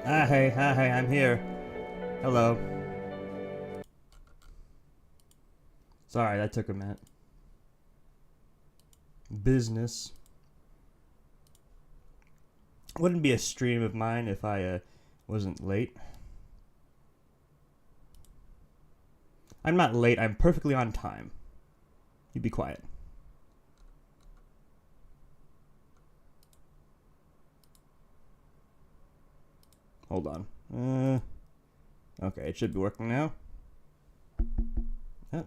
Hi, I'm here. Hello. Sorry, that took a minute. Business. Wouldn't be a stream of mine if I wasn't late. I'm not late, I'm perfectly on time. You be quiet. Hold on. Okay, it should be working now.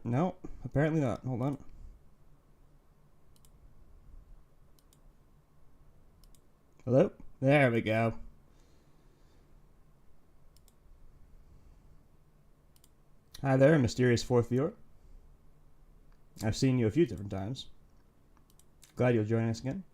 No, apparently not. Hold on. Hello? There we go. Hi there, mysterious fourth viewer. I've seen you a few different times. Glad you'll join us again.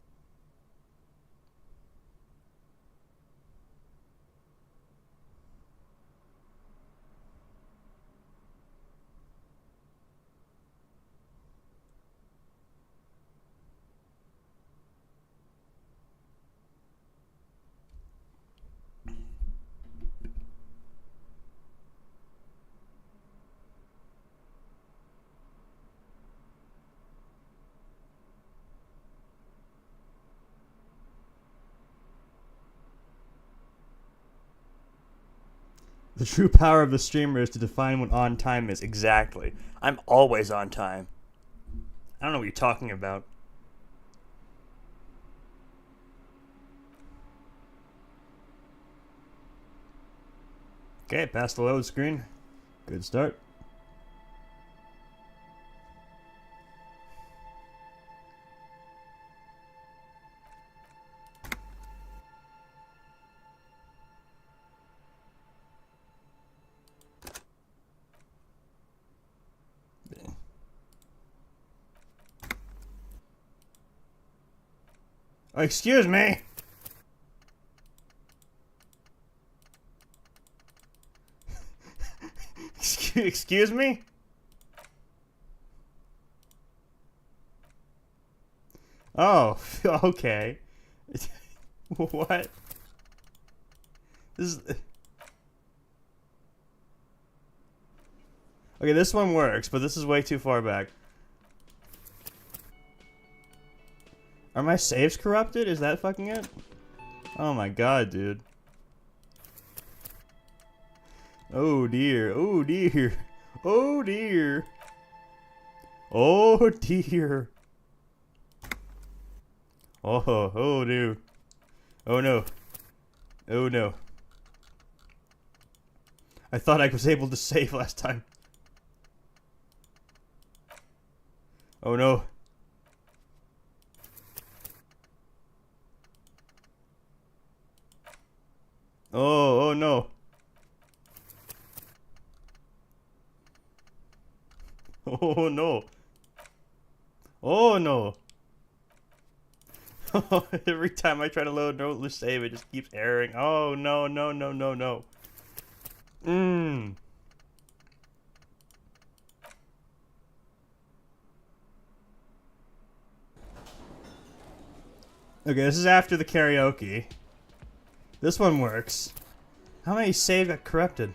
The true power of the streamer is to define what on time is. Exactly. I'm always on time. I don't know what you're talking about. Okay, past the load screen. Good start. Oh, excuse me. Excuse me? Oh, okay. What? This is... Okay, this one works, but this is way too far back. Are my saves corrupted? Is that fucking it? Oh my god, dude. Oh dear. Oh dear. Oh dear. Oh dear. Oh dude. Oh no. Oh no. I thought I was able to save last time. Oh no. Oh no. Oh no. Oh no. Every time I try to load no save, it just keeps erroring. Oh no. Okay, this is after the karaoke. This one works. How many save got corrupted?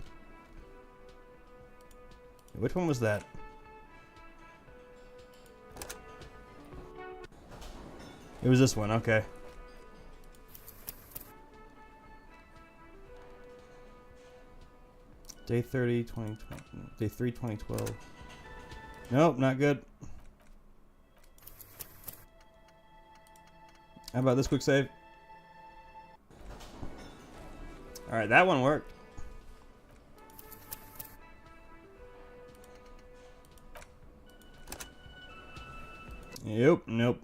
Which one was that? It was this one, okay. Day 30, 2020. Day 3, 2012. Nope, not good. How about this quick save? Alright, that one worked. Yep, nope.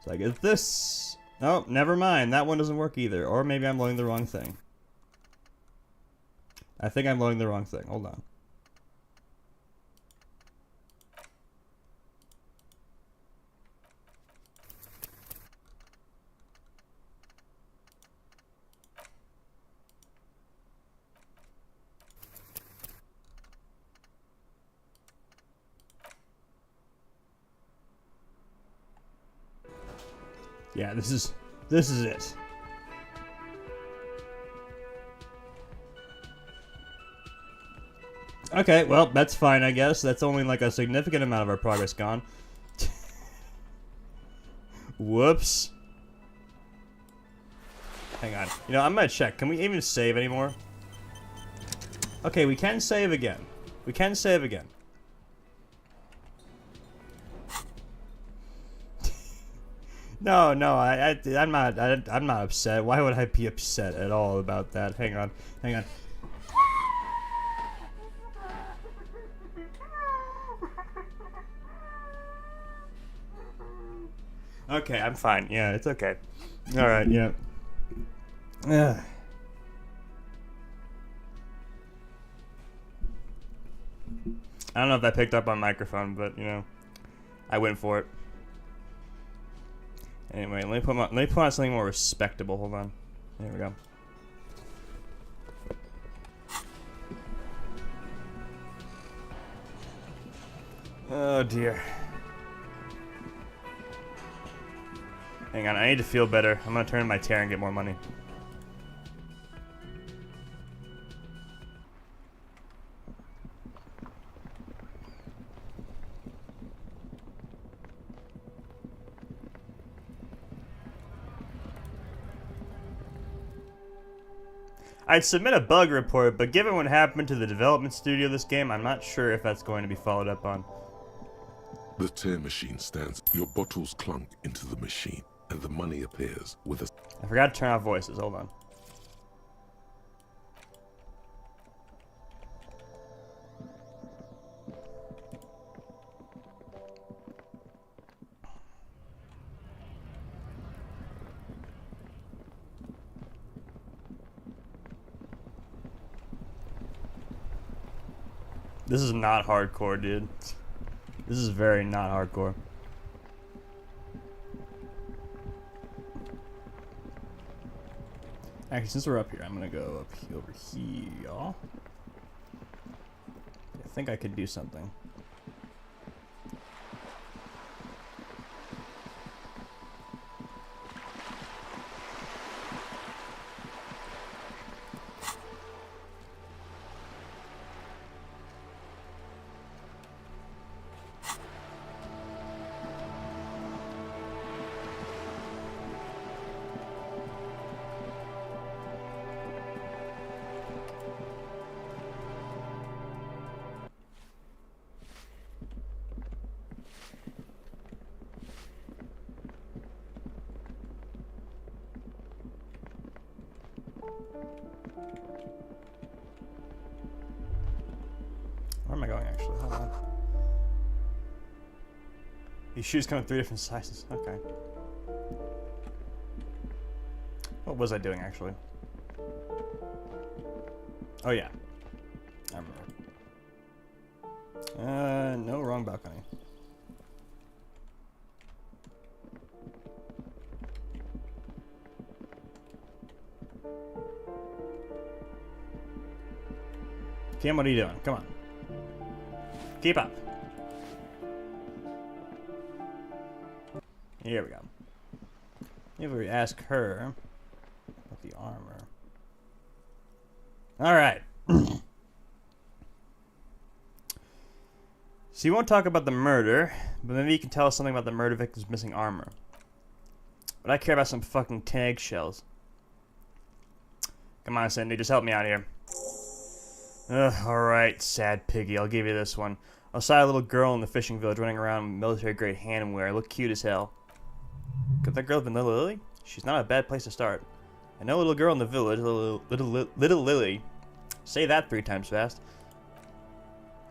So I get this. Oh, never mind. That one doesn't work either. Or maybe I'm loading the wrong thing. I think I'm loading the wrong thing. Hold on. Yeah, this is it. Okay, well, that's fine, I guess. That's only like a significant amount of our progress gone. Whoops. Hang on. You know, I'm gonna check. Can we even save anymore? Okay, we can save again. We can save again. No, I'm not upset. Why would I be upset at all about that? Hang on. Hang on. Okay, I'm fine. Yeah, it's okay. All right, yeah. Ugh. I don't know if that picked up on microphone, but you know, I went for it. Anyway, let me put on something more respectable. Hold on. There we go. Oh dear. Hang on, I need to feel better. I'm gonna turn in my tear and get more money. I'd submit a bug report, but given what happened to the development studio of this game, I'm not sure if that's going to be followed up on. The tear machine stands. Your bottles clunk into the machine, and the money appears with a... I forgot to turn off voices. Hold on. This is not hardcore, dude. This is very not hardcore. Actually, since we're up here, I'm gonna go up over here. I think I could do something. Where am I going, actually? Hold on. These shoes come in 3 different sizes. Okay. What was I doing, actually? Oh, yeah. I remember. No, wrong balcony. Kim, what are you doing? Come on. Keep up. Here we go. Maybe we ask her about the armor. Alright. So you won't talk about the murder, but maybe you can tell us something about the murder victim's missing armor. But I care about some fucking tag shells. Come on, Cindy, just help me out here. Alright, sad piggy, I'll give you this one. I saw a little girl in the fishing village running around in military-grade handwear. Looked cute as hell. Could that girl have been Little Lily? She's not a bad place to start. I know a little girl in the village, little Lily. Say that 3 times fast.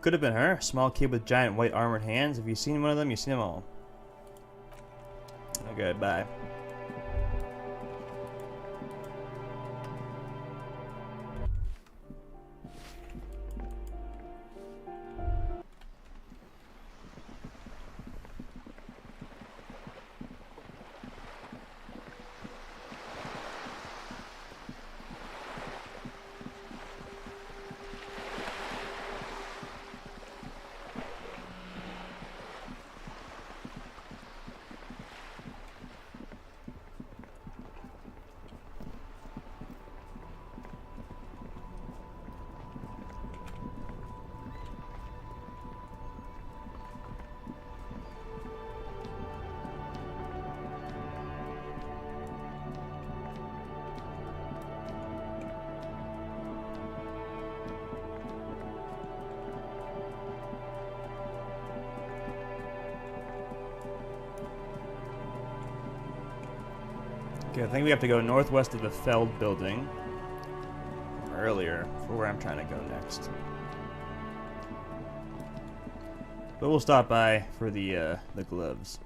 Could have been her. A small kid with giant white armored hands. If you've seen one of them, you've seen them all. Okay, bye. Okay, I think we have to go northwest of the Feld building. Earlier, for where I'm trying to go next. But we'll stop by for the gloves.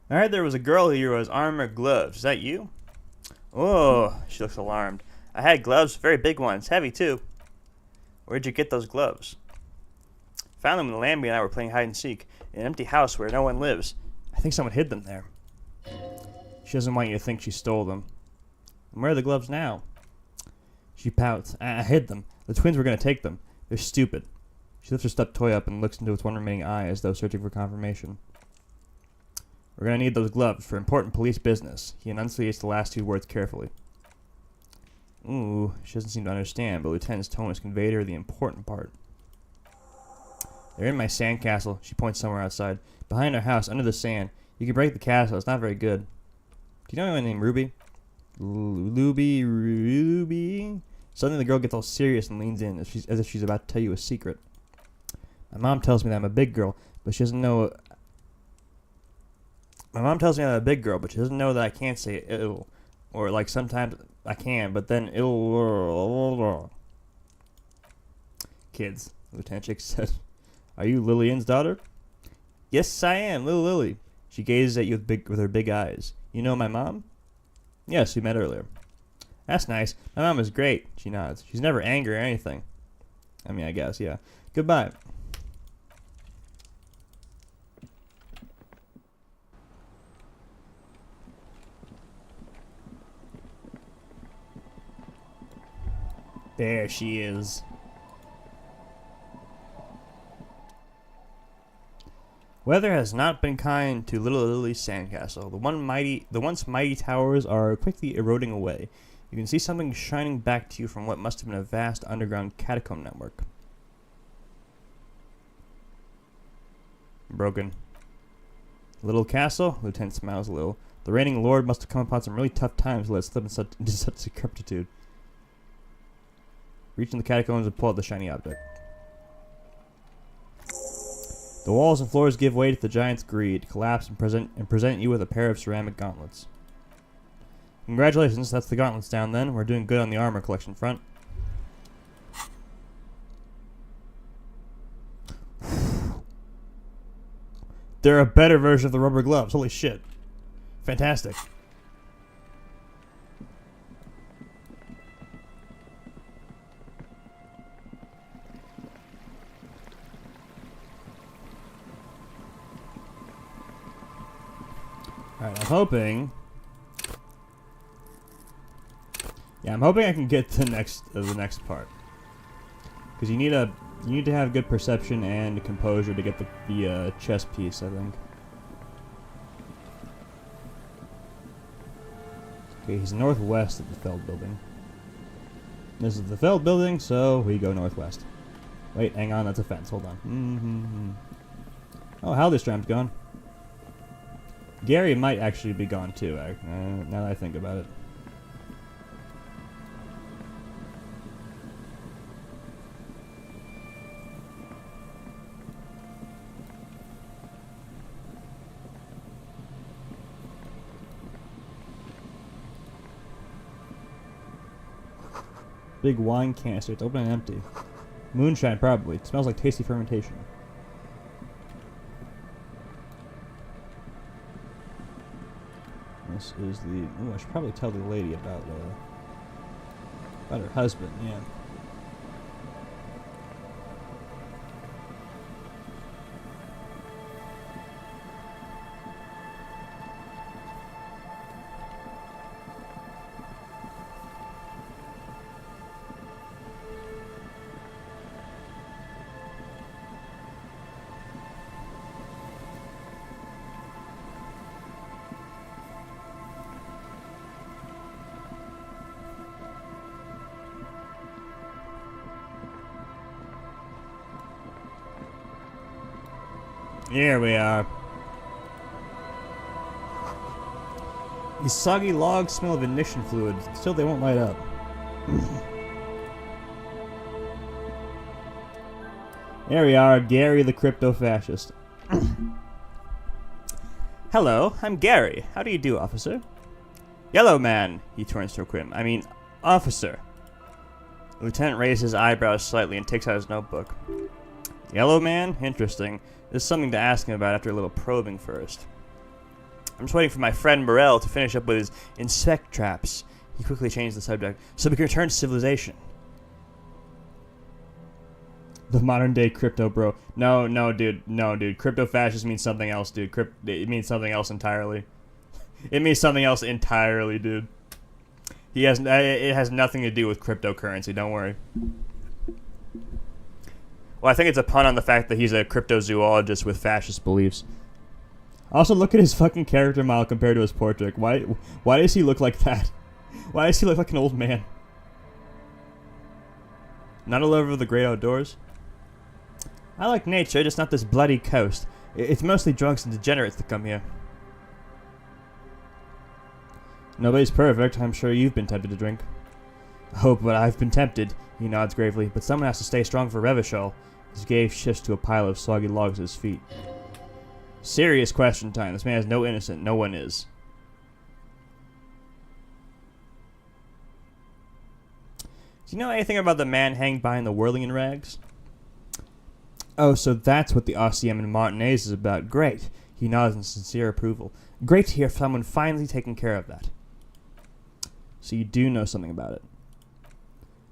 I heard there was a girl here who has armored gloves. Is that you? Oh, she looks alarmed. I had gloves, very big ones, heavy too. Where'd you get those gloves? Found them when Lambie and I were playing hide and seek in an empty house where no one lives. I think someone hid them there. She doesn't want you to think she stole them. And where are the gloves now? She pouts. I hid them. The twins were going to take them. They're stupid. She lifts her stuffed toy up and looks into its one remaining eye as though searching for confirmation. We're going to need those gloves for important police business. He enunciates the last two words carefully. Ooh, she doesn't seem to understand, but Lieutenant's tone has conveyed her the important part. They're in my sandcastle. She points somewhere outside. Behind our house, under the sand. You can break the castle. It's not very good. Do you know anyone named Ruby? Ruby. Suddenly the girl gets all serious and leans in as if she's about to tell you a secret. My mom tells me that I'm a big girl, but she doesn't know... My mom tells me I'm a big girl, but she doesn't know that I can't say ill. Or, like, sometimes I can, but then ill... Kids, Lieutenant Chick said. Are you Lillian's daughter? Yes, I am, little Lily. She gazes at you with her big eyes. You know my mom? Yes, we met earlier. That's nice. My mom is great, she nods. She's never angry or anything. I mean, I guess, yeah. Goodbye. There she is. Weather has not been kind to little Lily's sandcastle. The once mighty towers are quickly eroding away. You can see something shining back to you from what must have been a vast underground catacomb network. Broken. Little castle? Lieutenant smiles a little. The reigning lord must have come upon some really tough times to let it slip into such decrepitude. Reach in the catacombs and pull out the shiny object. The walls and floors give way to the giant's greed, collapse and present you with a pair of ceramic gauntlets. Congratulations, that's the gauntlets down then. We're doing good on the armor collection front. They're a better version of the rubber gloves. Holy shit. Fantastic. Alright, I'm hoping... Yeah, I'm hoping I can get to the next part. Because you need to have good perception and composure to get the chess piece, I think. Okay, he's northwest of the Feld building. This is the Feld building, so we go northwest. Wait, hang on, that's a fence. Hold on. Oh, Halderstrom's gone. Gary might actually be gone too, now that I think about it. Big wine canister. It's open and empty. Moonshine, probably. It smells like tasty fermentation. This is the... Ooh, I should probably tell the lady about her husband, yeah. Here we are. These soggy logs smell of ignition fluid. Still, they won't light up. There we are, Gary the crypto-fascist. Hello, I'm Gary. How do you do, officer? Yellow man, he turns to Quim. I mean, officer. The lieutenant raises his eyebrows slightly and takes out his notebook. Yellow man? Interesting. There's something to ask him about after a little probing first. I'm just waiting for my friend Morel to finish up with his inspect traps. He quickly changed the subject, so we can return to civilization. The modern day crypto bro. No, dude. Crypto-fascist means something else, dude. It means something else entirely. It means something else entirely, dude. It has nothing to do with cryptocurrency, don't worry. Well, I think it's a pun on the fact that he's a cryptozoologist with fascist beliefs. Also, look at his fucking character model compared to his portrait. Why does he look like that? Why does he look like an old man? Not a lover of the great outdoors? I like nature, just not this bloody coast. It's mostly drunks and degenerates that come here. Nobody's perfect. I'm sure you've been tempted to drink. Oh, but I've been tempted, he nods gravely. But someone has to stay strong for Revachol. His gaze shifts to a pile of soggy logs at his feet. Serious question time. This man is no innocent. No one is. Do you know anything about the man hanged behind the whirling in rags? Oh, so that's what the ELYSIUM in Martinez is about. Great. He nods in sincere approval. Great to hear someone finally taking care of that. So you do know something about it?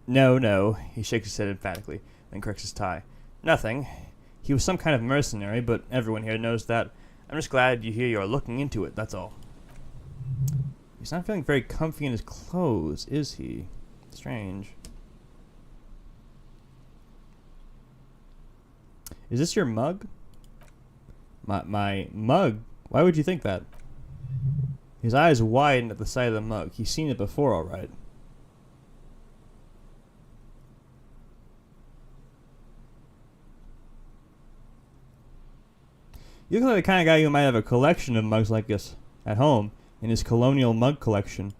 No. He shakes his head emphatically, then corrects his tie. Nothing. He was some kind of mercenary, but everyone here knows that. I'm just glad you hear you're looking into it, that's all. He's not feeling very comfy in his clothes, is he? Strange. Is this your mug? My mug? Why would you think that? His eyes widen at the sight of the mug. He's seen it before, all right. You look like the kind of guy who might have a collection of mugs like this at home in his colonial mug collection.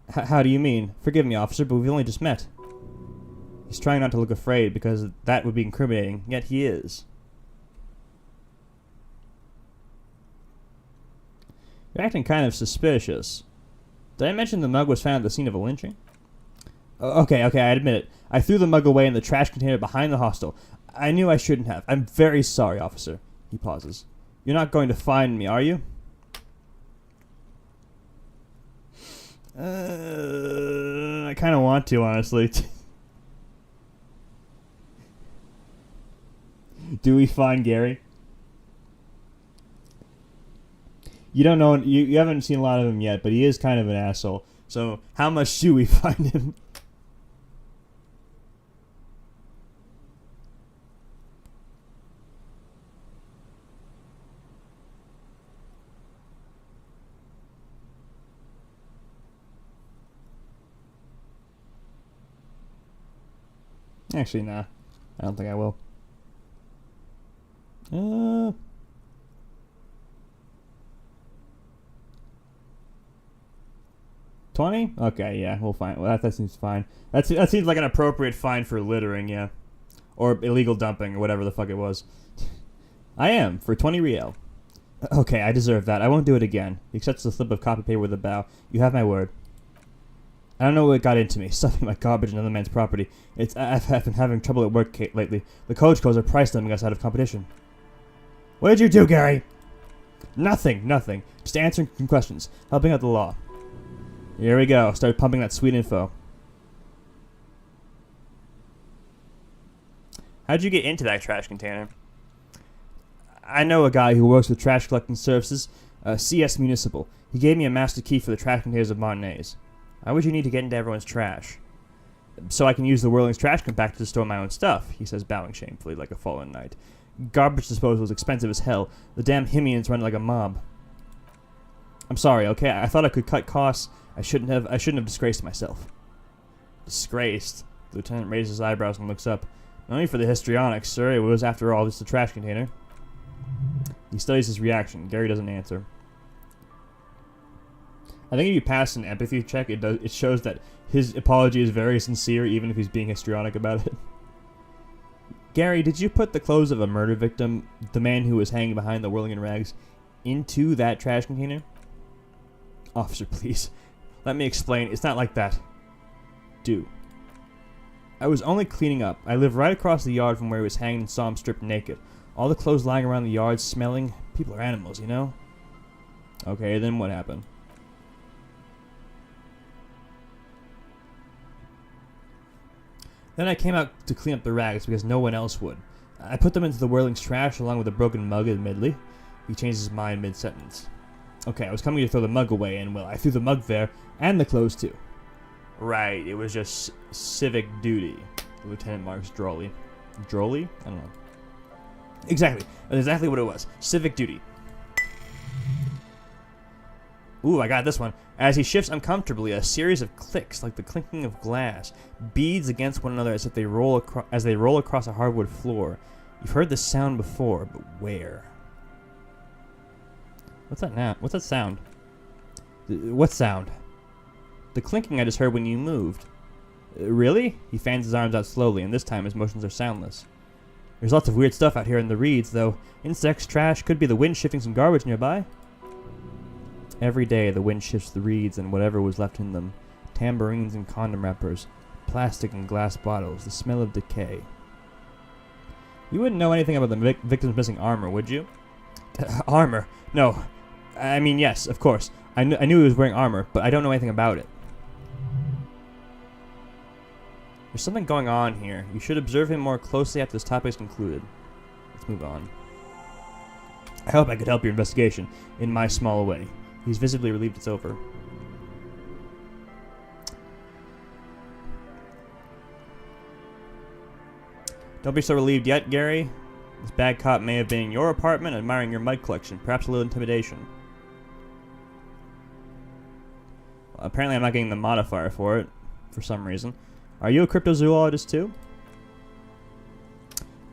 How do you mean? Forgive me, officer, but we've only just met. He's trying not to look afraid because that would be incriminating, yet he is. You're acting kind of suspicious. Did I mention the mug was found at the scene of a lynching? Okay, I admit it. I threw the mug away in the trash container behind the hostel. I knew I shouldn't have. I'm very sorry, officer. He pauses. You're not going to find me, are you? I kind of want to, honestly. Do we find Gary? You don't know. You haven't seen a lot of him yet, but he is kind of an asshole. So how much do we find him? Actually, nah. I don't think I will. 20? Okay, yeah, we'll find. Well, that seems fine. That seems like an appropriate fine for littering, yeah, or illegal dumping, or whatever the fuck it was. I am for 20 riel. Okay, I deserve that. I won't do it again. He accepts the slip of copy paper with a bow. You have my word. I don't know what got into me, stuffing my garbage in another man's property. I've been having trouble at work lately. The coach codes are price dumping us out of competition. What did you do, Gary? Nothing. Just answering some questions, helping out the law. Here we go. Start pumping that sweet info. How'd you get into that trash container? I know a guy who works with trash collecting services, CS Municipal. He gave me a master key for the trash containers of Martinez. Why would you need to get into everyone's trash? So I can use the Whirling's trash compactor to store my own stuff, he says, bowing shamefully like a fallen knight. Garbage disposal is expensive as hell. The damn Himians run like a mob. I'm sorry, okay? I thought I could cut costs. I shouldn't have disgraced myself. Disgraced? The lieutenant raises his eyebrows and looks up. No need for the histrionics, sir. It was, after all, just a trash container. He studies his reaction. Gary doesn't answer. I think if you pass an empathy check, it shows that his apology is very sincere, even if he's being histrionic about it. Gary, did you put the clothes of a murder victim, the man who was hanging behind the whirling in rags, into that trash container? Officer, please. Let me explain. It's not like that. Do. I was only cleaning up. I live right across the yard from where he was hanged and saw him stripped naked. All the clothes lying around the yard smelling. People are animals, you know? Okay, then what happened? Then I came out to clean up the rags because no one else would. I put them into the whirling's trash along with a broken mug, admittedly. He changed his mind mid-sentence. Okay, I was coming to throw the mug away, and well, I threw the mug there, and the clothes too. Right, it was just civic duty. The lieutenant marks drolly. Drolly? I don't know. Exactly. That's exactly what it was. Civic duty. Ooh, I got this one. As he shifts uncomfortably, a series of clicks, like the clinking of glass, beads against one another as if they roll across a hardwood floor. You've heard this sound before, but where? What's that now? What's that sound? What sound? The clinking I just heard when you moved. Really? He fans his arms out slowly, and this time his motions are soundless. There's lots of weird stuff out here in the reeds, though. Insects, trash, could be the wind shifting some garbage nearby. Every day the wind shifts the reeds and whatever was left in them. Tambourines and condom wrappers, plastic and glass bottles, the smell of decay. You wouldn't know anything about the victim's missing armor, would you? Armor? No. I mean, yes, of course. I knew he was wearing armor, but I don't know anything about it. There's something going on here. You should observe him more closely after this topic is concluded. Let's move on. I hope I could help your investigation in my small way. He's visibly relieved it's over. Don't be so relieved yet, Gary. This bad cop may have been in your apartment admiring your mud collection. Perhaps a little intimidation. Well, apparently I'm not getting the modifier for it, for some reason. Are you a cryptozoologist too?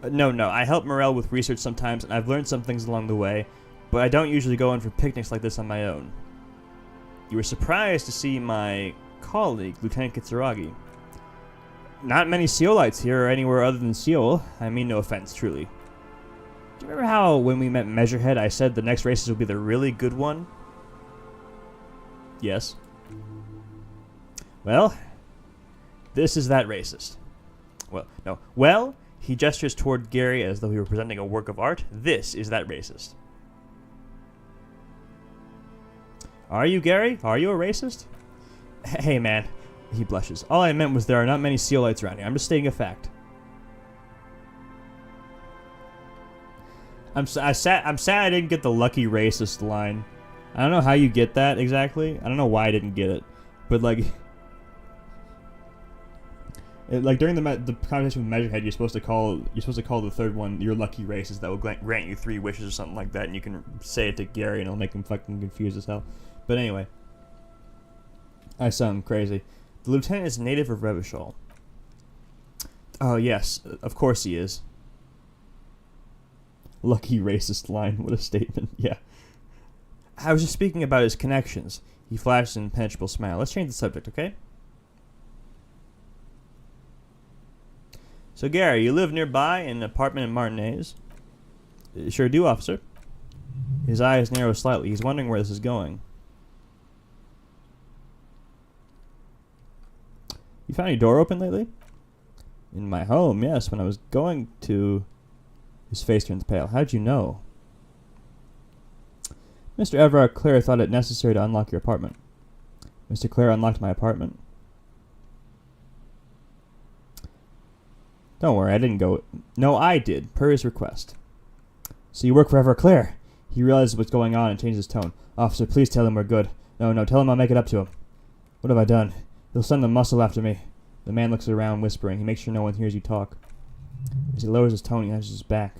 No. I help Morel with research sometimes, and I've learned some things along the way, but I don't usually go in for picnics like this on my own. You were surprised to see my colleague, Lieutenant Kitsuragi. Not many Seolites here or anywhere other than Seoul. I mean no offense, truly. Do you remember how when we met Measurehead I said the next races would be the really good one? Yes. Well, this is that racist. Well, no. Well, he gestures toward Gary as though he were presenting a work of art. This is that racist. Are you, Gary? Are you a racist? Hey, man. He blushes. All I meant was there are not many Seolites around here. I'm just stating a fact. I'm sad I didn't get the lucky racist line. I don't know how you get that exactly. I don't know why I didn't get it. But, like during the conversation with Measurehead, you're supposed to call the third one your lucky racist that will grant you 3 wishes or something like that, and you can say it to Gary and it'll make him fucking confused as hell. But anyway, I sound crazy. The lieutenant is a native of Revachol. Oh yes, of course he is. Lucky racist line. What a statement. Yeah. I was just speaking about his connections. He flashed an impenetrable smile. Let's change the subject, okay? So, Gary, you live nearby in an apartment in Martinez? Sure do, officer. His eyes narrow slightly. He's wondering where this is going. You found your door open lately? In my home, yes. When I was going to... His face turns pale. How'd you know? Mr. Everard Clare thought it necessary to unlock your apartment. Mr. Clare unlocked my apartment. Don't worry, I didn't go... No, I did, per his request. So you work for Everard Clare? He realizes what's going on and changes his tone. Officer, please tell him we're good. No, tell him I'll make it up to him. What have I done? He'll send the muscle after me. The man looks around, whispering. He makes sure no one hears you talk. As he lowers his tone, he hedges his back.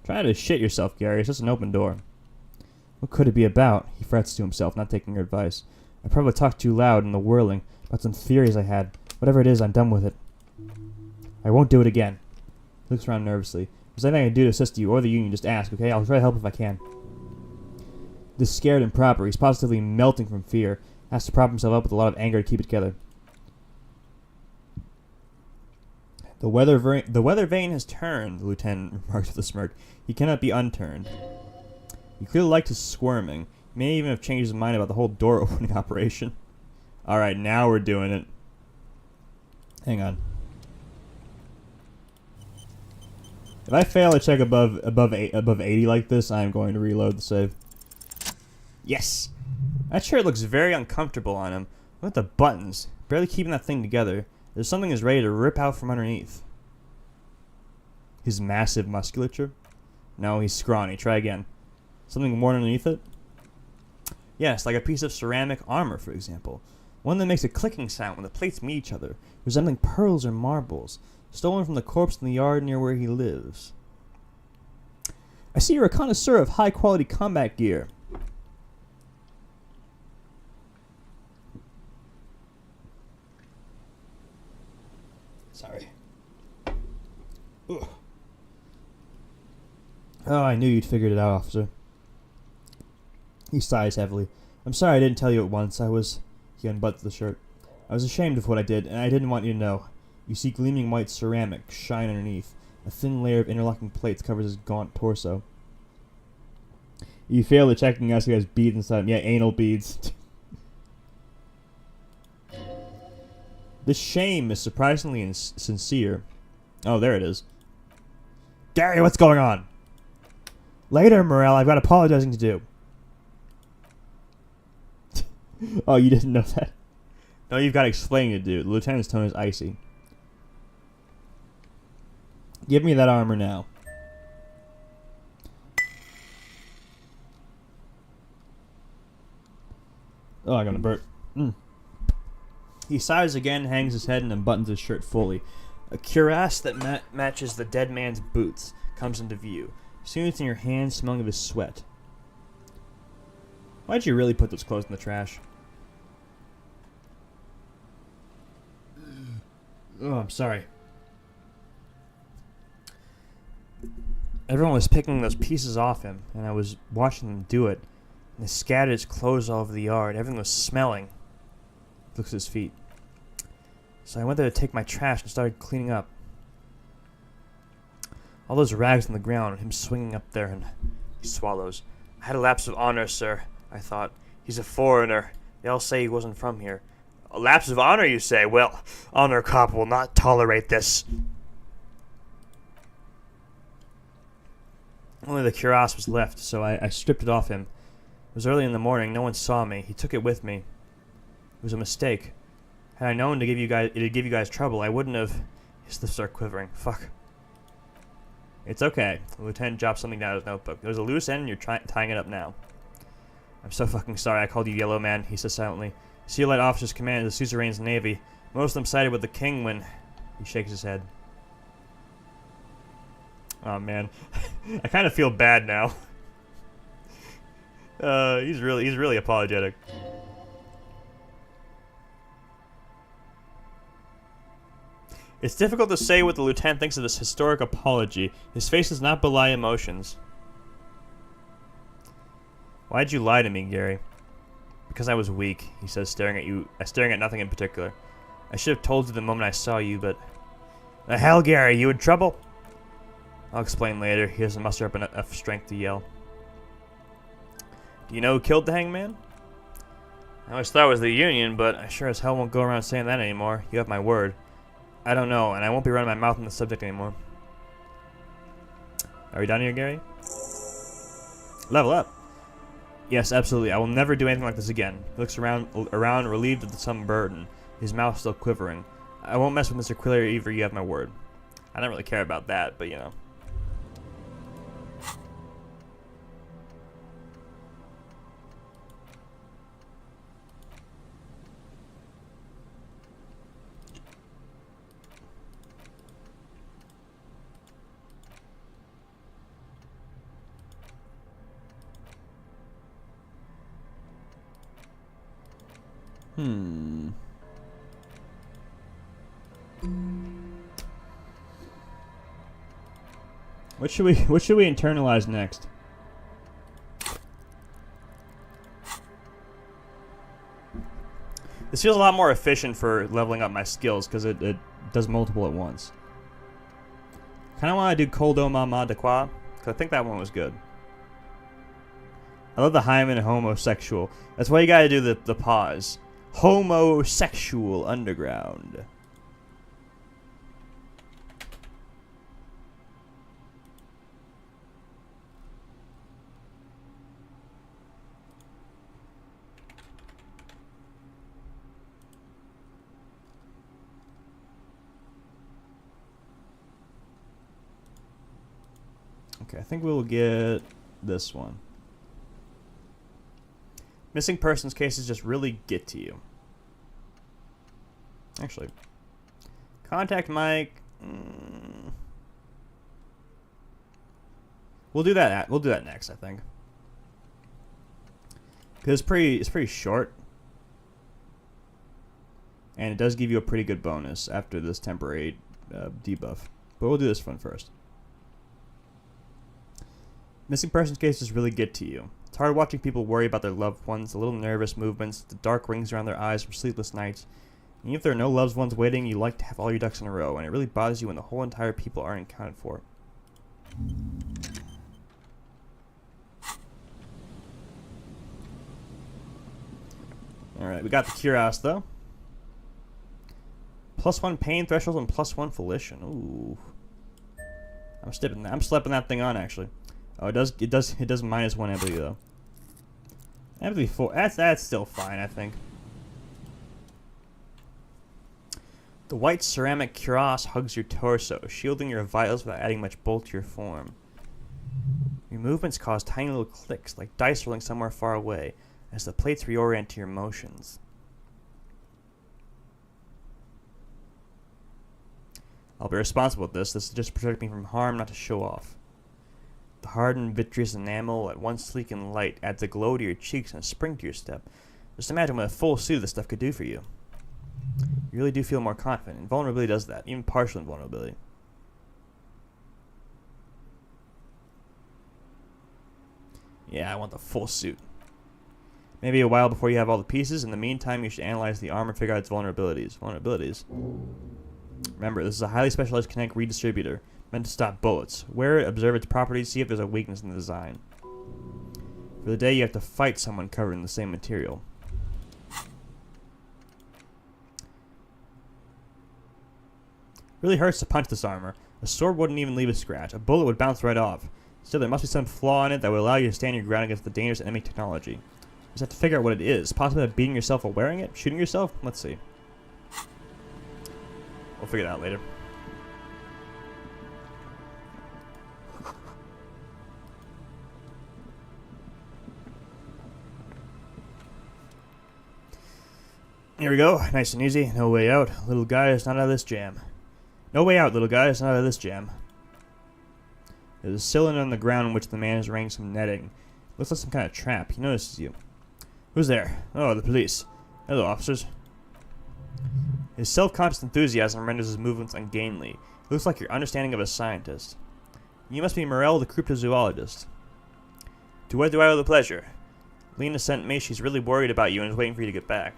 Try to shit yourself, Gary. It's just an open door. What could it be about? He frets to himself, not taking her advice. I probably talked too loud in the whirling about some theories I had. Whatever it is, I'm done with it. I won't do it again. He looks around nervously. If there's anything I can do to assist you or the Union, just ask, okay? I'll try to help if I can. This scared and proper. He's positively melting from fear. Has to prop himself up with a lot of anger to keep it together. The weather vane has turned, the lieutenant remarked with a smirk. He cannot be unturned. He clearly liked his squirming. He may even have changed his mind about the whole door opening operation. Alright, now we're doing it. Hang on. If I fail to check above 80 like this, I'm going to reload the save. Yes! That shirt looks very uncomfortable on him. Look at the buttons. Barely keeping that thing together. There's something is ready to rip out from underneath. His massive musculature? No, he's scrawny. Try again. Something worn underneath it? Yes, like a piece of ceramic armor, for example. One that makes a clicking sound when the plates meet each other, resembling pearls or marbles, stolen from the corpse in the yard near where he lives. I see you're a connoisseur of high-quality combat gear. Sorry. Ugh. Oh, I knew you'd figured it out, officer. He sighs heavily. I'm sorry I didn't tell you at once. He unbuttons the shirt. I was ashamed of what I did, and I didn't want you to know. You see gleaming white ceramic shine underneath. A thin layer of interlocking plates covers his gaunt torso. You failed at checking us. He has beads inside him. Yeah, anal beads. This shame is surprisingly sincere. Oh, there it is. Gary, what's going on? Later, Morel. I've got apologizing to do. Oh, you didn't know that? No, you've got explaining to do. The lieutenant's tone is icy. Give me that armor now. Oh, I'm gonna burp. He sighs again, hangs his head, and unbuttons his shirt fully. A cuirass that matches the dead man's boots comes into view. Soon it's in your hand, smelling of his sweat. Why'd you really put those clothes in the trash? Oh, I'm sorry. Everyone was picking those pieces off him, and I was watching them do it. And they scattered his clothes all over the yard. Everything was smelling. He looks at his feet. So I went there to take my trash and started cleaning up. All those rags on the ground, and him swinging up there, and he swallows. I had a lapse of honor, sir, I thought. He's a foreigner. They all say he wasn't from here. A lapse of honor, you say? Well, honor cop will not tolerate this. Only the cuirass was left, so I stripped it off him. It was early in the morning. No one saw me. He took it with me. It was a mistake. Had I known it'd give you guys trouble, I wouldn't have... His lips start quivering. Fuck. It's okay. The lieutenant dropped something down his notebook. There's a loose end and you're tying it up now. I'm so fucking sorry I called you Yellow Man, he says silently. Sea Light officers command the suzerain's navy. Most of them sided with the king when... He shakes his head. Oh man. I kind of feel bad now. He's really apologetic. It's difficult to say what the lieutenant thinks of this historic apology. His face does not belie emotions. Why'd you lie to me, Gary? Because I was weak, he says, staring at nothing in particular. I should have told you the moment I saw you, but... The hell, Gary, you in trouble? I'll explain later. He doesn't muster up enough strength to yell. Do you know who killed the hangman? I always thought it was the Union, but I sure as hell won't go around saying that anymore. You have my word. I don't know, and I won't be running my mouth on the subject anymore. Are we done here, Gary? Level up. Yes, absolutely. I will never do anything like this again. He looks around relieved of some burden, his mouth still quivering. I won't mess with Mr. Quiller either, you have my word. I don't really care about that, but you know. What should we internalize next? This feels a lot more efficient for leveling up my skills because it does multiple at once. Kind of want to do Coldo Mama de Qua because I think that one was good. I love the hymen homosexual. That's why you gotta do the pause. Homosexual underground. Okay, I think we'll get this one. Missing persons cases just really get to you. Actually, contact Mike. We'll do that. We'll do that next, I think. Because it's pretty short, and it does give you a pretty good bonus after this temporary debuff. But we'll do this one first. Missing persons cases really get to you. It's hard watching people worry about their loved ones, the little nervous movements, the dark rings around their eyes from sleepless nights. And even if there are no loved ones waiting, you like to have all your ducks in a row, and it really bothers you when the whole entire people aren't accounted for. Alright, we got the cuirass though. +1 pain threshold and +1 volition. Ooh. I'm slapping that thing on actually. Oh, it does -1 ability though. Ability 4. That's still fine, I think. The white ceramic cuirass hugs your torso, shielding your vitals without adding much bulk to your form. Your movements cause tiny little clicks, like dice rolling somewhere far away, as the plates reorient to your motions. I'll be responsible with this. This is just to protect me from harm, not to show off. The hardened vitreous enamel, at once sleek and light, adds a glow to your cheeks and a spring to your step. Just imagine what a full suit of this stuff could do for you. You really do feel more confident. Invulnerability does that, even partial invulnerability. Yeah, I want the full suit. Maybe a while before you have all the pieces. In the meantime, you should analyze the armor and figure out its vulnerabilities. Remember, this is a highly specialized kinetic redistributor, meant to stop bullets. Wear it, observe its properties, see if there's a weakness in the design. For the day, you have to fight someone covered in the same material. Really hurts to punch this armor. A sword wouldn't even leave a scratch. A bullet would bounce right off. Still, there must be some flaw in it that would allow you to stand your ground against the dangerous enemy technology. You just have to figure out what it is. Possibly beating yourself while wearing it? Shooting yourself? Let's see. We'll figure it out later. Here we go. Nice and easy. No way out. Little guy is not out of this jam. No way out, little guy. It's not out of this jam. There's a cylinder on the ground in which the man has arranged some netting. Looks like some kind of trap. He notices you. Who's there? Oh, the police. Hello, officers. His self-conscious enthusiasm renders his movements ungainly. He looks like your understanding of a scientist. You must be Morel, the cryptozoologist. To what do I owe the pleasure? Lena sent me. She's really worried about you and is waiting for you to get back.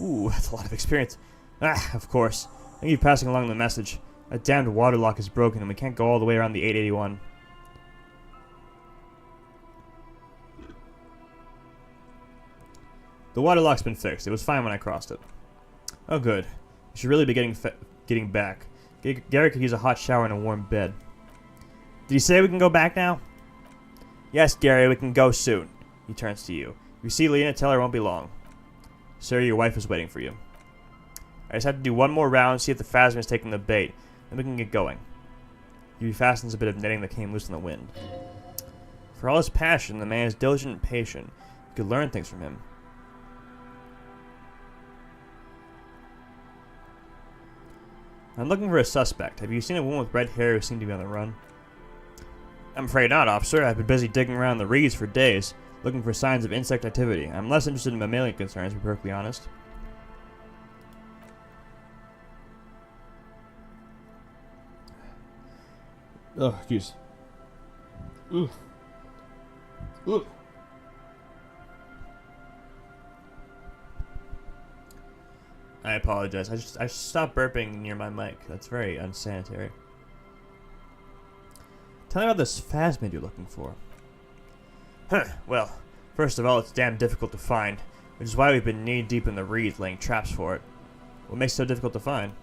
Ooh, that's a lot of experience. Ah, of course. Thank you for passing along the message. That damned water lock is broken and we can't go all the way around the 881. The water lock's been fixed. It was fine when I crossed it. Oh, good. You should really be getting back. Gary could use a hot shower and a warm bed. Did you say we can go back now? Yes, Gary, we can go soon. He turns to you. If you see Lena, tell her it won't be long. Sir, your wife is waiting for you. I just have to do one more round, see if the phasma is taking the bait. Then we can get going. He refastens a bit of netting that came loose in the wind. For all his passion, the man is diligent and patient. You could learn things from him. I'm looking for a suspect. Have you seen a woman with red hair who seemed to be on the run? I'm afraid not, officer. I've been busy digging around the reeds for days, looking for signs of insect activity. I'm less interested in mammalian concerns, to be perfectly honest. Oh, jeez. Ooh. Ooh. I apologize. I stopped burping near my mic. That's very unsanitary. Tell me about this phasmid you're looking for. Huh. Well, first of all, it's damn difficult to find, which is why we've been knee-deep in the reeds laying traps for it. What makes it so difficult to find?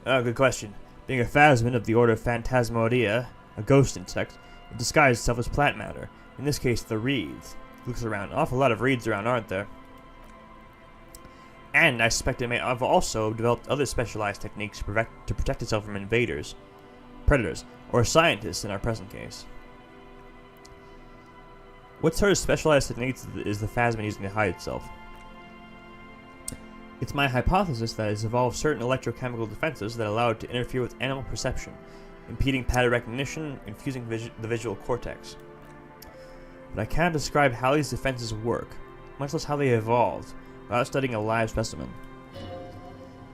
Oh, good question. Being a phasmid of the order Phantasmodea, a ghost insect, it disguises itself as plant matter. In this case, the reeds. Looks around. An awful lot of reeds around, aren't there? And I suspect it may have also developed other specialized techniques to protect itself from invaders, predators, or scientists in our present case. What sort of specialized techniques is the phasmid using to hide itself? It's my hypothesis that it's evolved certain electrochemical defenses that allow it to interfere with animal perception, impeding pattern recognition, and fusing the visual cortex. But I cannot describe how these defenses work, much less how they evolved, without studying a live specimen.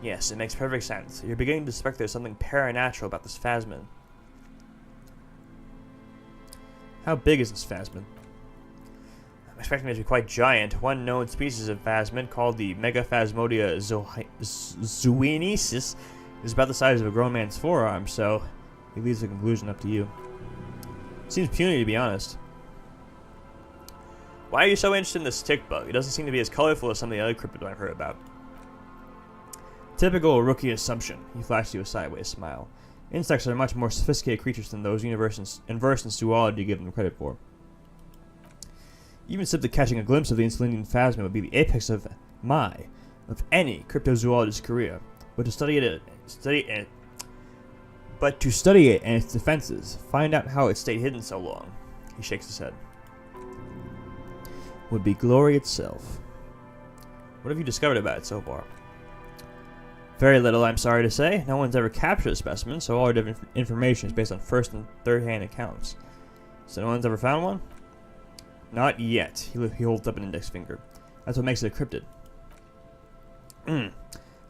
Yes, it makes perfect sense. You're beginning to suspect there's something paranatural about this phasmid. How big is this phasmid? I'm expecting it to be quite giant. One known species of phasmid, called the Megaphasmodia zooinesis, is about the size of a grown man's forearm, so he leaves the conclusion up to you. Seems puny, to be honest. Why are you so interested in this tick bug? It doesn't seem to be as colorful as some of the other cryptids I've heard about. Typical rookie assumption. He flashed you a sideways smile. Insects are much more sophisticated creatures than those versed in zoology give them credit for. Even simply catching a glimpse of the Insulinian phasmid would be the apex of any cryptozoologist's career. But to study it and its defenses, find out how it stayed hidden so long, he shakes his head, would be glory itself. What have you discovered about it so far? Very little, I'm sorry to say. No one's ever captured a specimen, so all our different information is based on first and third-hand accounts. So no one's ever found one? Not yet. He holds up an index finger. That's what makes it a cryptid. The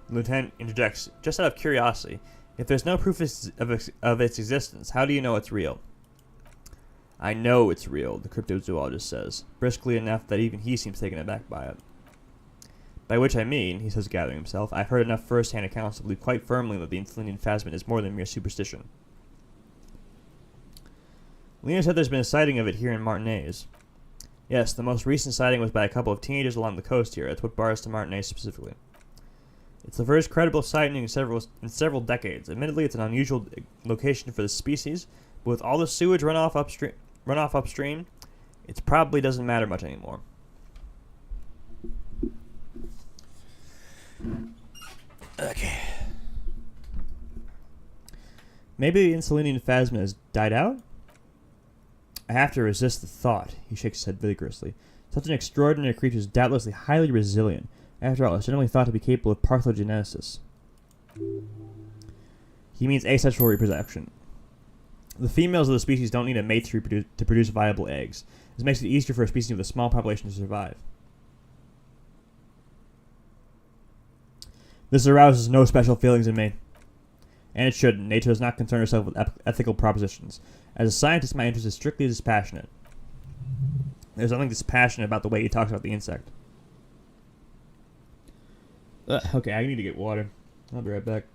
lieutenant interjects, just out of curiosity. If there's no proof of its existence, how do you know it's real? I know it's real, the cryptozoologist says, briskly enough that even he seems taken aback by it. By which I mean, he says, gathering himself, I've heard enough first-hand accounts to believe quite firmly that the Insulinian phasmid is more than mere superstition. Lena said there's been a sighting of it here in Martinez. Yes, the most recent sighting was by a couple of teenagers along the coast here. That's what brought us to Martinez specifically. It's the first credible sighting in several decades. Admittedly, it's an unusual location for the species, but with all the sewage runoff upstream, it probably doesn't matter much anymore. Okay. Maybe the Insulinian phasmid has died out? I have to resist the thought, he shakes his head vigorously. Such an extraordinary creature is doubtlessly highly resilient. After all, it's generally thought to be capable of parthenogenesis. He means asexual reproduction. The females of the species don't need a mate to produce viable eggs. This makes it easier for a species with a small population to survive. This arouses no special feelings in me. And it shouldn't. Nature does not concern herself with ethical propositions. As a scientist, my interest is strictly dispassionate. There's nothing dispassionate about the way he talks about the insect. Okay, I need to get water. I'll be right back.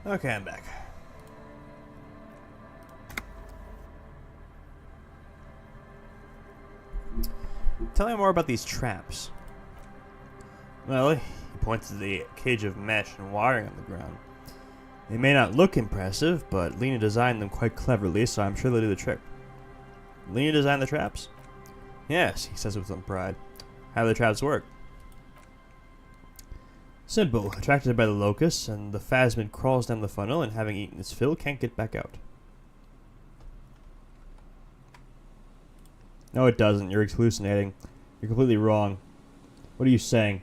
Okay, I'm back. Tell me more about these traps. Well, he points to the cage of mesh and wiring on the ground. They may not look impressive, but Lena designed them quite cleverly, so I'm sure they'll do the trick. Lena designed the traps? Yes, he says with some pride. How do the traps work? Simple. Attracted by the locust, and the phasmid crawls down the funnel, and having eaten its fill, can't get back out. No, it doesn't. You're hallucinating. You're completely wrong. What are you saying?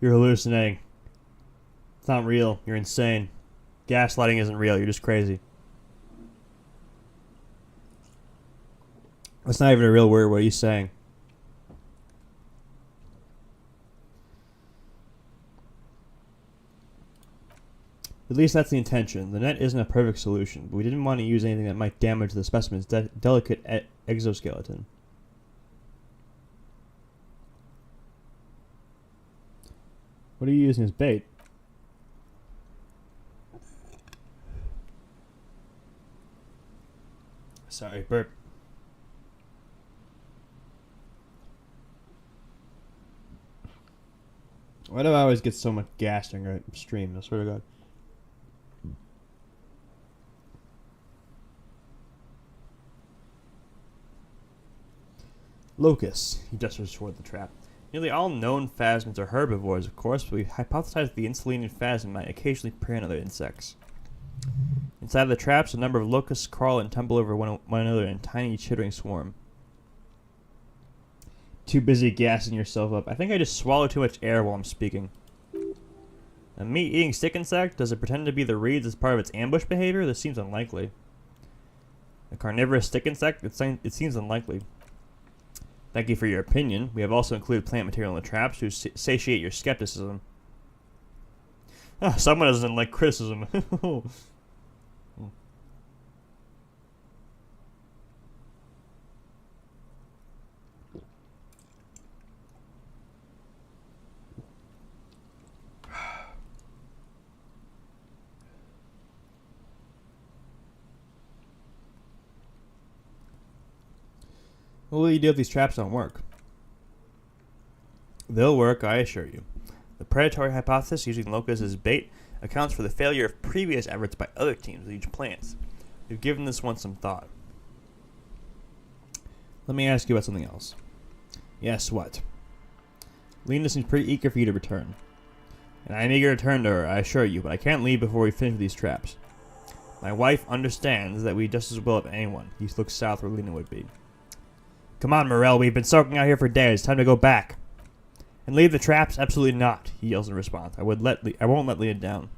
You're hallucinating. It's not real. You're insane. Gaslighting isn't real. You're just crazy. That's not even a real word. What are you saying? At least that's the intention. The net isn't a perfect solution, but we didn't want to use anything that might damage the specimen's delicate exoskeleton. What are you using as bait? Sorry, burp. Why do I always get so much gas during a stream? I swear to God. Locusts. He gestures toward the trap. Nearly all known phasmids are herbivores, of course, but we hypothesized the insulated phasmid might occasionally prey on other insects. Inside the traps, a number of locusts crawl and tumble over one another in a tiny, chittering swarm. Too busy gassing yourself up. I think I just swallowed too much air while I'm speaking. A meat-eating stick insect? Does it pretend to be the reeds as part of its ambush behavior? This seems unlikely. A carnivorous stick insect? It seems unlikely. Thank you for your opinion. We have also included plant material in the traps to satiate your skepticism. Someone doesn't like criticism. What will you do if these traps don't work? They'll work, I assure you. The predatory hypothesis using locusts as bait accounts for the failure of previous efforts by other teams with each plant. We've given this one some thought. Let me ask you about something else. Yes, what? Lena seems pretty eager for you to return. And I'm eager to return to her, I assure you, but I can't leave before we finish with these traps. My wife understands that we just as well have anyone. He looks south where Lena would be. Come on, Morel, we've been soaking out here for days. Time to go back. And leave the traps? Absolutely not, he yells in response. I won't let Lena down.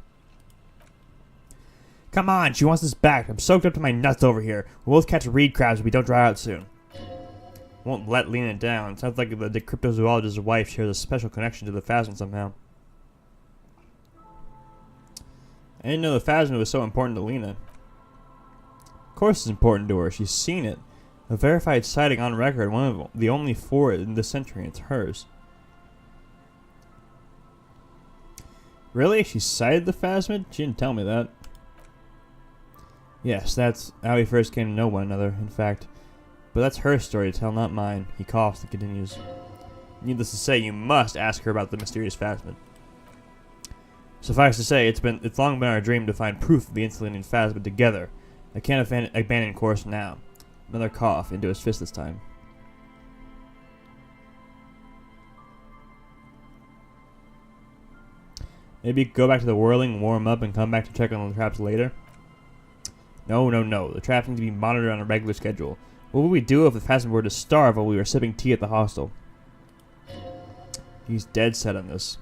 Come on, she wants us back. I'm soaked up to my nuts over here. We'll both catch reed crabs if we don't dry out soon. Won't let Lena down. It sounds like the cryptozoologist's wife shares a special connection to the phasmid somehow. I didn't know the phasmid was so important to Lena. Of course it's important to her. She's seen it. A verified sighting on record, one of the only 4 in this century, and it's hers. Really? She sighted the phasmid? She didn't tell me that. Yes, that's how we first came to know one another, in fact. But that's her story to tell, not mine. He coughs and continues. Needless to say, you must ask her about the mysterious phasmid. Suffice to say, it's long been our dream to find proof of the insulated phasmid together. I can't abandon course now. Another cough into his fist this time. Maybe go back to the whirling, warm up, and come back to check on the traps later? No. The traps need to be monitored on a regular schedule. What would we do if the phasmid were to starve while we were sipping tea at the hostel? He's dead set on this.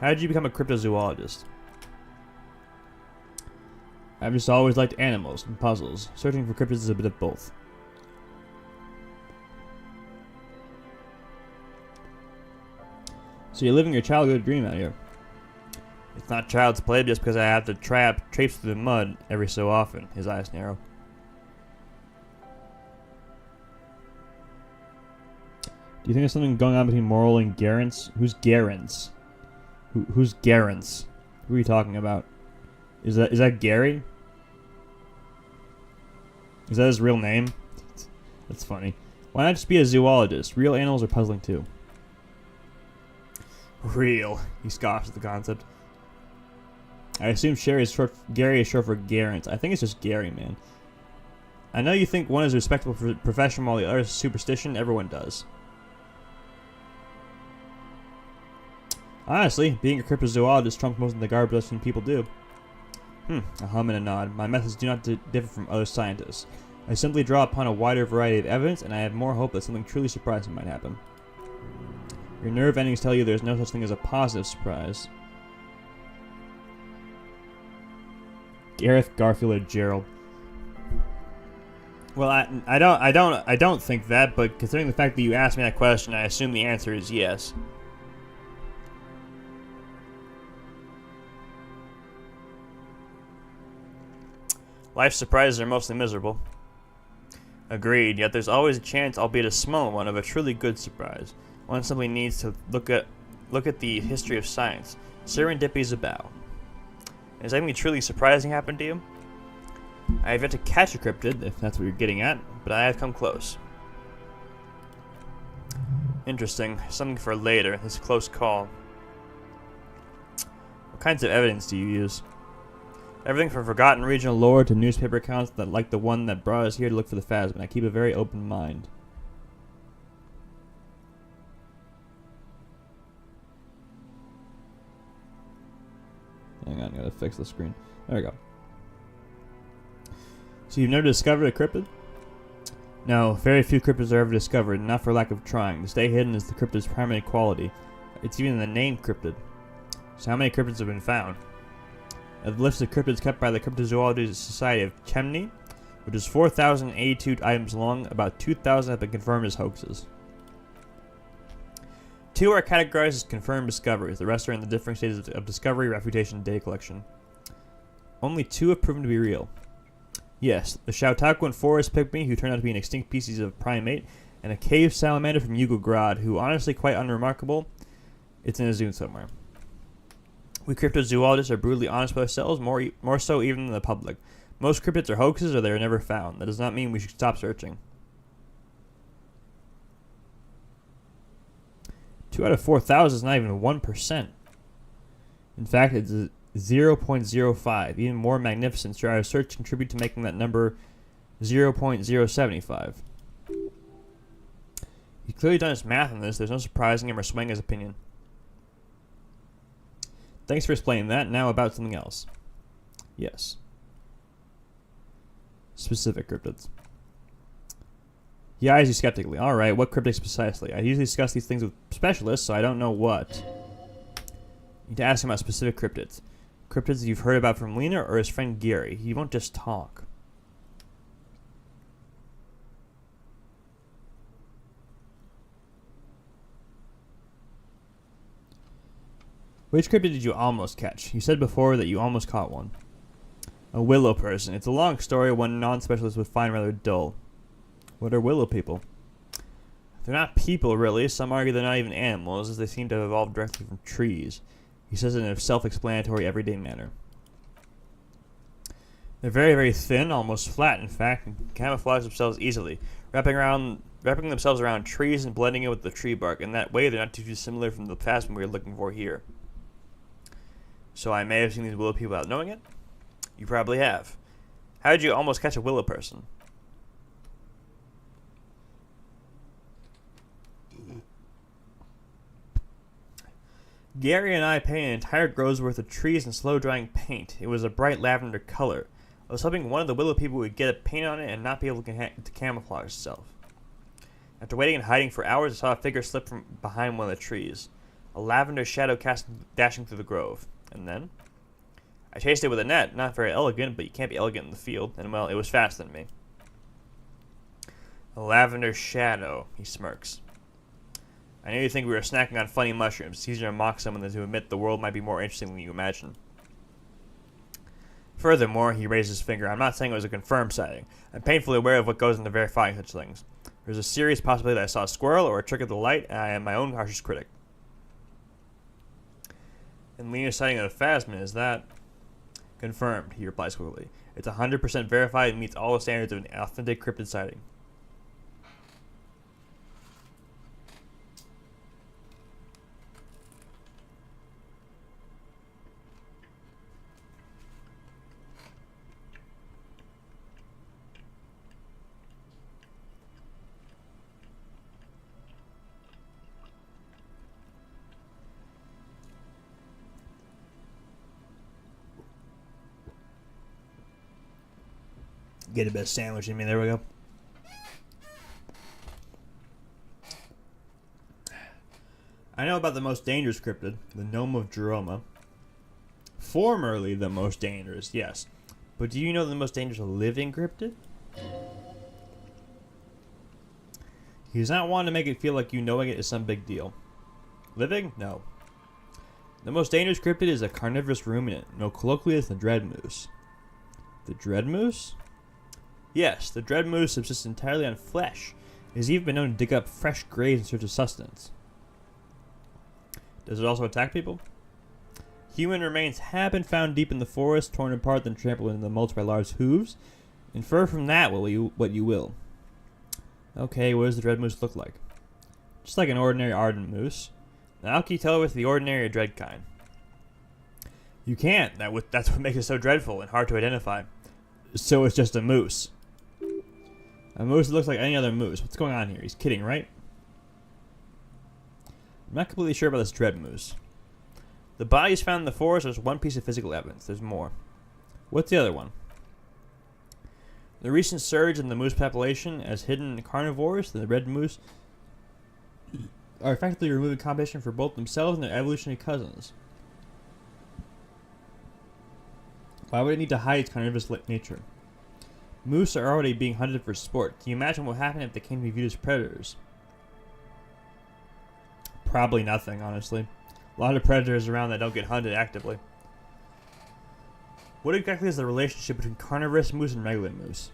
How did you become a cryptozoologist? I've just always liked animals and puzzles. Searching for cryptids is a bit of both. So you're living your childhood dream out here. It's not child's play just because I have to traipse through the mud every so often. His eyes narrow. you think there's something going on between Moral and Garance? Who's Garance? Who's Garance? Who are you talking about? Is that Gary? Is that his real name? That's funny. Why not just be a zoologist? Real animals are puzzling too. Real. He scoffs at the concept. I assume Gary is short for Garance. I think it's just Gary, man. I know you think one is a respectable profession while the other is superstition. Everyone does. Honestly, being a cryptozoologist trumps most of the garbage I've seen people do. A hum and a nod. My methods do not differ from other scientists. I simply draw upon a wider variety of evidence, and I have more hope that something truly surprising might happen. Your nerve endings tell you there's no such thing as a positive surprise. Gareth, Garfield, or Gerald. Well, I don't think that, but considering the fact that you asked me that question, I assume the answer is yes. Life's surprises are mostly miserable. Agreed, yet there's always a chance, albeit a small one, of a truly good surprise. One simply needs to look at the history of science. Serendipity's about. Has anything truly surprising happened to you? I have yet to catch a cryptid, if that's what you're getting at, but I have come close. Interesting. Something for later. This close call. What kinds of evidence do you use? Everything from forgotten regional lore to newspaper accounts that like the one that brought us here to look for the phasm. I keep a very open mind. Hang on, I gotta fix the screen. There we go. So you've never discovered a cryptid? No, very few cryptids are ever discovered, not for lack of trying. To stay hidden is the cryptid's primary quality. It's even in the name cryptid. So how many cryptids have been found? Of the list of cryptids kept by the Cryptozoology Society of Chemney, which is 4,082 items long, about 2,000 have been confirmed as hoaxes. 2 are categorized as confirmed discoveries. The rest are in the different stages of discovery, refutation, and data collection. Only 2 have proven to be real. Yes, the Shaotaquan forest pygmy, who turned out to be an extinct species of primate, and a cave salamander from Yugograd, who honestly quite unremarkable. It's in a zoo somewhere. We cryptozoologists are brutally honest with ourselves, more so even than the public. Most cryptids are hoaxes or they are never found. That does not mean we should stop searching. 2 out of 4,000 is not even 1%. In fact, it's 0.05. Even more magnificent, should our search contribute to making that number 0.075. He's clearly done his math on this. There's no surprising him or swaying his opinion. Thanks for explaining that. Now about something else. Yes. Specific cryptids. He eyes you skeptically. Alright, what cryptids precisely? I usually discuss these things with specialists, so I don't know what. You need to ask him about specific cryptids. Cryptids you've heard about from Lena or his friend Gary. He won't just talk. Which cryptid did you almost catch? You said before that you almost caught one. A willow person. It's a long story, one non-specialist would find rather dull. What are willow people? They're not people, really. Some argue they're not even animals, as they seem to have evolved directly from trees. He says it in a self-explanatory, everyday manner. They're very, very thin, almost flat, in fact, and camouflage themselves easily, wrapping themselves around trees and blending in with the tree bark. In that way, they're not too dissimilar from the phasm we are looking for here. So I may have seen these willow people without knowing it? You probably have. How did you almost catch a willow person? Gary and I painted an entire grove's worth of trees in slow-drying paint. It was a bright lavender color. I was hoping one of the willow people would get a paint on it and not be able to camouflage itself. After waiting and hiding for hours, I saw a figure slip from behind one of the trees. A lavender shadow dashing through the grove. And then? I chased it with a net. Not very elegant, but you can't be elegant in the field. And, well, it was faster than me. A lavender shadow, he smirks. I knew you think we were snacking on funny mushrooms. It's easier to mock someone than to admit the world might be more interesting than you imagine. Furthermore, he raised his finger. I'm not saying it was a confirmed sighting. I'm painfully aware of what goes into verifying such things. There's a serious possibility that I saw a squirrel or a trick of the light, and I am my own harshest critic. And Lena's sighting of the Phasma, is that confirmed? He replies quickly. It's 100% verified and meets all the standards of an authentic cryptid sighting. Get a bit of sandwich in me. There we go. I know about the most dangerous cryptid, the Gnome of Jeroma. Formerly the most dangerous, yes. But do you know the most dangerous living cryptid? He does not want to make it feel like you knowing it is some big deal. Living? No. The most dangerous cryptid is a carnivorous ruminant, known colloquially as the dread moose. The dread moose? Yes, the dread moose subsists entirely on flesh. It has even been known to dig up fresh graves in search of sustenance. Does it also attack people? Human remains have been found deep in the forest, torn apart, then trampled into the mulch by large hooves. Infer from that what you will. Okay, what does the dread moose look like? Just like an ordinary ardent moose. Now, how can you tell with the ordinary or dread kind? You can't. That's what makes it so dreadful and hard to identify. So it's just a moose. A moose that looks like any other moose. What's going on here? He's kidding, right? I'm not completely sure about this dread moose. The body is found in the forest. There's one piece of physical evidence. There's more. What's the other one? The recent surge in the moose population as hidden carnivores, the red moose, are effectively removing competition for both themselves and their evolutionary cousins. Why would it need to hide its carnivorous nature? Moose are already being hunted for sport. Can you imagine what would happen if they came to be viewed as predators? Probably nothing, honestly. A lot of predators around that don't get hunted actively. What exactly is the relationship between carnivorous moose and regular moose?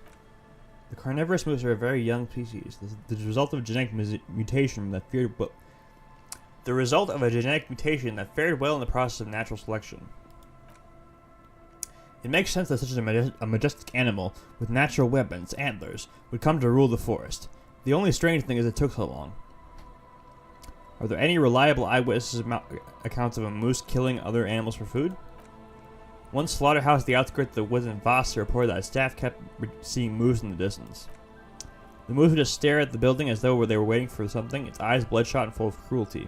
The carnivorous moose are a very young species. The result of a genetic mutation that fared well. The result of a genetic mutation that fared well in the process of natural selection. It makes sense that such a majestic animal with natural weapons, antlers, would come to rule the forest. The only strange thing is it took so long. Are there any reliable eyewitness accounts of a moose killing other animals for food? One slaughterhouse at the outskirts of the woods in Voss reported that staff kept seeing moose in the distance. The moose would just stare at the building as though they were waiting for something, its eyes bloodshot and full of cruelty.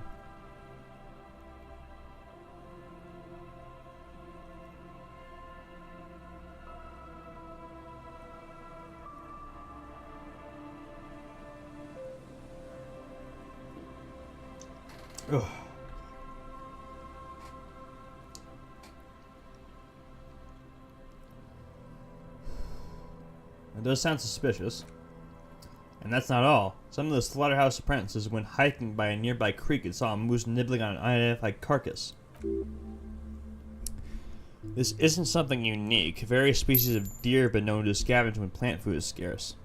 Ugh. It does sound suspicious. And that's not all. Some of the slaughterhouse apprentices went hiking by a nearby creek and saw a moose nibbling on an unidentified carcass. This isn't something unique. Various species of deer have been known to scavenge when plant food is scarce.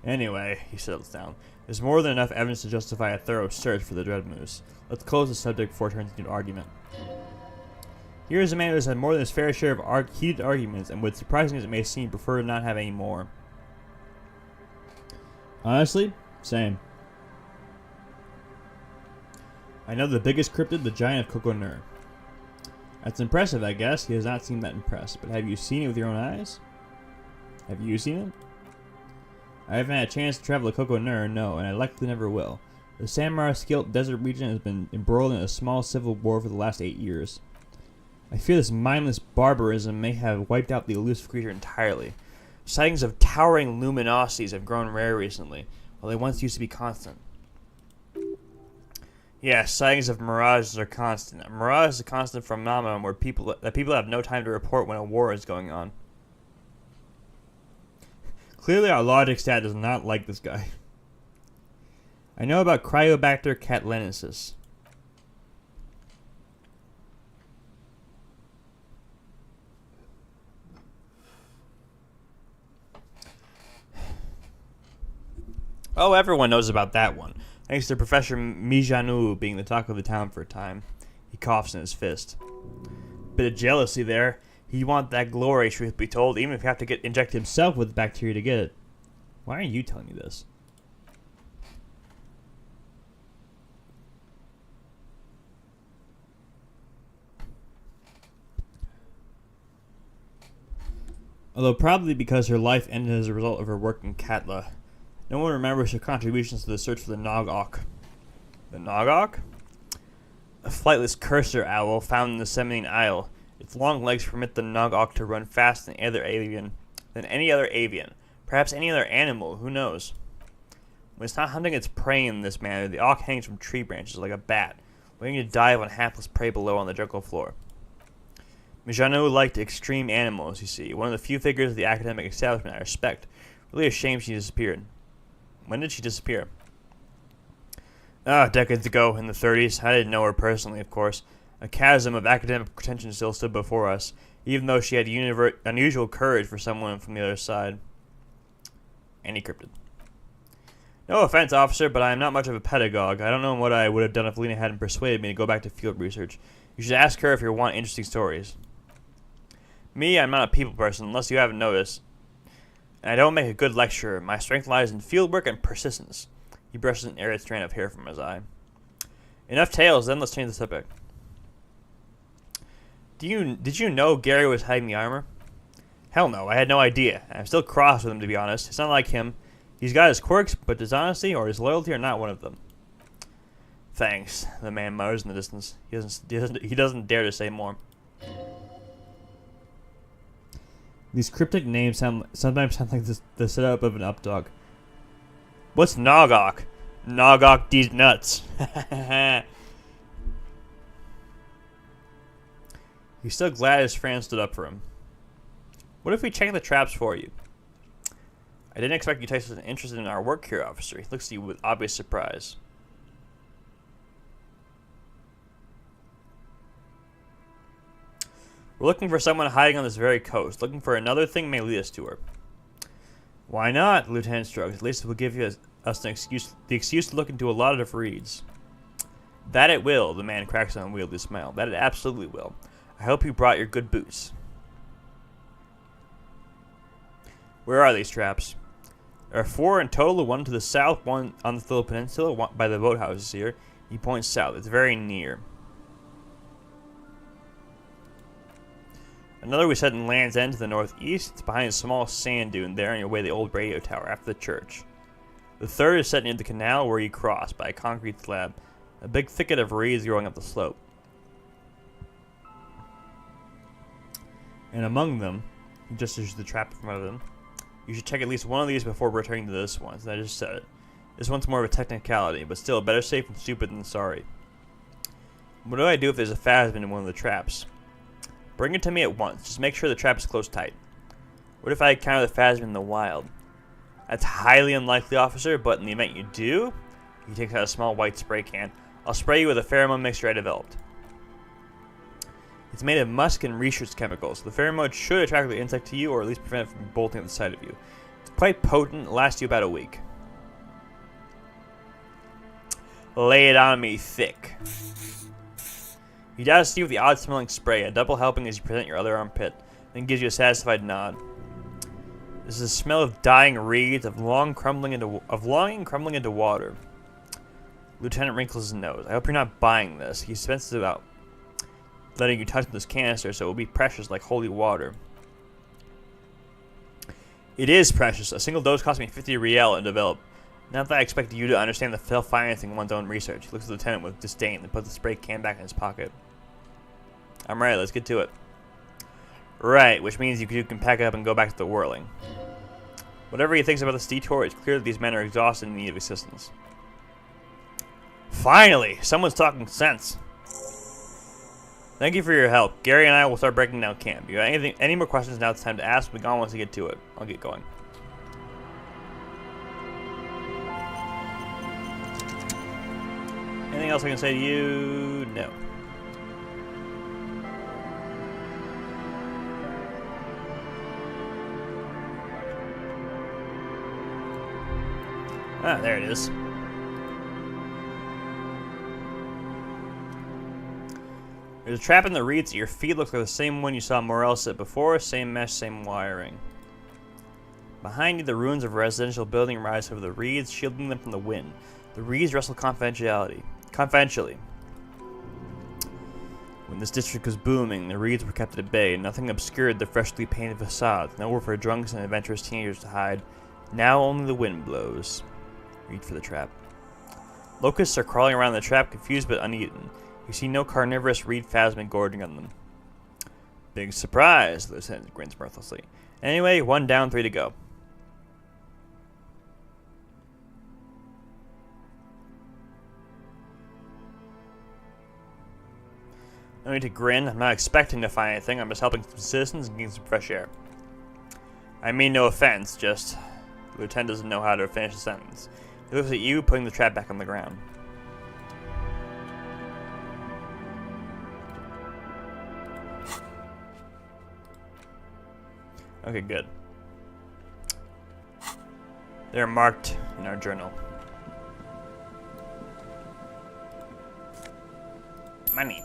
Anyway, he settles down. There's more than enough evidence to justify a thorough search for the dread moose. Let's close the subject before it turns into an argument. Here is a man who has had more than his fair share of heated arguments, and would, surprising as it may seem, prefer to not have any more. Honestly, same. I know the biggest cryptid, the giant of Coconur. That's impressive, I guess. He does not seem that impressed. But have you seen it with your own eyes? Have you seen it? I haven't had a chance to travel to Coconur, no, and I likely never will. The Samarra-Skilt desert region has been embroiled in a small civil war for the last 8 years. I fear this mindless barbarism may have wiped out the elusive creature entirely. Sightings of towering luminosities have grown rare recently, while they once used to be constant. Yes, sightings of mirages are constant. A mirage is a constant phenomenon where people have no time to report when a war is going on. Clearly our logic stat does not like this guy. I know about Cryobacter catlenensis. Oh, everyone knows about that one, thanks to Professor Mijanu being the talk of the town for a time. He coughs in his fist. Bit of jealousy there. He'd want that glory, truth be told, even if he have to get injected himself with bacteria to get it. Why aren't you telling me this? Although probably because her life ended as a result of her work in Katla. No one remembers her contributions to the search for the Nog-Ok. The Nog-Ok? A flightless cursor owl found in the Semine Isle. Its long legs permit the Nog-Ok to run faster than any other avian. Perhaps any other animal, who knows? When it's not hunting its prey in this manner, the auk hangs from tree branches like a bat, waiting to dive on hapless prey below on the jungle floor. Mijano liked extreme animals, you see, one of the few figures of the academic establishment I respect. Really a shame she disappeared. When did she disappear? Decades ago, in the 30s. I didn't know her personally, of course. A chasm of academic pretension still stood before us, even though she had unusual courage for someone from the other side. And he cryptid. No offense, officer, but I am not much of a pedagogue. I don't know what I would have done if Lena hadn't persuaded me to go back to field research. You should ask her if you want interesting stories. Me, I'm not a people person, unless you haven't noticed. And I don't make a good lecturer. My strength lies in fieldwork and persistence. He brushes an arid strand of hair from his eye. Enough tales, then let's change the subject. Did you know Gary was hiding the armor? Hell no, I had no idea. I'm still cross with him, to be honest. It's not like him. He's got his quirks, but his honesty or his loyalty are not one of them. Thanks, the man mutters in the distance. He doesn't dare to say more. These cryptic names sometimes sound like the setup of an updog. What's Nog-Ok? Nog-Ok these nuts. He's still glad his friend stood up for him. What if we check the traps for you? I didn't expect you to take such an interest in our work here, officer. He looks at you with obvious surprise. We're looking for someone hiding on this very coast. Looking for another thing may lead us to her. Why not? The lieutenant shrugs. At least it will give us the excuse to look into a lot of reeds. That it will, the man cracks an unwieldy smile. That it absolutely will. I hope you brought your good boots. Where are these traps? There are 4 in total, one to the south, one on the little peninsula, one by the boathouses here. He points south. It's very near. Another we set in Land's End to the northeast. It's behind a small sand dune there on your way to the old radio tower after the church. The third is set near the canal where you cross by a concrete slab. A big thicket of reeds growing up the slope. And among them, just as the trap in front of them, you should check at least one of these before returning to this one. So I just said it. This one's more of a technicality, but still better safe and stupid than sorry. What do I do if there's a phasm in one of the traps? Bring it to me at once. Just make sure the trap is closed tight. What if I encounter the phasm in the wild? That's highly unlikely, officer, but in the event you do, he takes out a small white spray can. I'll spray you with a pheromone mixture I developed. It's made of musk and research chemicals. The pheromone should attract the insect to you, or at least prevent it from bolting at the sight of you. It's quite potent. It lasts you about a week. Lay it on me thick. He does you with the odd-smelling spray, a double helping as you present your other armpit, then gives you a satisfied nod. This is a smell of dying reeds, of longing crumbling into water. Lieutenant wrinkles his nose. I hope you're not buying this. He spends about letting you touch this canister, so it will be precious like holy water. It is precious. A single dose cost me 50 riel to develop. Not that I expect you to understand the self-financing of one's own research. He looks at the lieutenant with disdain and puts the spray can back in his pocket. I'm ready. Let's get to it. Right, which means you can pack it up and go back to the whirling. Whatever he thinks about this detour, it's clear that these men are exhausted and in need of assistance. Finally! Someone's talking sense. Thank you for your help. Gary and I will start breaking down camp. If you have any more questions, now it's time to ask. We're gone once we get to it. I'll get going. Anything else I can say to you? No. Ah, there it is. There's a trap in the reeds at your feet. Looks like the same one you saw Morel set before. Same mesh, same wiring. Behind you, the ruins of a residential building rise over the reeds, shielding them from the wind. The reeds wrestle confidentially. When this district was booming, the reeds were kept at bay. Nothing obscured the freshly painted facades. Nowhere for drunks and adventurous teenagers to hide. Now only the wind blows. Reach for the trap. Locusts are crawling around the trap, confused but uneaten. You see no carnivorous reed phasmid gorging on them. Big surprise, the lieutenant grins mirthlessly. Anyway, 1 down, 3 to go. No need to grin. I'm not expecting to find anything. I'm just helping some citizens and getting some fresh air. I mean no offense, just the lieutenant doesn't know how to finish a sentence. He looks at you, putting the trap back on the ground. Okay, good. They're marked in our journal. Money.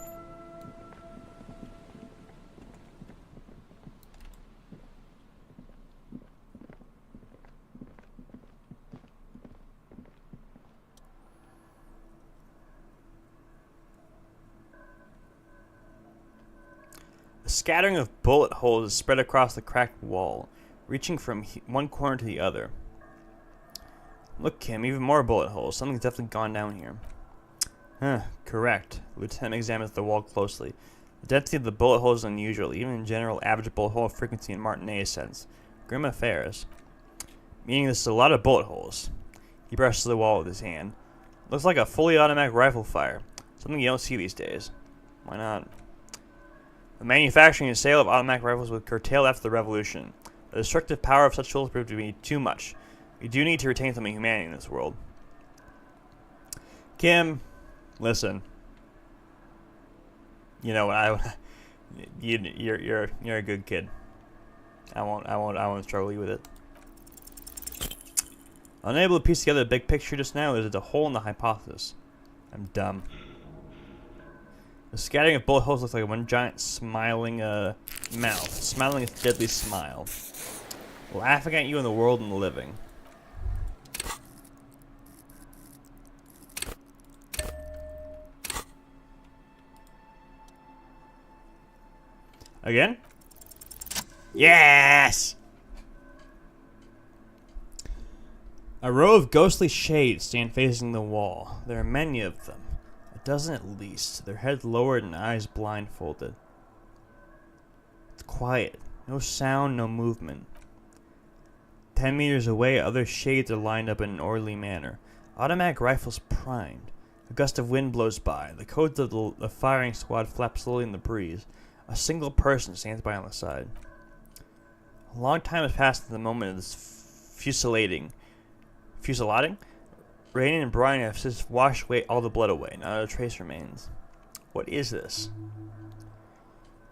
A scattering of bullet holes is spread across the cracked wall, reaching from one corner to the other. Look, Kim, even more bullet holes. Something's definitely gone down here. Huh, correct. The lieutenant examines the wall closely. The density of the bullet holes is unusual, even in general average bullet hole frequency in Martinet's sense. Grim affairs. Meaning this is a lot of bullet holes. He brushes the wall with his hand. Looks like a fully automatic rifle fire. Something you don't see these days. Why not? The manufacturing and sale of automatic rifles was curtailed after the revolution. The destructive power of such tools proved to be too much. We do need to retain some humanity in this world. Kim, listen. You know what? You're a good kid. I won't struggle you with it. Unable to piece together the big picture just now, there's a hole in the hypothesis. I'm dumb. The scattering of bullet holes looks like one giant smiling mouth, smiling a deadly smile, laughing at you in the world and the living. Again? Yes! A row of ghostly shades stand facing the wall. There are many of them. A dozen at least, their heads lowered and eyes blindfolded. It's quiet. No sound, no movement. 10 meters away, other shades are lined up in an orderly manner. Automatic rifles primed. A gust of wind blows by. The codes of the firing squad flap slowly in the breeze. A single person stands by on the side. A long time has passed in the moment of this fusillading. Rain and brine have since washed away all the blood away. Not a trace remains. What is this?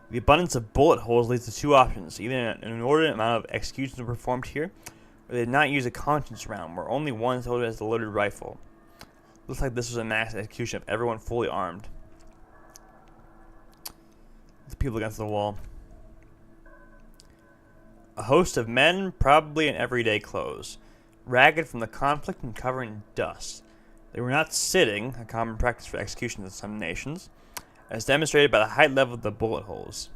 The abundance of bullet holes leads to two options. Either an inordinate amount of executions are performed here, or they did not use a conscience round, where only one soldier has the loaded rifle. Looks like this was a mass execution of everyone fully armed. The people against the wall. A host of men, probably in everyday clothes, ragged from the conflict and covered in dust. They were not sitting, a common practice for executions in some nations, as demonstrated by the height level of the bullet holes.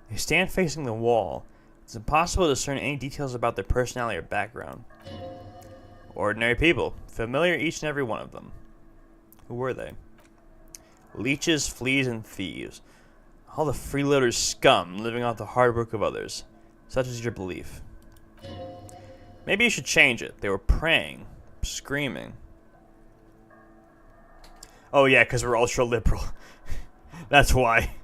They stand facing the wall. It's impossible to discern any details about their personality or background. Ordinary people, familiar each and every one of them. Who were they? Leeches, fleas, and thieves. All the freeloaders' scum living off the hard work of others. Such is your belief. Maybe you should change it. They were praying, screaming. Oh yeah, because we're ultra-liberal. That's why.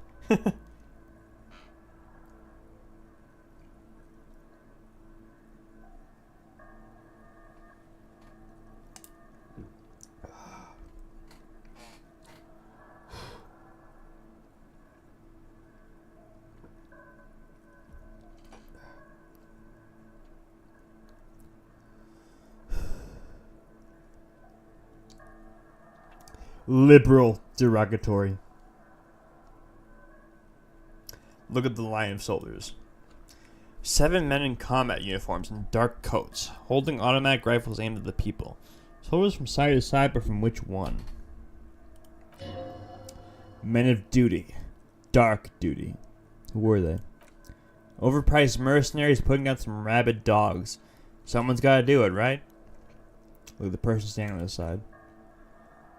Liberal. Derogatory. Look at the line of soldiers. 7 men in combat uniforms and dark coats, holding automatic rifles aimed at the people. Soldiers from side to side, but from which one? Men of duty. Dark duty. Who were they? Overpriced mercenaries putting down some rabid dogs. Someone's gotta do it, right? Look at the person standing on the side.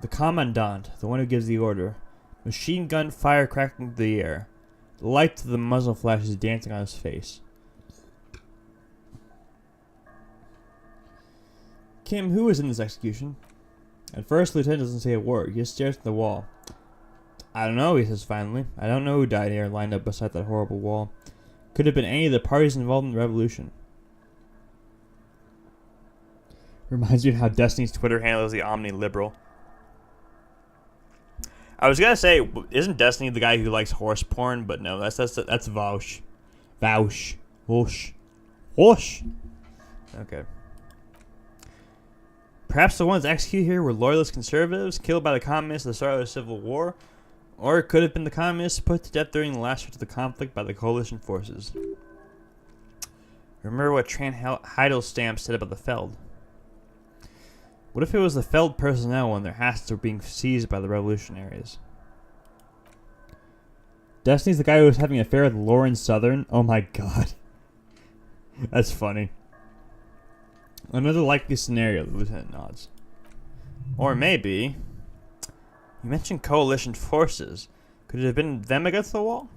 The commandant, the one who gives the order. Machine gun fire cracking through the air. The light of the muzzle flashes dancing on his face. Kim, who is in this execution? At first, Lieutenant doesn't say a word. He just stares at the wall. I don't know, he says finally. I don't know who died here, lined up beside that horrible wall. Could have been any of the parties involved in the revolution. Reminds me of how Destiny's Twitter handle is the Omni-Liberal. I was gonna say, isn't Destiny the guy who likes horse porn? But no, that's Vaush. Vaush. Whoosh. Whoosh. Okay. Perhaps the ones executed here were loyalist conservatives killed by the communists at the start of the Civil War, or it could have been the communists put to death during the last stretch of the conflict by the coalition forces. Remember what Tran Heidelstamm said about the Feld. What if it was the Feld personnel when their hats were being seized by the revolutionaries? Destiny's the guy who was having an affair with Lauren Southern? Oh my god. That's funny. Another likely scenario, the lieutenant nods. Or maybe... You mentioned coalition forces. Could it have been them against the wall?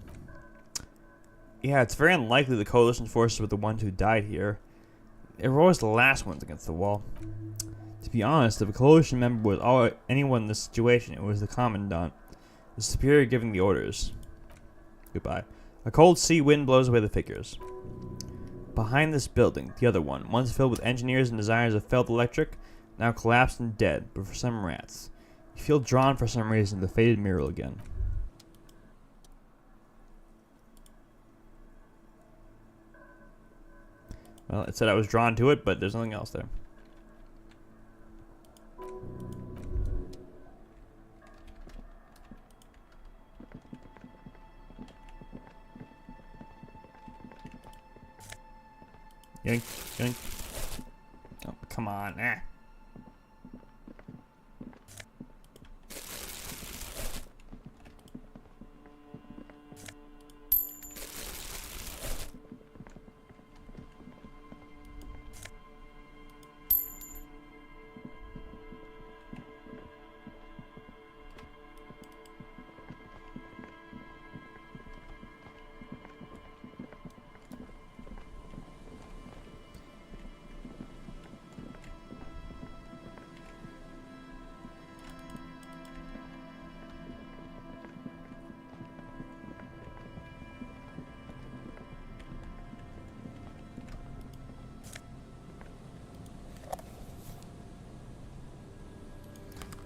Yeah, it's very unlikely the coalition forces were the ones who died here. They were always the last ones against the wall. To be honest, if a coalition member was anyone in this situation, it was the commandant, the superior giving the orders. Goodbye. A cold sea wind blows away the figures. Behind this building, the other one, once filled with engineers and designers of Feld Electric, now collapsed and dead, but for some rats. You feel drawn for some reason to the faded mural again. Well, it said I was drawn to it, but there's nothing else there. Yoink, yoink. Oh, come on.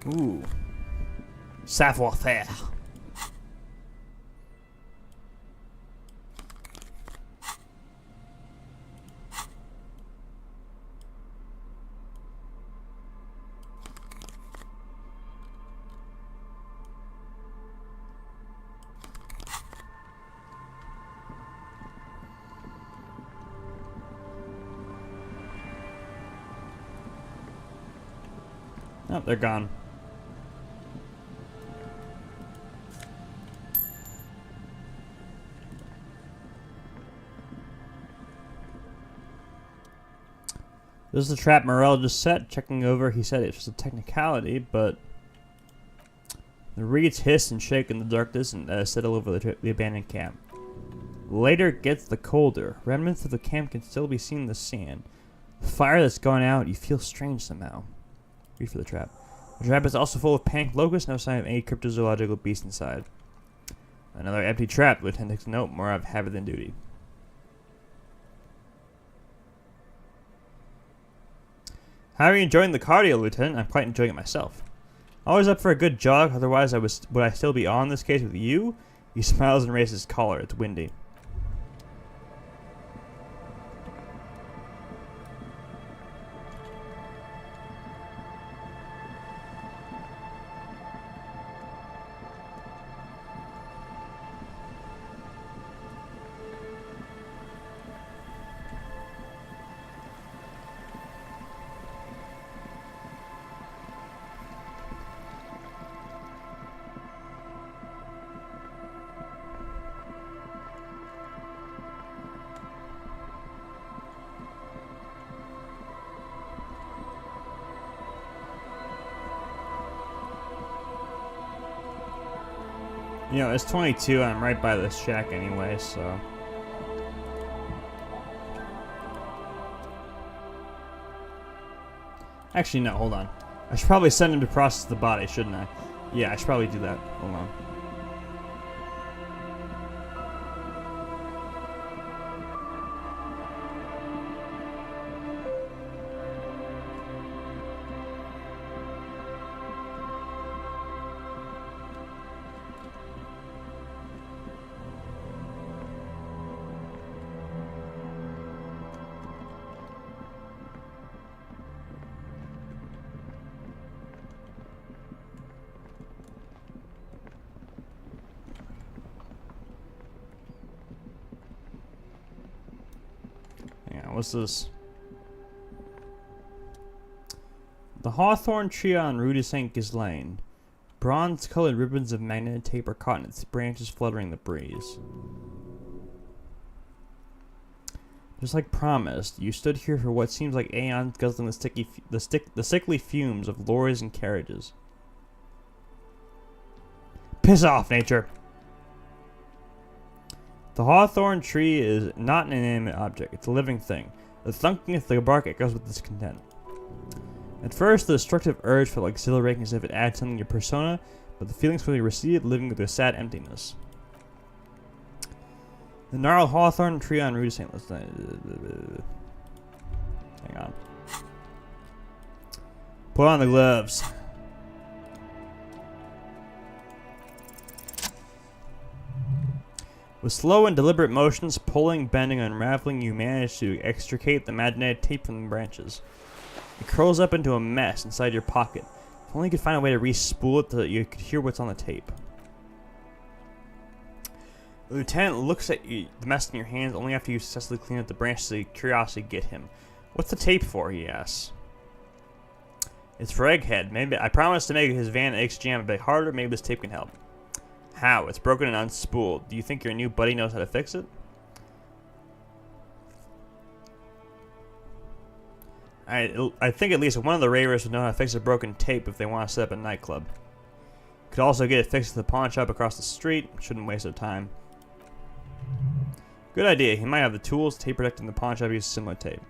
Ooh. Savoir-faire. Oh, they're gone. This is the trap Morel just set. Checking over, he said it's just a technicality, but the reeds hiss and shake in the darkness and settle over the abandoned camp. Later it gets the colder. Remnants of the camp can still be seen in the sand. The fire that's gone out, you feel strange somehow. Read for the trap. The trap is also full of panicked locusts, no sign of any cryptozoological beast inside. Another empty trap. Lieutenant takes note, more of habit than duty. How are you enjoying the cardio, Lieutenant? I'm quite enjoying it myself. Always up for a good jog, otherwise would I still be on this case with you? He smiles and raises his collar. It's windy. You know, it's 22 and I'm right by this shack anyway, so... Actually, no, hold on. I should probably send him to process the body, shouldn't I? Yeah, I should probably do that. Hold on. What's this? The hawthorn tree on Rue de Saint Ghislaine. Bronze-colored ribbons of magnetic tape are caught in its branches fluttering in the breeze. Just like promised, you stood here for what seems like aeons, guzzling the sickly fumes of lorries and carriages. Piss off, nature! The hawthorn tree is not an inanimate object, it's a living thing. The thunking of the bark echoes with discontent. At first, the destructive urge felt exhilarating as if it added something to your persona, but the feelings quickly receded, leaving with a sad emptiness. The gnarled hawthorn tree on Rue de Saint Hang on. Put on the gloves. With slow and deliberate motions, pulling, bending, and unraveling, you manage to extricate the magnetic tape from the branches. It curls up into a mess inside your pocket. If only you could find a way to re-spool it so that you could hear what's on the tape. The lieutenant looks at the mess in your hands only after you successfully clean up the branches so curiosity get him. What's the tape for, he asks. It's for Egghead. Maybe I promised to make his Van X jam a bit harder. Maybe this tape can help. How? It's broken and unspooled. Do you think your new buddy knows how to fix it? I think at least one of the ravers would know how to fix a broken tape if they want to set up a nightclub. Could also get it fixed at the pawn shop across the street. Shouldn't waste their time. Good idea. He might have the tools. Tape protecting the pawn shop uses similar tape.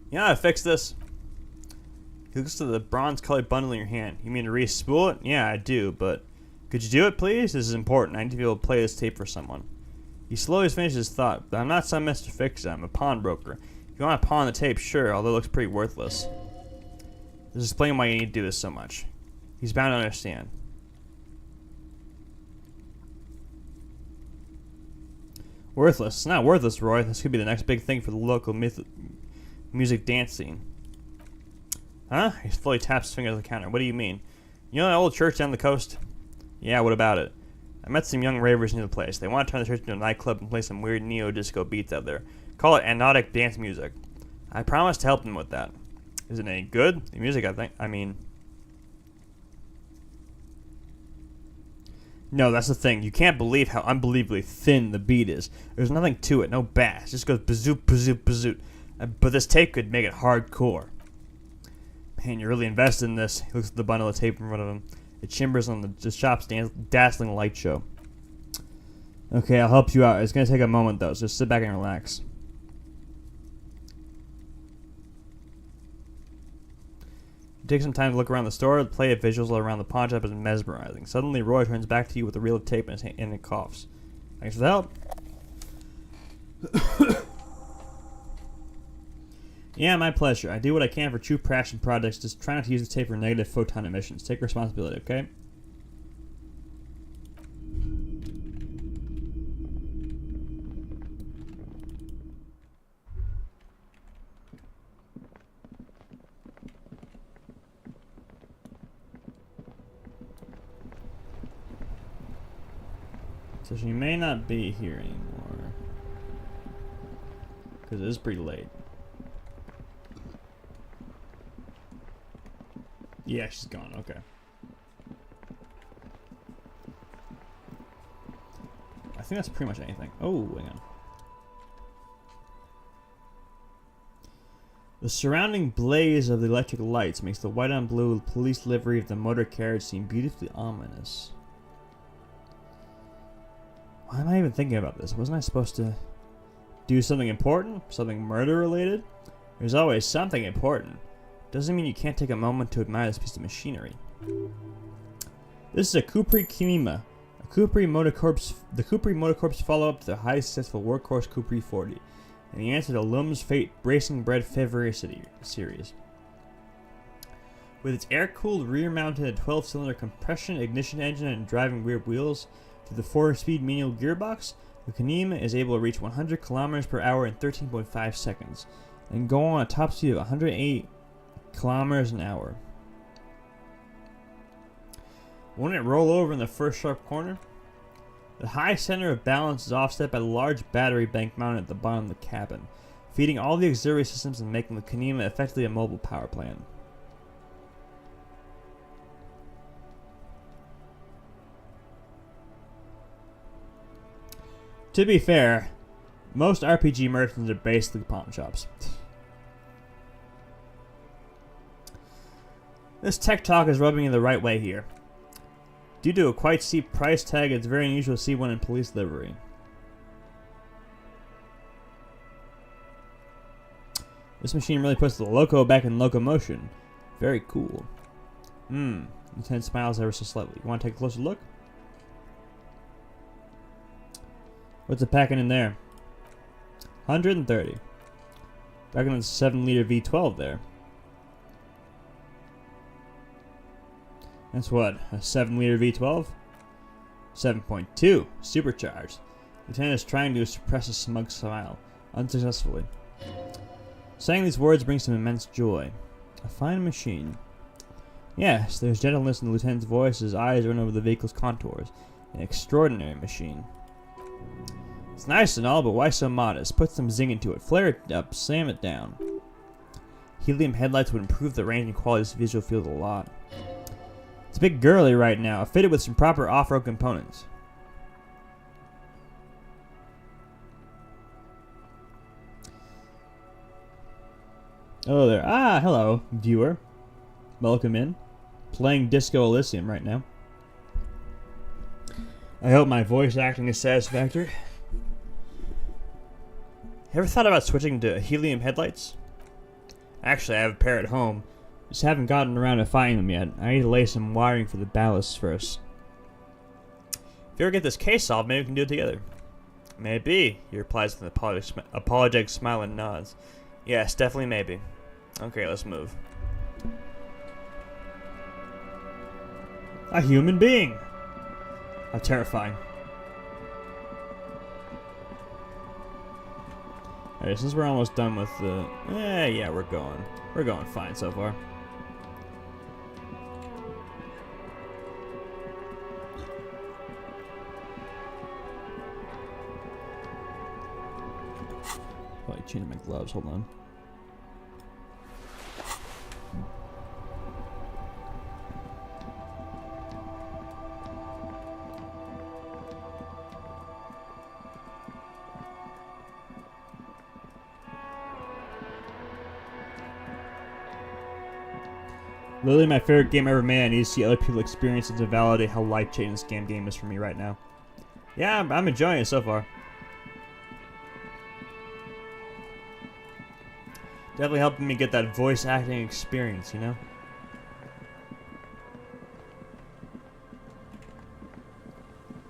You know how to fix this? He looks to the bronze-colored bundle in your hand. You mean to re-spool it? Yeah, I do, but... Could you do it, please? This is important. I need to be able to play this tape for someone. He slowly finishes his thought, but I'm not some Mr. Fix-It. I'm a pawnbroker. If you want to pawn the tape, sure, although it looks pretty worthless. This is explaining why you need to do this so much. He's bound to understand. Worthless. It's not worthless, Roy. This could be the next big thing for the local music dance scene. Huh? He slowly taps his finger on the counter. What do you mean? You know that old church down the coast? Yeah, what about it? I met some young ravers near the place. They want to turn the church into a nightclub and play some weird neo-disco beats out there. Call it animatic dance music. I promised to help them with that. Is it any good? The music, I mean... No, that's the thing. You can't believe how unbelievably thin the beat is. There's nothing to it, no bass. It just goes bazoot, bazoot, bazoot. But this tape could make it hardcore. Man, you're really invested in this. He looks at the bundle of tape in front of him. It shimmers on the shop's dazzling light show. Okay, I'll help you out. It's going to take a moment, though, so just sit back and relax. You take some time to look around the store. The play of visuals around the pawn shop is mesmerizing. Suddenly, Roy turns back to you with a reel of tape in his hand and coughs. Thanks for the help. Yeah, my pleasure. I do what I can for true passion projects. Just try not to use the tape for negative photon emissions. Take responsibility, okay? So she may not be here anymore. Because it is pretty late. Yeah, she's gone. Okay. I think that's pretty much anything. Oh, hang on. The surrounding blaze of the electric lights makes the white on blue police livery of the motor carriage seem beautifully ominous. Why am I even thinking about this? Wasn't I supposed to do something important? Something murder related? There's always something important. Doesn't mean you can't take a moment to admire this piece of machinery. This is a Cupri Kinema. The Cupri Motorcorp's follow-up to the highly successful workhorse Cupri 40. And the answer to Lum's Fate Racing Bread February series. With its air-cooled, rear-mounted 12-cylinder compression ignition engine and driving rear wheels to the 4-speed manual gearbox, the Kinema is able to reach 100 kilometers per hour in 13.5 seconds and go on a top speed of 108 kilometers an hour. Won't it roll over in the first sharp corner? The high center of balance is offset by the large battery bank mounted at the bottom of the cabin, feeding all the auxiliary systems and making the Kinema effectively a mobile power plant. To be fair, most RPG merchants are basically pawn shops. This tech talk is rubbing you the right way here. Due to a quite steep price tag, it's very unusual to see one in police livery. This machine really puts the loco back in locomotion. Very cool. Lieutenant smiles ever so slightly. You want to take a closer look? What's it packing in there? 130. Back in the 7-liter V12 there. That's what, a 7-liter V12? 7.2, supercharged. Lieutenant is trying to suppress a smug smile, unsuccessfully. Saying these words brings him immense joy. A fine machine. Yes, there's gentleness in the lieutenant's voice as his eyes run over the vehicle's contours. An extraordinary machine. It's nice and all, but why so modest? Put some zing into it. Flare it up, slam it down. Helium headlights would improve the range and quality of this visual field a lot. It's a bit girly right now, fitted with some proper off-road components. Hello there. Ah, hello, viewer. Welcome in. Playing Disco Elysium right now. I hope my voice acting is satisfactory. Ever thought about switching to helium headlights? Actually, I have a pair at home. Just haven't gotten around to finding them yet. I need to lay some wiring for the ballasts first. If you ever get this case solved, maybe we can do it together. Maybe, he replies with an apologetic smile and nods. Yes, definitely maybe. Okay, let's move. A human being! How terrifying. Alright, since we're almost done with the... yeah, we're going fine so far. Probably changing my gloves, hold on. Literally my favorite game ever made. I need to see other people experience it to validate how life-changing this game is for me right now. Yeah, I'm enjoying it so far. Definitely helping me get that voice acting experience, you know?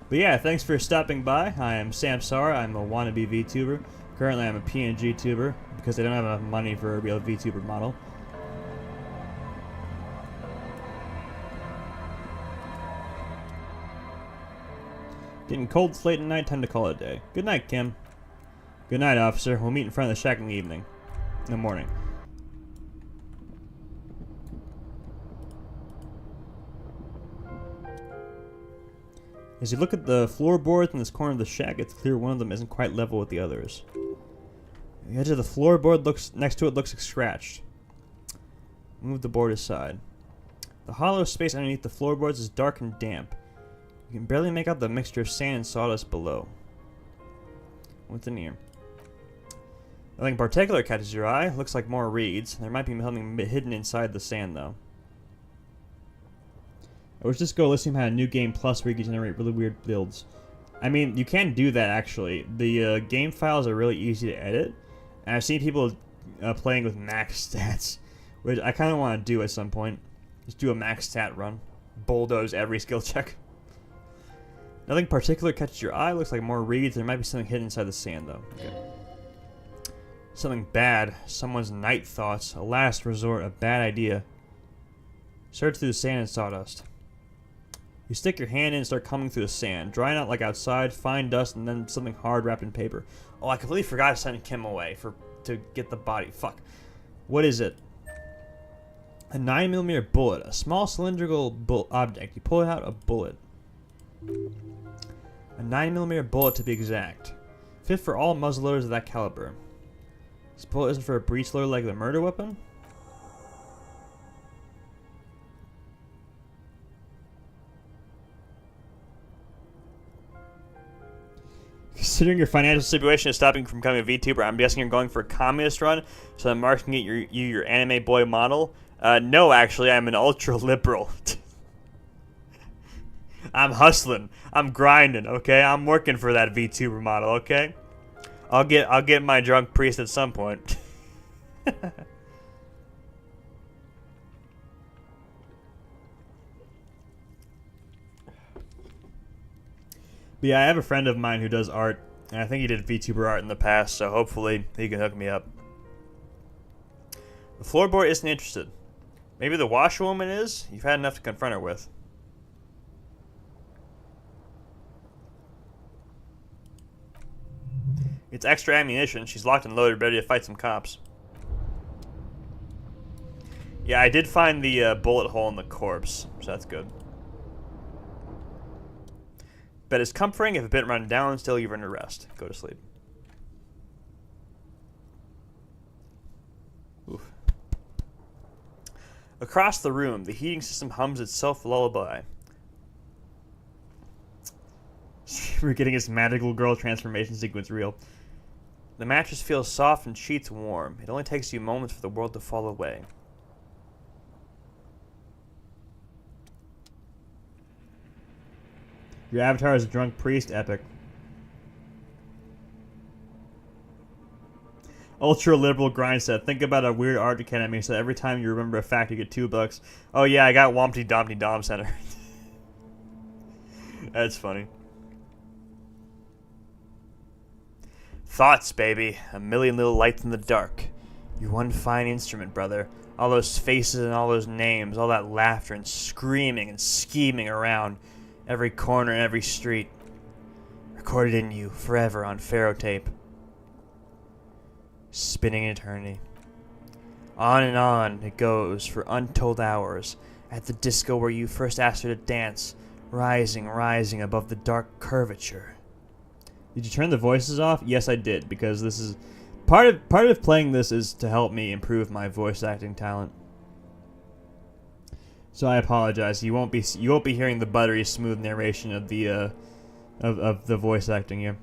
But yeah, thanks for stopping by. I am Samsara. I'm a wannabe VTuber. Currently I'm a PNG tuber because I don't have enough money for a real VTuber model. Getting cold, it's late at night, time to call it a day. Good night, Kim. Good night, officer. We'll meet in front of the shack in the evening. In the morning. As you look at the floorboards in this corner of the shack, it's clear one of them isn't quite level with the others. The edge of the floorboard next to it looks scratched. Move the board aside. The hollow space underneath the floorboards is dark and damp. You can barely make out the mixture of sand and sawdust below. What's in here? Nothing particular catches your eye. Looks like more reeds. There might be something hidden inside the sand, though. I wish Disco Elysium had a new game plus where you could generate really weird builds. I mean, you can do that, actually. The game files are really easy to edit. And I've seen people playing with max stats, which I kind of want to do at some point. Just do a max stat run. Bulldoze every skill check. Nothing particular catches your eye. Looks like more reeds. There might be something hidden inside the sand, though. Okay. Something bad. Someone's night thoughts. A last resort. A bad idea. Search through the sand and sawdust. You stick your hand in and start combing through the sand. Drying out like outside. Find dust and then something hard wrapped in paper. Oh, I completely forgot to send Kim away to get the body. Fuck. What is it? A 9mm bullet. A small cylindrical object. You pull it out, a bullet. A 9mm bullet to be exact. Fit for all muzzleloaders of that caliber. This bullet isn't for a breech loader like the murder weapon? Considering your financial situation is stopping you from becoming a VTuber, I'm guessing you're going for a communist run, so that Marx can get your anime boy model? No, actually, I'm an ultra-liberal. I'm hustling. I'm grinding, okay? I'm working for that VTuber model, okay? I'll get my drunk priest at some point. But yeah, I have a friend of mine who does art, and I think he did VTuber art in the past, so hopefully he can hook me up. The floorboard isn't interested. Maybe the washerwoman is? You've had enough to confront her with. It's extra ammunition. She's locked and loaded, ready to fight some cops. Yeah, I did find the bullet hole in the corpse, so that's good. Bed is comforting. If a bit run down, still you've earned a rest. Go to sleep. Oof. Across the room, the heating system hums itself a lullaby. We're getting this magical girl transformation sequence real. The mattress feels soft and sheets warm. It only takes you moments for the world to fall away. Your avatar is a drunk priest. Epic. Ultra liberal grind set. Think about a weird art academy so every time you remember a fact you get $2. Oh yeah, I got Wompty Dompty Dom Center. That's funny. Thoughts, baby. A million little lights in the dark. You're one fine instrument, brother. All those faces and all those names, all that laughter and screaming and scheming around every corner and every street. Recorded in you forever on Pharaoh tape. Spinning eternity. On and on it goes for untold hours. At the disco where you first asked her to dance. Rising, rising above the dark curvature. Did you turn the voices off? Yes, I did, because this is part of playing this is to help me improve my voice acting talent. So I apologize. You won't be hearing the buttery smooth narration of the of the voice acting here.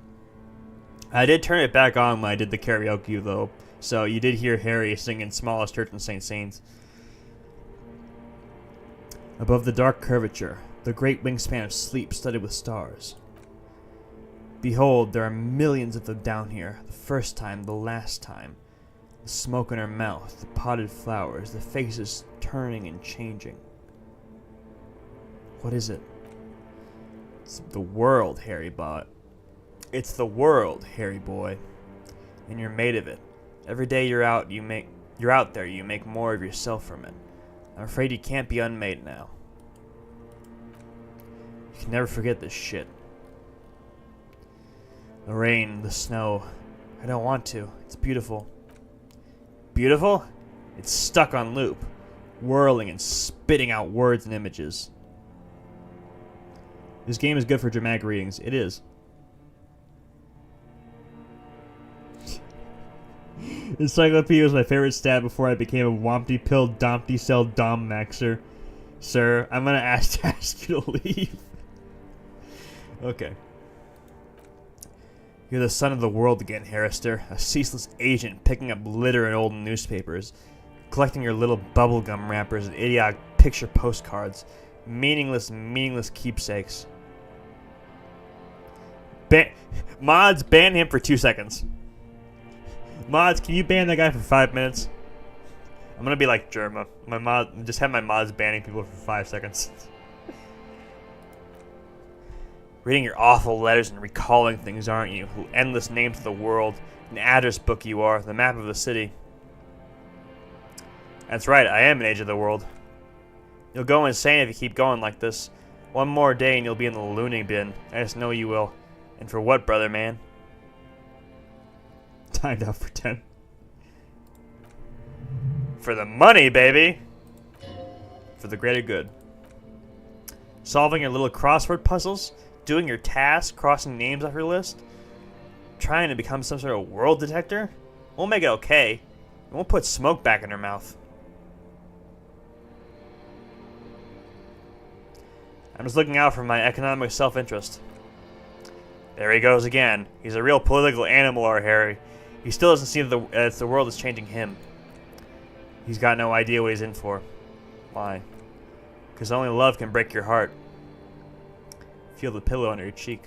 I did turn it back on when I did the karaoke though, so you did hear Harry singing "Smallest Church in St. Saints." Above the dark curvature, the great wingspan of sleep studded with stars. Behold, there are millions of them down here, the first time, the last time. The smoke in her mouth, the potted flowers, the faces turning and changing. What is it? It's the world, Harry bought. It's the world, Harry boy. And you're made of it. Every day you're out there, you make more of yourself from it. I'm afraid you can't be unmade now. You can never forget this shit. The rain, the snow. I don't want to. It's beautiful. Beautiful? It's stuck on loop, whirling and spitting out words and images. This game is good for dramatic readings. It is. Encyclopedia was my favorite stat before I became a Wompty Pill Dompty Cell Dom Maxer. Sir, I'm gonna ask you to leave. Okay. You're the son of the world again, Harrister. A ceaseless agent picking up litter in old newspapers. Collecting your little bubblegum wrappers and idiotic picture postcards. Meaningless keepsakes. Mods, ban him for 2 seconds. Mods, can you ban that guy for 5 minutes? I'm gonna be like Germa. Just have my mods banning people for 5 seconds. Reading your awful letters and recalling things, aren't you? Endless names of the world. An address book you are. The map of the city. That's right, I am an age of the world. You'll go insane if you keep going like this. One more day and you'll be in the loony bin. I just know you will. And for what, brother man? Timed out for 10. For the money, baby! For the greater good. Solving your little crossword puzzles? Doing your tasks? Crossing names off your list? Trying to become some sort of world detector? We'll make it okay. And we'll put smoke back in her mouth. I'm just looking out for my economic self-interest. There he goes again. He's a real political animal, our Harry. He still doesn't see that the world is changing him. He's got no idea what he's in for. Why? Because only love can break your heart. Feel the pillow under your cheek.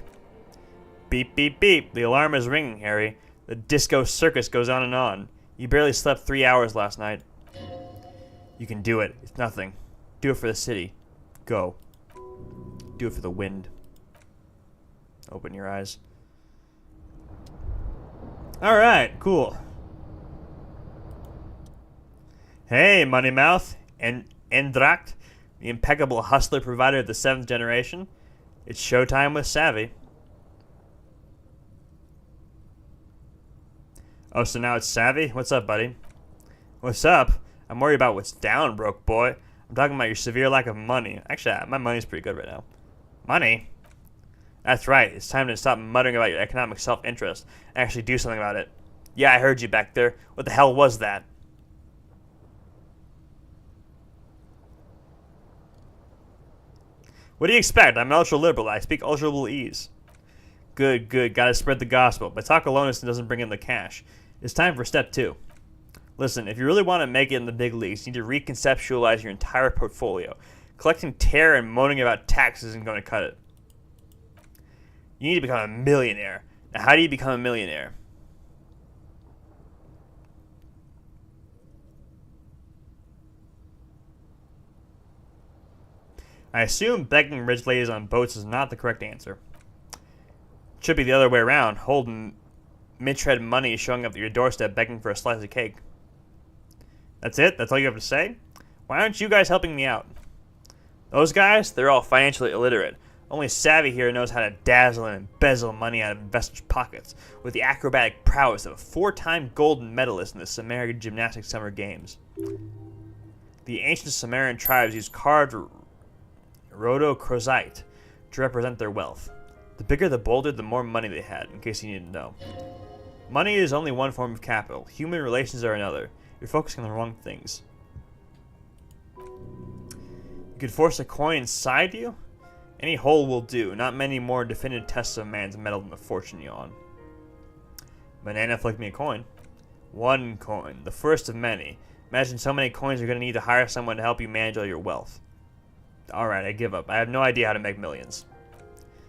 Beep, beep, beep. The alarm is ringing, Harry. The disco circus goes on and on. You barely slept 3 hours last night. You can do it. It's nothing. Do it for the city. Go. Do it for the wind. Open your eyes. Alright, cool. Hey, Money Mouth. And Endracht, the impeccable hustler provider of the 7th generation. It's showtime with Savvy. Oh, so now it's Savvy? What's up, buddy? What's up? I'm worried about what's down, broke boy. I'm talking about your severe lack of money. Actually, my money's pretty good right now. Money? That's right. It's time to stop muttering about your economic self-interest and actually do something about it. Yeah, I heard you back there. What the hell was that? What do you expect? I'm an ultra-liberal. I speak ultra-liberalese. Good, good. Gotta spread the gospel. But talk alone doesn't bring in the cash. It's time for step 2. Listen, if you really want to make it in the big leagues, you need to reconceptualize your entire portfolio. Collecting terror and moaning about taxes isn't going to cut it. You need to become a millionaire. Now, how do you become a millionaire? I assume begging rich ladies on boats is not the correct answer. It should be the other way around. Holding mid-tread money showing up at your doorstep begging for a slice of cake. That's it? That's all you have to say? Why aren't you guys helping me out? Those guys, they're all financially illiterate. Only Savvy here knows how to dazzle and embezzle money out of investors' pockets with the acrobatic prowess of a 4-time gold medalist in the Sumerian Gymnastics Summer Games. The ancient Sumerian tribes used carved rhodochrosite to represent their wealth. The bigger the boulder, the more money they had, in case you needed to know. Money is only one form of capital. Human relations are another. You're focusing on the wrong things. You could force a coin inside you? Any hole will do. Not many more definitive tests of man's metal than the fortune yawn. Banana flicked me a coin. 1 coin. The first of many. Imagine so many coins you're going to need to hire someone to help you manage all your wealth. Alright, I give up. I have no idea how to make millions.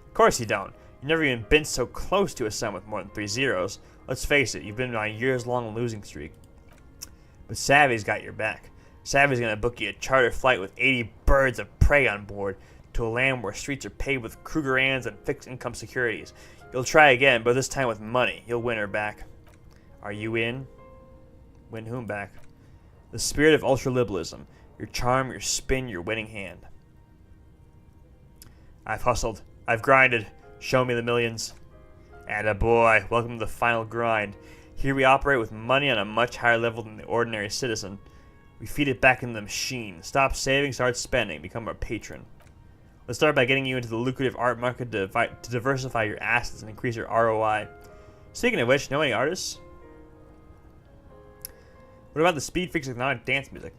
Of course you don't. You've never even been so close to a sum with more than 3 zeros. Let's face it, you've been on a years-long losing streak. But Savvy's got your back. Savvy's going to book you a charter flight with 80 birds of prey on board to a land where streets are paved with Krugerrands and fixed income securities. You'll try again, but this time with money. You'll win her back. Are you in? Win whom back? The spirit of ultraliberalism. Your charm, your spin, your winning hand. I've hustled. I've grinded. Show me the millions. Attaboy. Welcome to the final grind. Here we operate with money on a much higher level than the ordinary citizen. We feed it back into the machine. Stop saving, start spending. Become our patron. Let's start by getting you into the lucrative art market to diversify your assets and increase your ROI. Speaking of which, know any artists? What about the Speed Freaks Hypnotic dance music?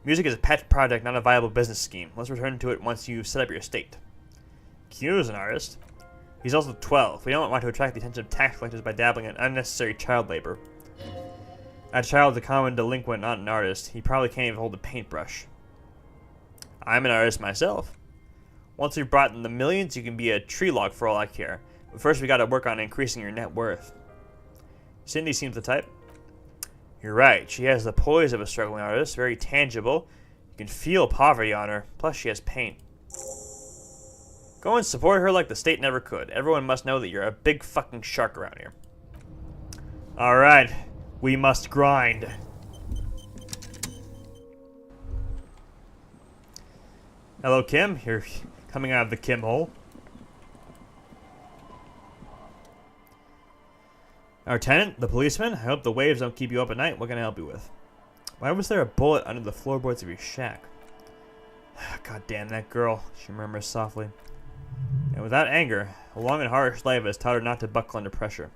Music is a pet project, not a viable business scheme. Let's return to it once you've set up your estate. Kyu's an artist. He's also 12. We don't want to attract the attention of tax collectors by dabbling in unnecessary child labor. That child's a common delinquent, not an artist. He probably can't even hold a paintbrush. I'm an artist myself. Once you've brought in the millions, you can be a tree log for all I care. But first we gotta work on increasing your net worth. Cindy seems the type. You're right. She has the poise of a struggling artist, very tangible. You can feel poverty on her. Plus she has paint. Go and support her like the state never could. Everyone must know that you're a big fucking shark around here. Alright. We must grind. Hello, Kim. You're coming out of the Kim hole. Our tenant, the policeman. I hope the waves don't keep you up at night. What can I help you with? Why was there a bullet under the floorboards of your shack? God damn that girl, she murmurs softly. And without anger, a long and harsh life has taught her not to buckle under pressure.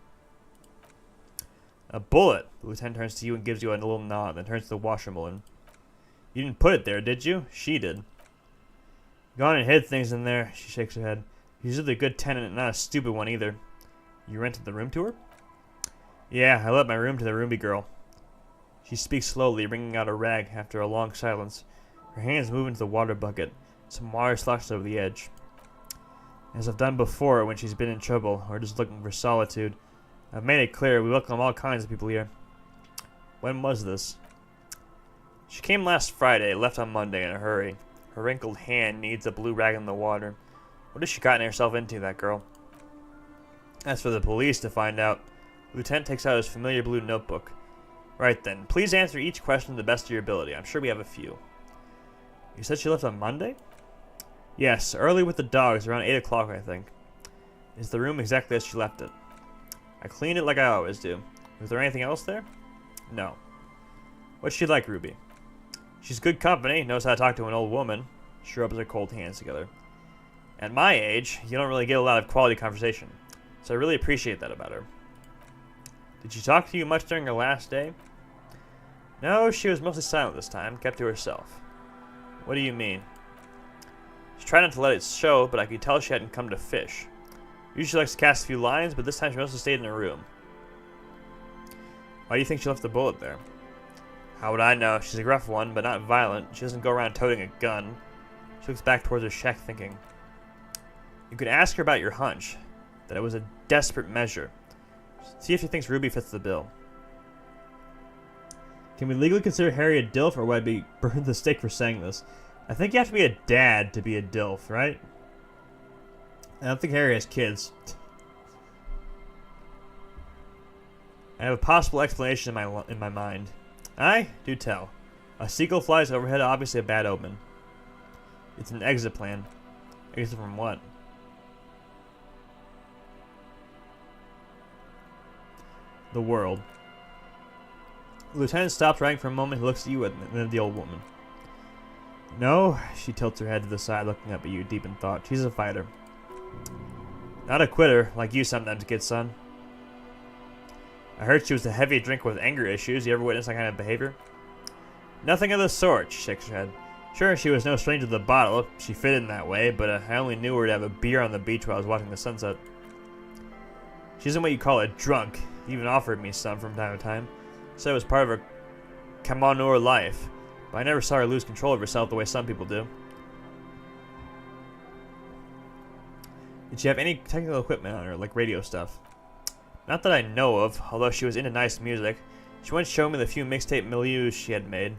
A bullet. The lieutenant turns to you and gives you a little nod, then turns to the washerwoman. You didn't put it there, did you? She did. Gone and hid things in there, she shakes her head. She's really a good tenant and not a stupid one either. You rented the room to her? Yeah, I let my room to the Ruby girl. She speaks slowly, wringing out a rag after a long silence. Her hands move into the water bucket. Some water sloshes over the edge. As I've done before when she's been in trouble or just looking for solitude, I've made it clear we welcome all kinds of people here. When was this? She came last Friday, left on Monday in a hurry. Her wrinkled hand needs a blue rag in the water. What has she gotten herself into, that girl? As for the police to find out, the lieutenant takes out his familiar blue notebook. Right then, please answer each question to the best of your ability. I'm sure we have a few. You said she left on Monday? Yes, early with the dogs, around 8 o'clock, I think. Is the room exactly as she left it? I cleaned it like I always do. Was there anything else there? No. What's she like, Ruby? She's good company, knows how to talk to an old woman. She rubs her cold hands together. At my age, you don't really get a lot of quality conversation, so I really appreciate that about her. Did she talk to you much during her last day? No, she was mostly silent this time, kept to herself. What do you mean? She tried not to let it show, but I could tell she hadn't come to fish. Usually she likes to cast a few lines, but this time she mostly stayed in her room. Why do you think she left the bullet there? How would I know? She's a gruff one, but not violent. She doesn't go around toting a gun. She looks back towards her shack thinking. You could ask her about your hunch, that it was a desperate measure. See if she thinks Ruby fits the bill. Can we legally consider Harry a DILF, or would I be burned at the stake for saying this? I think you have to be a dad to be a DILF, right? I don't think Harry has kids. I have a possible explanation in my mind. Aye, do tell. A seagull flies overhead, obviously a bad omen. It's an exit plan. Exit from what? The world. The lieutenant stops writing for a moment. He looks at you and then at the old woman. No, she tilts her head to the side, looking up at you, deep in thought. She's a fighter. Not a quitter, like you sometimes get, son. I heard she was a heavy drinker with anger issues. You ever witness that kind of behavior? Nothing of the sort, she shakes her head. Sure, she was no stranger to the bottle. She fit in that way, but I only knew her to have a beer on the beach while I was watching the sunset. She isn't what you call a drunk. He even offered me some from time to time. Said it was part of her Kamonur life. But I never saw her lose control of herself the way some people do. Did she have any technical equipment on her, like radio stuff? Not that I know of, although she was into nice music. She once showed me the few mixtape milieus she had made.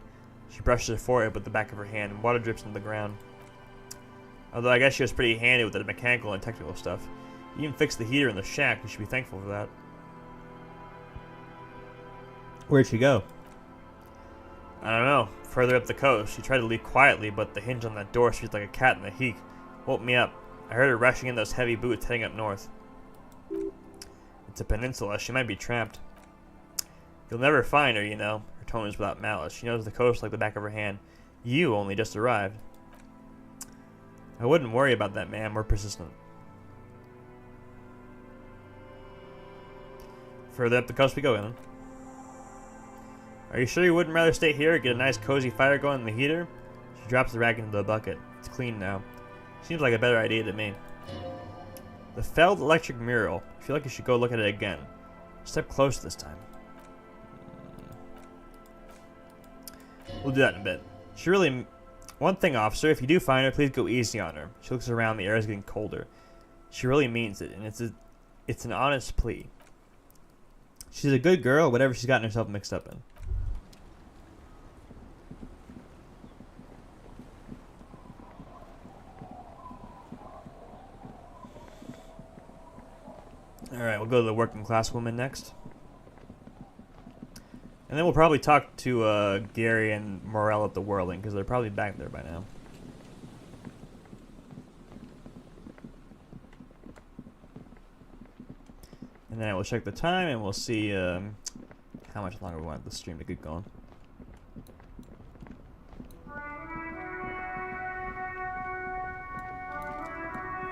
She brushes her forehead with the back of her hand, and water drips into the ground. Although I guess she was pretty handy with the mechanical and technical stuff. You even fixed the heater in the shack, you should be thankful for that. Where'd she go? I don't know. Further up the coast. She tried to leave quietly, but the hinge on that door squeaked like a cat in the heat. Woke me up. I heard her rushing in those heavy boots heading up north. It's a peninsula. She might be trapped. You'll never find her, you know. Her tone is without malice. She knows the coast like the back of her hand. You only just arrived. I wouldn't worry about that, ma'am. We're persistent. Further up the coast we go, then. Are you sure you wouldn't rather stay here and get a nice cozy fire going in the heater? She drops the rag into the bucket. It's clean now. Seems like a better idea to me. The failed electric mural. I feel like you should go look at it again. Step close this time. We'll do that in a bit. She really... One thing, officer, if you do find her, please go easy on her. She looks around, the air is getting colder. She really means it, and it's an honest plea. She's a good girl, whatever she's gotten herself mixed up in. Alright, we'll go to the working class woman next. And then we'll probably talk to Gary and Morel at the Whirling, because they're probably back there by now. And then we'll check the time, and we'll see how much longer we want the stream to keep going.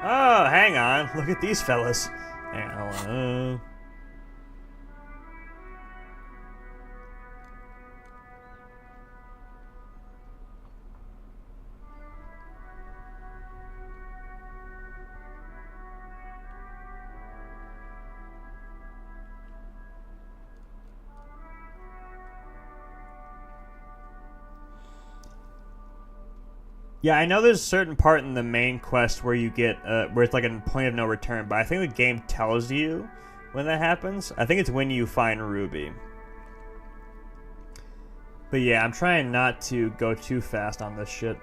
Oh, hang on. Look at these fellas. Hang on, hold on. Yeah, I know there's a certain part in the main quest where you get, where it's like a point of no return, but I think the game tells you when that happens. I think it's when you find Ruby. But yeah, I'm trying not to go too fast on this shit.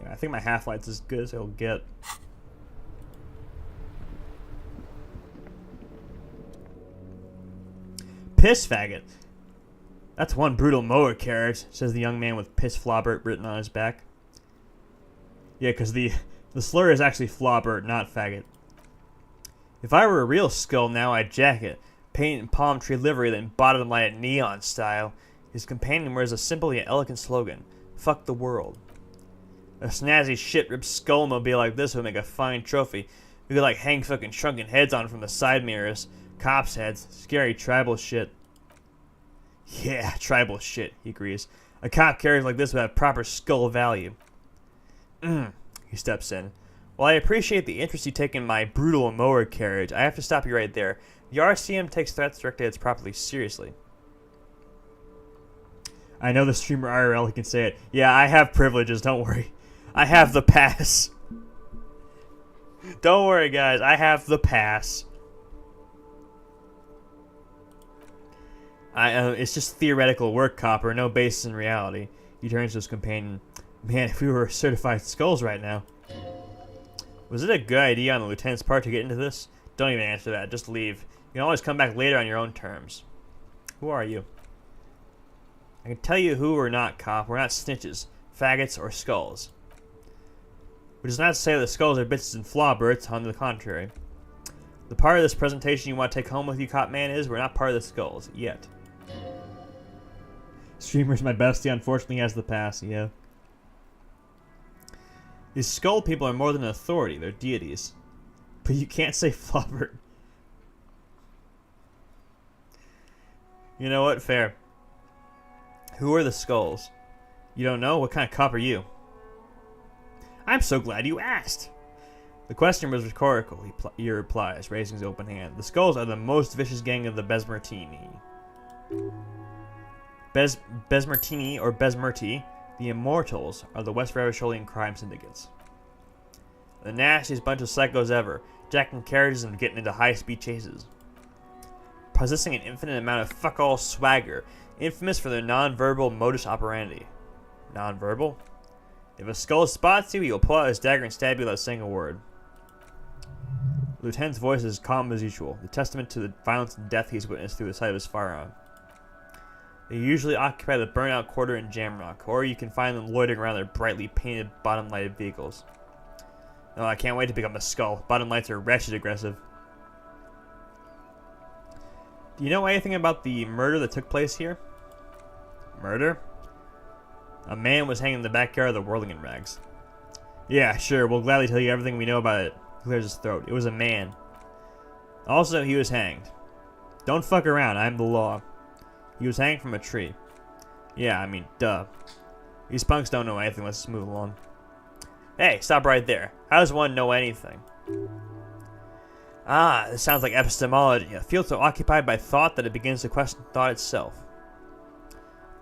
Yeah, I think my half-life's as good as it'll get. Piss faggot. That's one brutal mower carriage, says the young man with piss Flaubert written on his back. Yeah, because the slur is actually Flaubert, not faggot. If I were a real skull now, I'd jack it, paint in palm tree livery, then bottom light neon style. His companion wears a simple yet elegant slogan, fuck the world. A snazzy shit-ripped skullmobile like this would make a fine trophy. We could like hang fucking shrunken heads on from the side mirrors. Cops' heads. Scary tribal shit. Yeah, tribal shit, he agrees. A cop carriage like this would have proper skull value. He steps in. While I appreciate the interest you take in my brutal mower carriage, I have to stop you right there. The RCM takes threats directed at its properly seriously. I know the streamer IRL, he can say it. Yeah, I have privileges, don't worry. I have the pass. Don't worry, guys, I have the pass. It's just theoretical work, Copper, no basis in reality. He turns to his companion. Man, if we were certified skulls right now. Was it a good idea on the lieutenant's part to get into this? Don't even answer that, just leave. You can always come back later on your own terms. Who are you? I can tell you who we're not, cop. We're not snitches, faggots, or skulls. Which is not to say that the skulls are bitches and flawbirds, on the contrary. The part of this presentation you want to take home with you, cop man, is we're not part of the skulls, yet. Streamer's my bestie, unfortunately has the pass, yeah. These skull people are more than an authority, they're deities. But you can't say Flaubert. You know what? Fair. Who are the skulls? You don't know? What kind of cop are you? I'm so glad you asked. The question was rhetorical, he replies, raising his open hand. The skulls are the most vicious gang of the Besmertini. Besmertini, or Besmerti, the Immortals, are the West Ravisholian crime syndicates. The nastiest bunch of psychos ever, jacking carriages and getting into high-speed chases. Possessing an infinite amount of fuck-all swagger, infamous for their non-verbal modus operandi. Non-verbal? If a skull spots you, he'll pull out his dagger and stab you without saying a word. The lieutenant's voice is calm as usual, the testament to the violence and death he's witnessed through the sight of his firearm. They usually occupy the burnout quarter in Jamrock, or you can find them loitering around their brightly painted, bottom-lighted vehicles. Oh, I can't wait to become a skull. Bottom lights are wretched aggressive. Do you know anything about the murder that took place here? Murder? A man was hanging in the backyard of the Whirling in Rags. Yeah, sure, we'll gladly tell you everything we know about it. He clears his throat. It was a man. Also, he was hanged. Don't fuck around, I'm the law. He was hanging from a tree. Yeah, I mean, duh. These punks don't know anything. Let's just move along. Hey, stop right there. How does one know anything? Ah, this sounds like epistemology. A field so occupied by thought that it begins to question thought itself.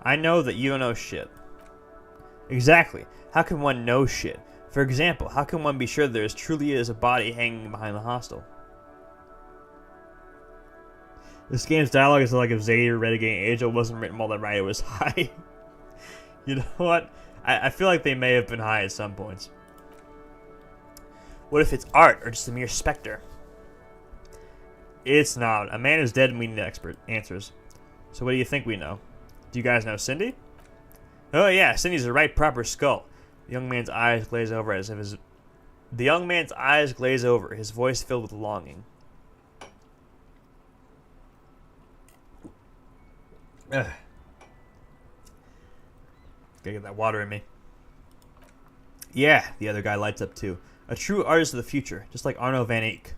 I know that you don't know shit. Exactly. How can one know shit? For example, how can one be sure there truly is a body hanging behind the hostel? This game's dialogue is like if Xavier Renegade Angel wasn't written while the writer was high. You know what? I feel like they may have been high at some points. What if it's art or just a mere specter? It's not. A man is dead and we need expert answers. So what do you think we know? Do you guys know Cindy? Oh yeah, Cindy's the right proper skull. The young man's eyes glaze over as if his... The young man's eyes glaze over, his voice filled with longing. Ugh. Gotta get that water in me. Yeah, the other guy lights up too. A true artist of the future, just like Arno van Eyck.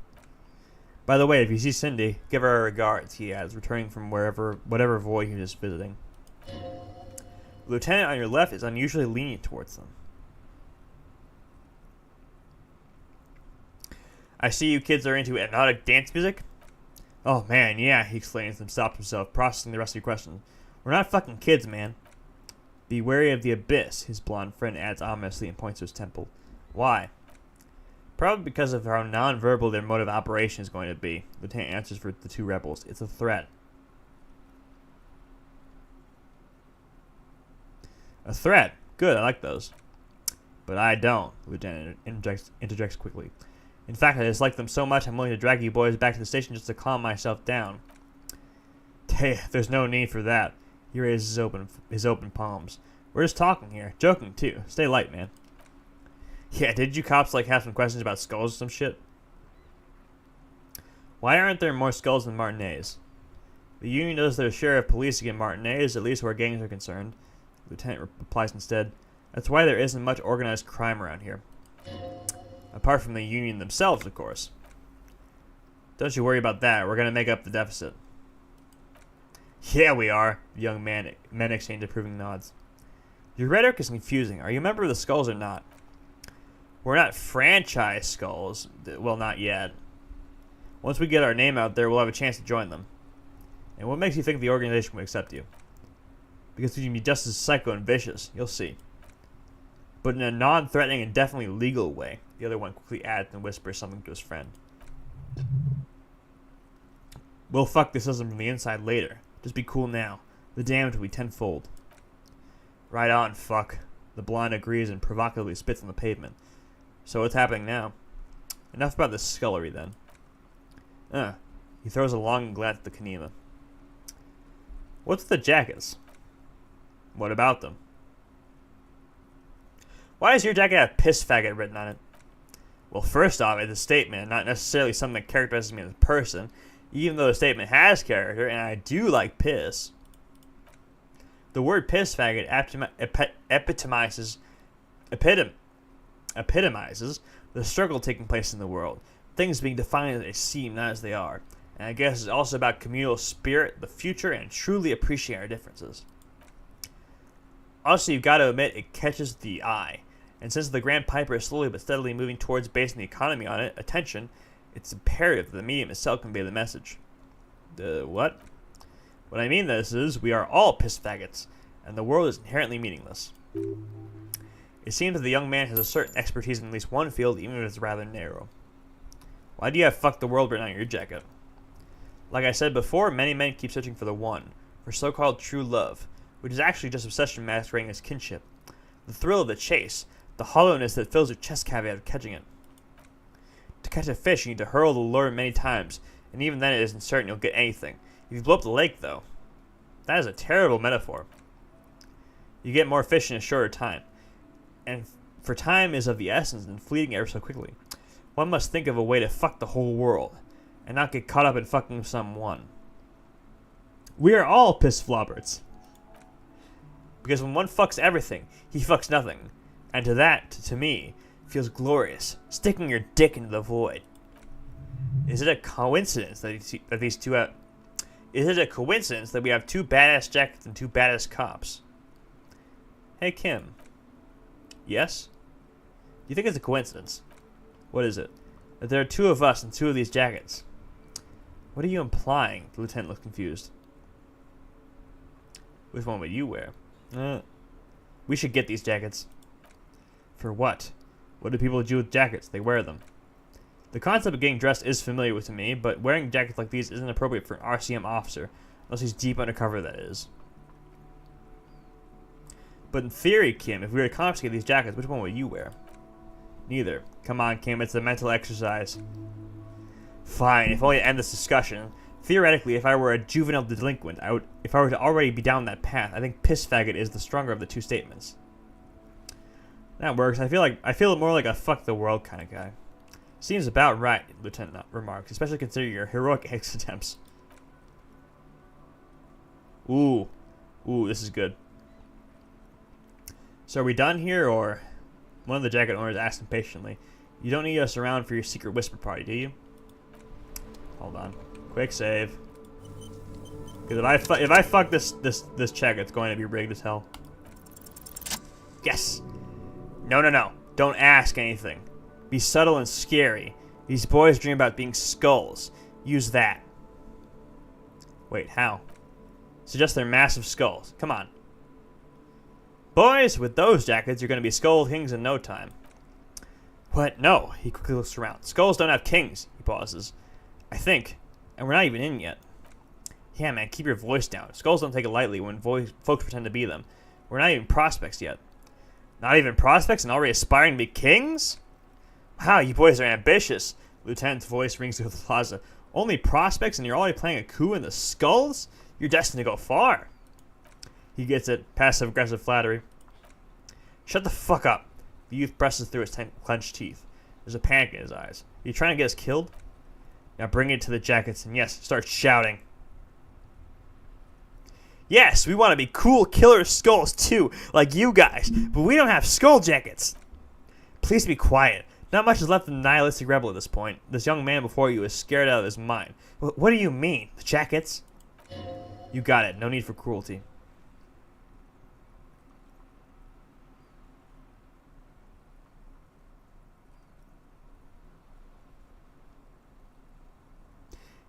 By the way, if you see Cindy, give her our regards, he adds, returning from whatever void he was just visiting. The lieutenant on your left is unusually lenient towards them. I see you kids are into hypnotic dance music. Oh man, yeah, he exclaims and stops himself, processing the rest of your questions. We're not fucking kids, man. Be wary of the abyss, his blonde friend adds ominously and points to his temple. Why? Probably because of how non-verbal their mode of operation is going to be. The lieutenant answers for the two rebels. It's a threat. A threat? Good, I like those. But I don't, the lieutenant interjects quickly. In fact, I dislike them so much I'm willing to drag you boys back to the station just to calm myself down. Hey, there's no need for that. He raises his open palms. We're just talking here. Joking, too. Stay light, man. Yeah, did you cops have some questions about skulls or some shit? Why aren't there more skulls than Martinets? The Union does their share of policing in Martinets, at least where gangs are concerned. The lieutenant replies instead. That's why there isn't much organized crime around here. Apart from the Union themselves, of course. Don't you worry about that. We're going to make up the deficit. Yeah, we are. The young men exchange approving nods. Your rhetoric is confusing. Are you a member of the Skulls or not? We're not franchise Skulls. Well, not yet. Once we get our name out there, we'll have a chance to join them. And what makes you think the organization will accept you? Because you can be just as psycho and vicious. You'll see. But in a non-threatening and definitely legal way. The other one quickly adds and whispers something to his friend. We'll fuck the system from the inside later. Just be cool now. The damage will be tenfold. Right on, fuck. The blonde agrees and provocatively spits on the pavement. So what's happening now? Enough about this scullery, then. He throws a longing glance at the Kanema. What's the jackets? What about them? Why does your jacket have piss faggot written on it? Well, first off, it's a statement, not necessarily something that characterizes me as a person, even though the statement has character, and I do like piss. The word piss faggot epitomizes the struggle taking place in the world, things being defined as they seem, not as they are. And I guess it's also about communal spirit, the future, and truly appreciating our differences. Also, you've got to admit, it catches the eye. And since the Grand Piper is slowly but steadily moving towards basing the economy on it, attention, it's imperative that the medium itself convey the message. What? What I mean this is, we are all piss faggots, and the world is inherently meaningless. It seems that the young man has a certain expertise in at least one field, even if it's rather narrow. Why do you have fuck the world written on your jacket? Like I said before, many men keep searching for the one, for so-called true love, which is actually just obsession masquerading as kinship. The thrill of the chase, the hollowness that fills your chest cavity out of catching it. To catch a fish, you need to hurl the lure many times, and even then it isn't certain you'll get anything. If you blow up the lake, though, that is a terrible metaphor. You get more fish in a shorter time, and for time is of the essence and fleeting ever so quickly. One must think of a way to fuck the whole world, and not get caught up in fucking someone. We are all piss flobberts. Because when one fucks everything, he fucks nothing. And to me, feels glorious, sticking your dick into the void. Is it a coincidence that these two have... Is it a coincidence that we have 2 badass jackets and 2 badass cops? Hey, Kim. Yes? Do you think it's a coincidence? What is it? That there are 2 of us and 2 of these jackets. What are you implying? The lieutenant looked confused. Which one would you wear? We should get these jackets. For what? What do people do with jackets? They wear them. The concept of getting dressed is familiar to me, but wearing jackets like these isn't appropriate for an RCM officer, unless he's deep undercover, that is. But in theory, Kim, if we were to confiscate these jackets, which one would you wear? Neither. Come on, Kim, it's a mental exercise. Fine, if only to end this discussion. Theoretically, if I were a juvenile delinquent, if I were to already be down that path, I think piss faggot is the stronger of the 2 statements. That works. I feel more like a fuck the world kind of guy. Seems about right, Lieutenant remarks, especially considering your heroic exit attempts. Ooh, this is good. So are we done here, or? One of the jacket owners asked impatiently. You don't need us around for your secret whisper party, do you? Hold on. Quick save. Because if I fuck this check, it's going to be rigged as hell. Yes. No. Don't ask anything. Be subtle and scary. These boys dream about being skulls. Use that. Wait, how? Suggest they're massive skulls. Come on. Boys, with those jackets, you're going to be skull kings in no time. What? No. He quickly looks around. Skulls don't have kings. He pauses. I think. And we're not even in yet. Yeah, man, keep your voice down. Skulls don't take it lightly when folks pretend to be them. We're not even prospects yet. Not even prospects and already aspiring to be kings? Wow, you boys are ambitious. Lieutenant's voice rings through the plaza. Only prospects and you're already playing a coup in the skulls? You're destined to go far. He gets it. Passive-aggressive flattery. Shut the fuck up. The youth presses through his clenched teeth. There's a panic in his eyes. Are you trying to get us killed? Now bring it to the jackets and yes, start shouting. Yes, we want to be cool killer skulls too, like you guys, but we don't have skull jackets. Please be quiet. Not much is left of the nihilistic rebel at this point. This young man before you is scared out of his mind. What do you mean? The jackets? You got it. No need for cruelty.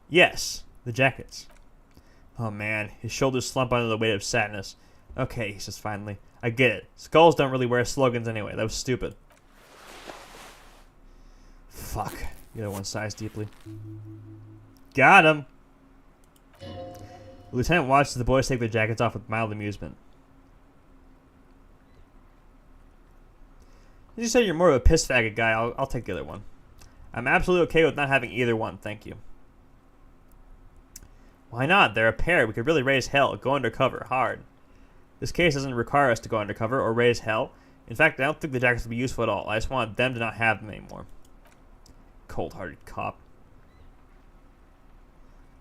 Yes, the jackets. Oh man, his shoulders slump under the weight of sadness. Okay, he says finally. I get it. Skulls don't really wear slogans anyway. That was stupid. Fuck. The other one sighs deeply. Got him! The lieutenant watches the boys take their jackets off with mild amusement. As you say you're more of a piss faggot guy, I'll take the other one. I'm absolutely okay with not having either one, thank you. Why not? They're a pair. We could really raise hell. Go undercover. Hard. This case doesn't require us to go undercover or raise hell. In fact, I don't think the jackets will be useful at all. I just want them to not have them anymore. Cold-hearted cop.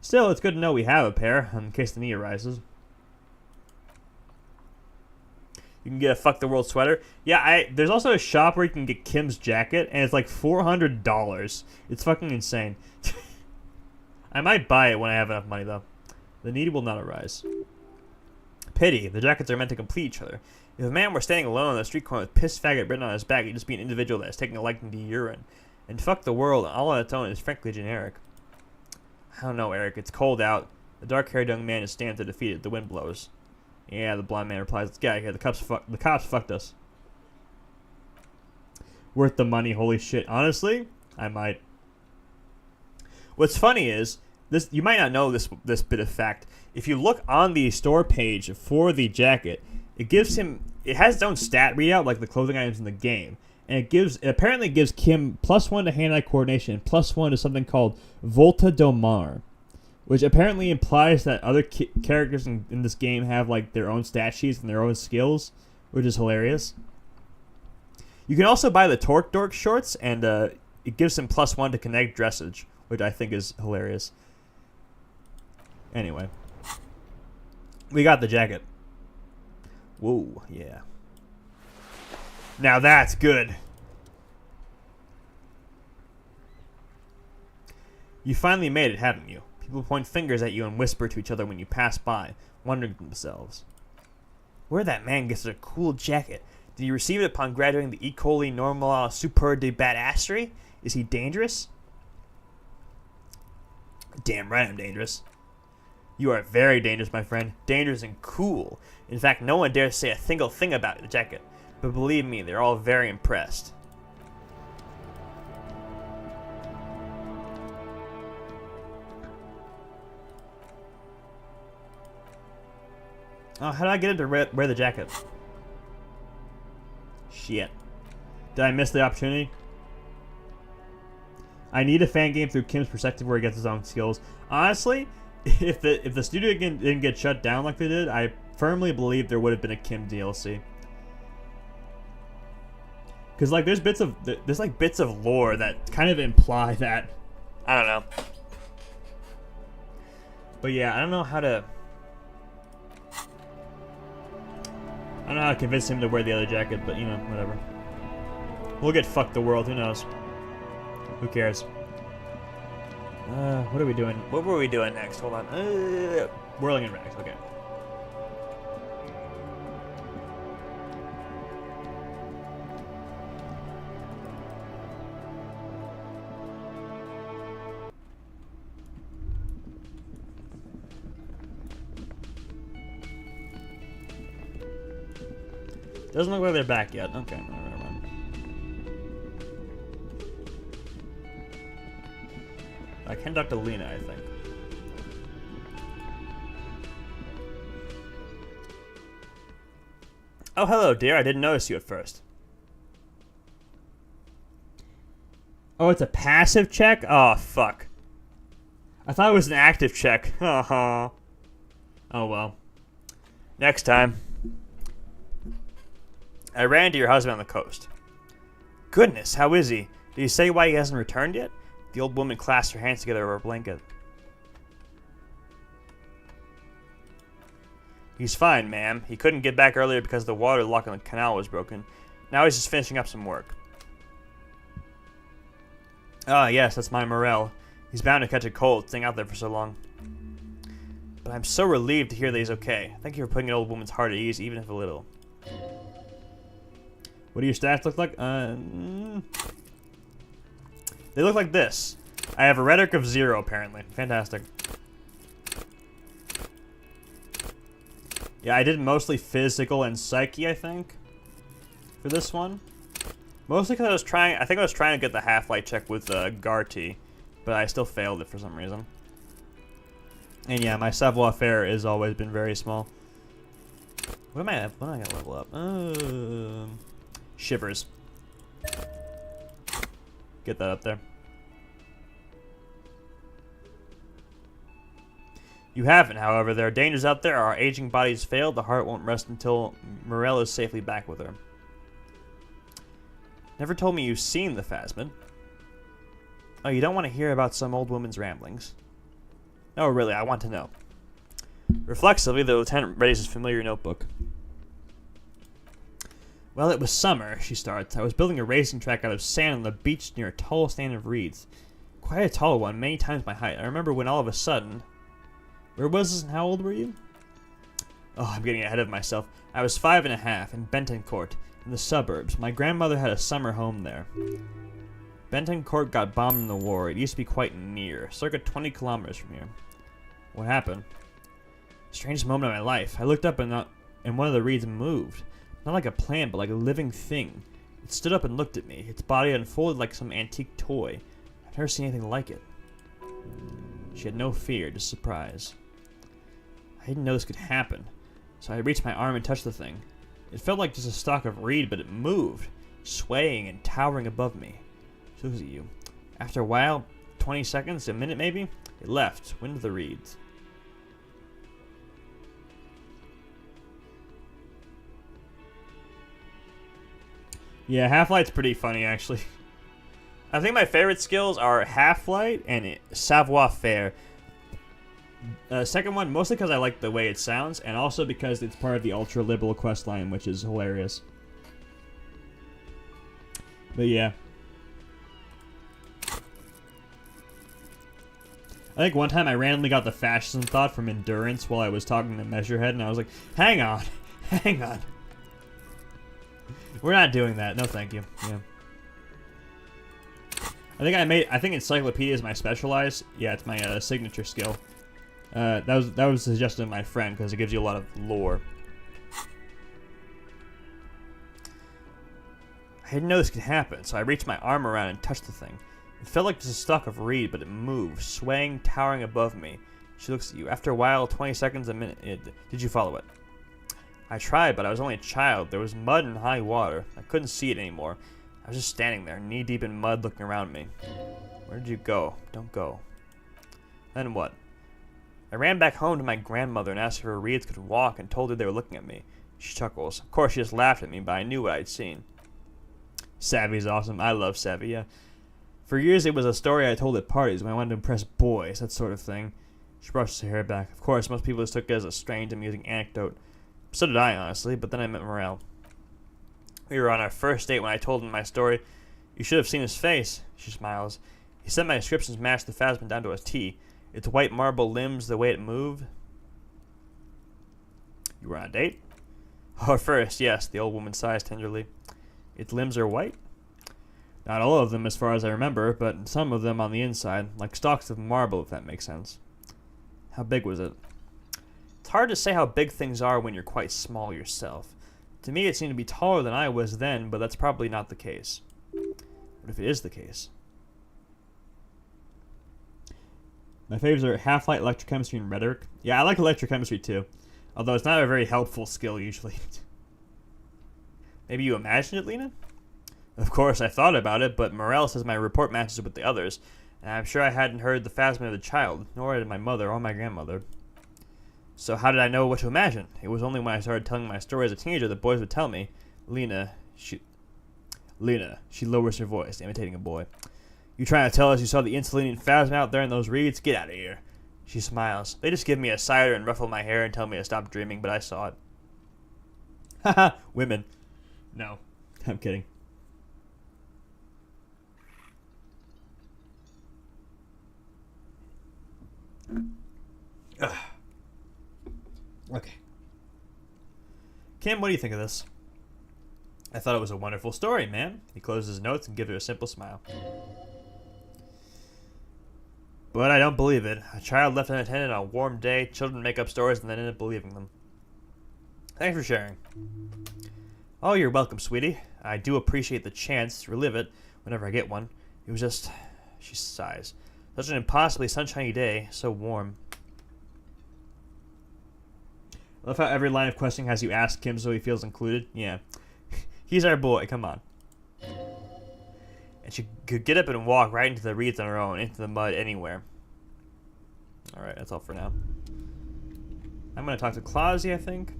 Still, it's good to know we have a pair, in case the need arises. You can get a fuck the world sweater. Yeah, there's also a shop where you can get Kim's jacket, and it's like $400. It's fucking insane. I might buy it when I have enough money, though. The need will not arise. Pity. The jackets are meant to complete each other. If a man were standing alone on the street corner with piss faggot written on his back, he'd just be an individual that is taking a liking to urine. And fuck the world, all on its own, is frankly generic. I don't know, Eric. It's cold out. The dark-haired young man is standing to defeat it. The wind blows. Yeah, the blonde man replies, let's get out of here. The cops fucked us. Worth the money, holy shit. Honestly, I might. What's funny is, this you might not know this bit of fact. If you look on the store page for the jacket, it has its own stat readout like the clothing items in the game. And it apparently gives Kim +1 to hand-eye coordination and +1 to something called Volta Domar, which apparently implies that other characters in this game have like their own stat sheets and their own skills, which is hilarious. You can also buy the Torque Dork shorts, and it gives him +1 to connect dressage, which I think is hilarious. Anyway, we got the jacket. Whoa, yeah. Now that's good. You finally made it, haven't you? People point fingers at you and whisper to each other when you pass by, wondering to themselves, where that man gets a cool jacket. Did he receive it upon graduating the Ecole Normale Supérieure de Badasserie? Is he dangerous? Damn right I'm dangerous. You are very dangerous, my friend. Dangerous and cool. In fact, no one dares say a single thing about the jacket. But believe me, they're all very impressed. Oh, how did I get him to wear the jacket? Shit. Did I miss the opportunity? I need a fan game through Kim's perspective where he gets his own skills. Honestly, if the studio didn't get shut down like they did, I firmly believe there would have been a Kim DLC. Because like there's bits of lore that kind of imply that. I don't know. But yeah, I don't know how to convince him to wear the other jacket, but you know, whatever. We'll get fucked the world, who knows? Who cares? What are we doing? What were we doing next? Hold on. Whirling in rags, okay. Doesn't look like they're back yet. Okay, never mind. I can talk to Lena, I think. Oh, hello, dear. I didn't notice you at first. Oh, it's a passive check? Oh, fuck. I thought it was an active check. Oh, well. Next time. I ran into your husband on the coast. Goodness, how is he? Did he say why he hasn't returned yet? The old woman clasped her hands together over her blanket. He's fine, ma'am. He couldn't get back earlier because the water lock on the canal was broken. Now he's just finishing up some work. Ah, yes, that's my Morel. He's bound to catch a cold, staying out there for so long. But I'm so relieved to hear that he's okay. Thank you for putting an old woman's heart at ease, even if a little. What do your stats look like? They look like this. I have a rhetoric of 0, apparently. Fantastic. Yeah, I did mostly physical and psyche, I think, for this one. Mostly because I think I was trying to get the half-light check with Garty, but I still failed it for some reason. And yeah, my savoir-faire has always been very small. What am I gonna level up? Shivers. Get that up there. You haven't, however. There are dangers out there. Our aging bodies failed. The heart won't rest until Morel is safely back with her. Never told me you've seen the Phasmid. Oh, you don't want to hear about some old woman's ramblings? No, really, I want to know. Reflexively, the lieutenant readies his familiar notebook. Well, it was summer, she starts. I was building a racing track out of sand on the beach near a tall stand of reeds. Quite a tall one, many times my height. I remember when all of a sudden... Where was this and how old were you? Oh, I'm getting ahead of myself. I was 5 and a half in Bentoncourt, in the suburbs. My grandmother had a summer home there. Bentoncourt got bombed in the war. It used to be quite near, circa 20 kilometers from here. What happened? Strangest moment of my life. I looked up and one of the reeds moved. Not like a plant, but like a living thing. It stood up and looked at me. Its body unfolded like some antique toy. I'd never seen anything like it. She had no fear, just surprise. I didn't know this could happen, so I reached my arm and touched the thing. It felt like just a stalk of reed, but it moved, swaying and towering above me. She looks at you. After a while, 20 seconds, a minute maybe, it left, went into the reeds. Yeah, Half-Light's pretty funny, actually. I think my favorite skills are Half-Light and Savoir-Faire. Second one, mostly because I like the way it sounds, and also because it's part of the ultra-liberal questline, which is hilarious. But yeah. I think one time I randomly got the fascism thought from endurance while I was talking to Measurehead, and I was like, hang on, hang on. We're not doing that. No, thank you. Yeah. I think encyclopedia is my specialized. Yeah, it's my signature skill. That was suggested by my friend because it gives you a lot of lore. I didn't know this could happen, so I reached my arm around and touched the thing. It felt like just a stalk of reed, but it moved, swaying, towering above me. She looks at you. After a while, 20 seconds, a minute, did you follow it? I tried, but I was only a child. There was mud and high water. I couldn't see it anymore. I was just standing there, knee-deep in mud, looking around me. Where did you go? Don't go. Then what? I ran back home to my grandmother and asked if her reeds could walk and told her they were looking at me. She chuckles. Of course, she just laughed at me, but I knew what I'd seen. Savvy's awesome. I love Savvy, yeah. For years, it was a story I told at parties when I wanted to impress boys, that sort of thing. She brushed her hair back. Of course, most people just took it as a strange, amusing anecdote. So did I, honestly, but then I met Morel. We were on our first date when I told him my story. You should have seen his face. She smiles. He said my descriptions matched the phasma down to a T. Its white marble limbs, the way it moved. You were on a date? Oh, at first, yes, the old woman sighs tenderly. Its limbs are white? Not all of them as far as I remember, but some of them on the inside, like stalks of marble, if that makes sense. How big was it? It's hard to say how big things are when you're quite small yourself. To me, it seemed to be taller than I was then, but that's probably not the case. What if it is the case? My favorites are Half-Light, Electrochemistry, and Rhetoric. Yeah, I like Electrochemistry too, although it's not a very helpful skill usually. Maybe you imagined it, Lena? Of course, I thought about it, but Morel says my report matches with the others, and I'm sure I hadn't heard the phasma of the child, nor did my mother or my grandmother. So how did I know what to imagine? It was only when I started telling my story as a teenager that boys would tell me. Lena, she lowers her voice, imitating a boy. You trying to tell us you saw the insulinian phasma out there in those reeds? Get out of here. She smiles. They just give me a cider and ruffle my hair and tell me to stop dreaming, but I saw it. Haha, women. No, I'm kidding. Ugh. Okay. Kim, what do you think of this? I thought it was a wonderful story, man. He closes his notes and gives her a simple smile. But I don't believe it. A child left unattended on a warm day, children make up stories and then end up believing them. Thanks for sharing. Oh, you're welcome, sweetie. I do appreciate the chance to relive it whenever I get one. It was just... She sighs. Such an impossibly sunshiny day, so warm. I love how every line of questioning has you ask him so he feels included. Yeah. He's our boy, come on. And she could get up and walk right into the reeds on her own, into the mud, anywhere. Alright, that's all for now. I'm going to talk to Clausy, I think.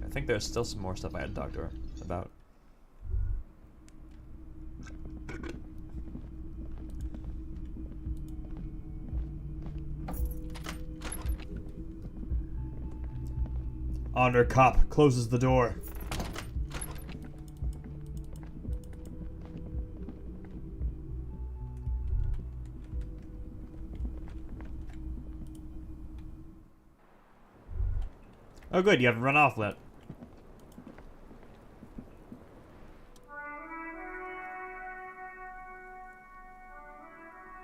I think there's still some more stuff I had to talk to her about. Honor cop closes the door. Oh good, you haven't run off yet.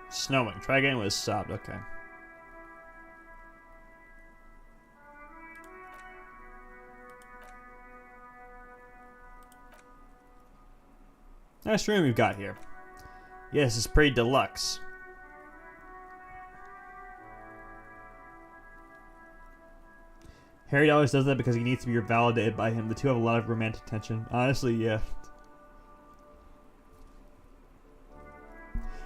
Snowing. Try again with sobbed. Okay. Nice room you've got here. Yes, it's pretty deluxe. Harry always does that because he needs to be validated by him. The two have a lot of romantic tension. Honestly, yeah.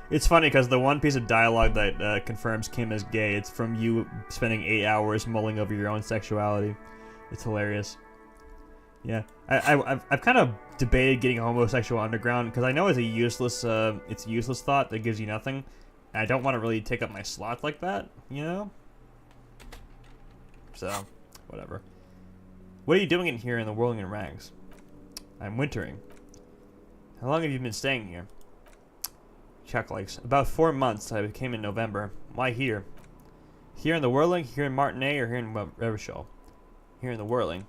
It's funny because the one piece of dialogue that confirms Kim as gay, it's from you spending 8 hours mulling over your own sexuality. It's hilarious. Yeah, I've kind of debated getting homosexual underground because I know it's a useless thought that gives you nothing. And I don't want to really take up my slot like that, you know. So, whatever. What are you doing in here in the whirling in rags? I'm wintering. How long have you been staying here? Chuck likes. About 4 months. I came in November. Why here? Here in the Whirling, here in Martinet, or here in Revachol? Here in the Whirling.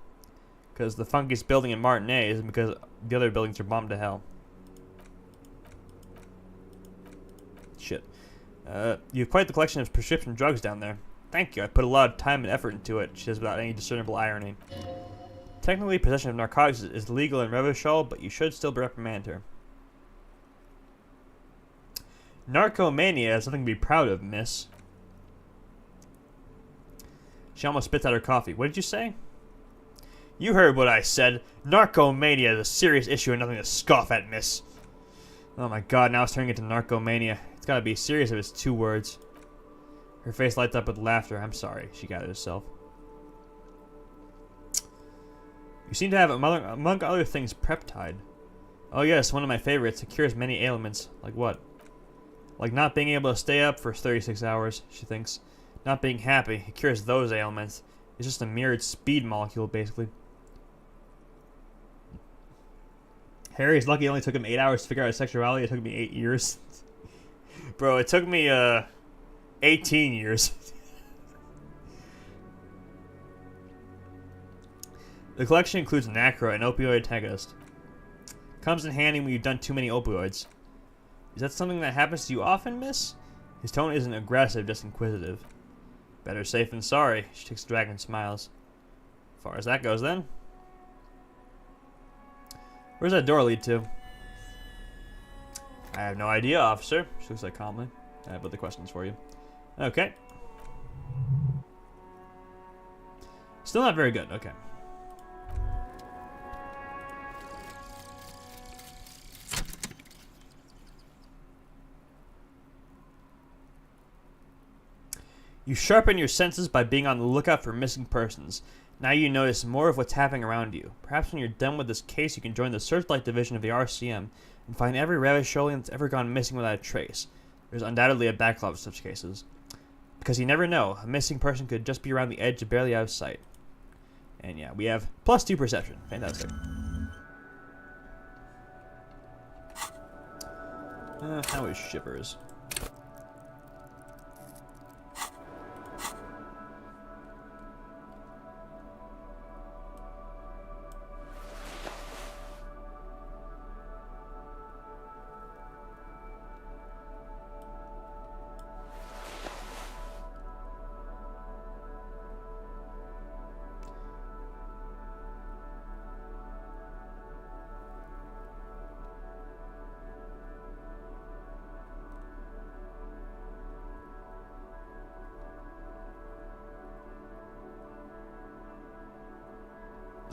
Because the funkiest building in Martinet is because the other buildings are bombed to hell. Shit. You have quite the collection of prescription drugs down there. Thank you. I put a lot of time and effort into it, she says without any discernible irony. Technically, possession of narcotics is legal in Revachol, but you should still reprimand her. Narcomania is something to be proud of, miss. She almost spits out her coffee. What did you say? You heard what I said. Narcomania is a serious issue and nothing to scoff at, miss. Oh my god, now it's turning into narcomania. It's gotta be serious if it's 2 words. Her face lights up with laughter. I'm sorry, she gathered herself. You seem to have, among other things, peptide. Oh yes, one of my favorites. It cures many ailments. Like what? Like not being able to stay up for 36 hours, she thinks. Not being happy. It cures those ailments. It's just a mirrored speed molecule, basically. Harry's lucky it only took him 8 hours to figure out his sexuality. It took me 8 years. Bro, it took me, 18 years. The collection includes Nacra, an opioid antagonist. Comes in handy when you've done too many opioids. Is that something that happens to you often, miss? His tone isn't aggressive, just inquisitive. Better safe than sorry. She takes a drag and smiles. As far as that goes, then. Where's that door lead to? I have no idea, officer. She looks like calmly. I have other questions for you. Okay. Still not very good. Okay. You sharpen your senses by being on the lookout for missing persons. Now you notice more of what's happening around you. Perhaps when you're done with this case, you can join the Searchlight Division of the RCM and find every Ravisholian that's ever gone missing without a trace. There's undoubtedly a backlog of such cases. Because you never know, a missing person could just be around the edge, barely out of sight. And yeah, we have +2 perception. Fantastic. How is Shivers?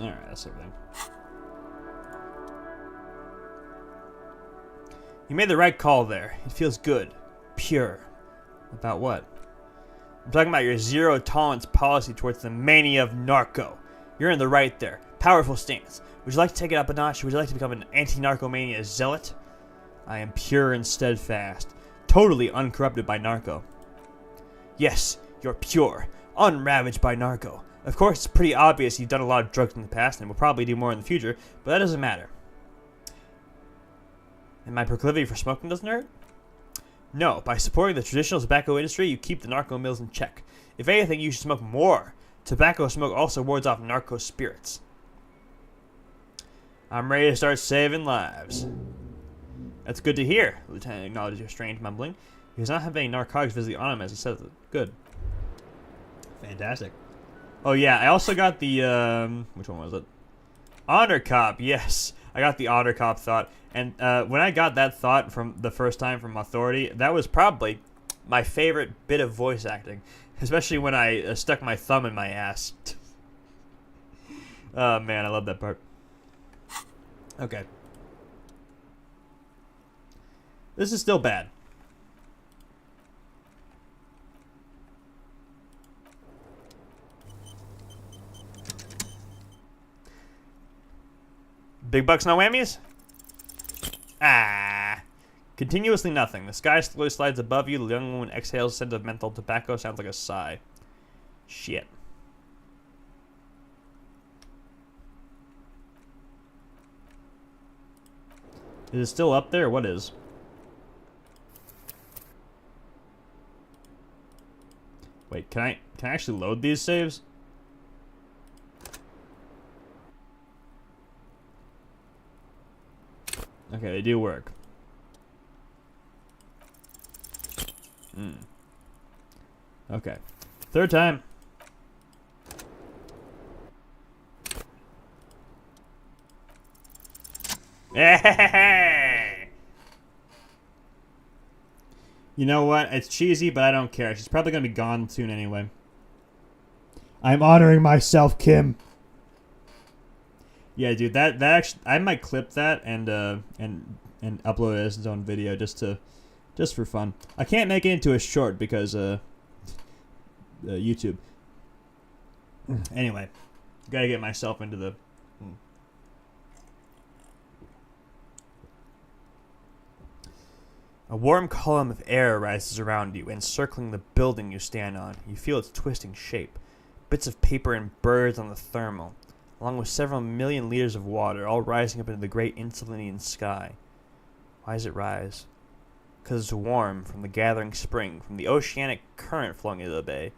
Alright, that's everything. You made the right call there. It feels good. Pure. About what? I'm talking about your zero tolerance policy towards the mania of narco. You're in the right there. Powerful stance. Would you like to take it up a notch? Would you like to become an anti-narcomania zealot? I am pure and steadfast. Totally uncorrupted by narco. Yes, you're pure. Unravaged by narco. Of course, it's pretty obvious you've done a lot of drugs in the past and will probably do more in the future, but that doesn't matter. And my proclivity for smoking doesn't hurt? No, by supporting the traditional tobacco industry, you keep the narco mills in check. If anything, you should smoke more. Tobacco smoke also wards off narco spirits. I'm ready to start saving lives. That's good to hear, the Lieutenant acknowledges your strange mumbling. He does not have any narcotics visibly on him as he says it. Good. Fantastic. Oh yeah, I also got the, which one was it? Honor Cop, yes. I got the Honor Cop thought. And when I got that thought from the first time from Authority, that was probably my favorite bit of voice acting. Especially when I stuck my thumb in my ass. Oh man, I love that part. Okay. This is still bad. Big bucks, no whammies? Ah. Continuously nothing. The sky slowly slides above you. The young woman exhales a scent of menthol tobacco. Sounds like a sigh. Shit. Is it still up there? What is? Wait, can I actually load these saves? Okay, they do work. Okay. Third time. You know what? It's cheesy, but I don't care. She's probably gonna be gone soon anyway. I'm honoring myself, Kim. Yeah, dude. That actually, I might clip that and upload it as its own video just for fun. I can't make it into a short because YouTube. Anyway, gotta get myself into the. A warm column of air rises around you, encircling the building you stand on. You feel its twisting shape. Bits of paper and birds on the thermal, along with several million liters of water, all rising up into the great insulating sky. Why does it rise? Because it's warm from the gathering spring, from the oceanic current flowing into the bay.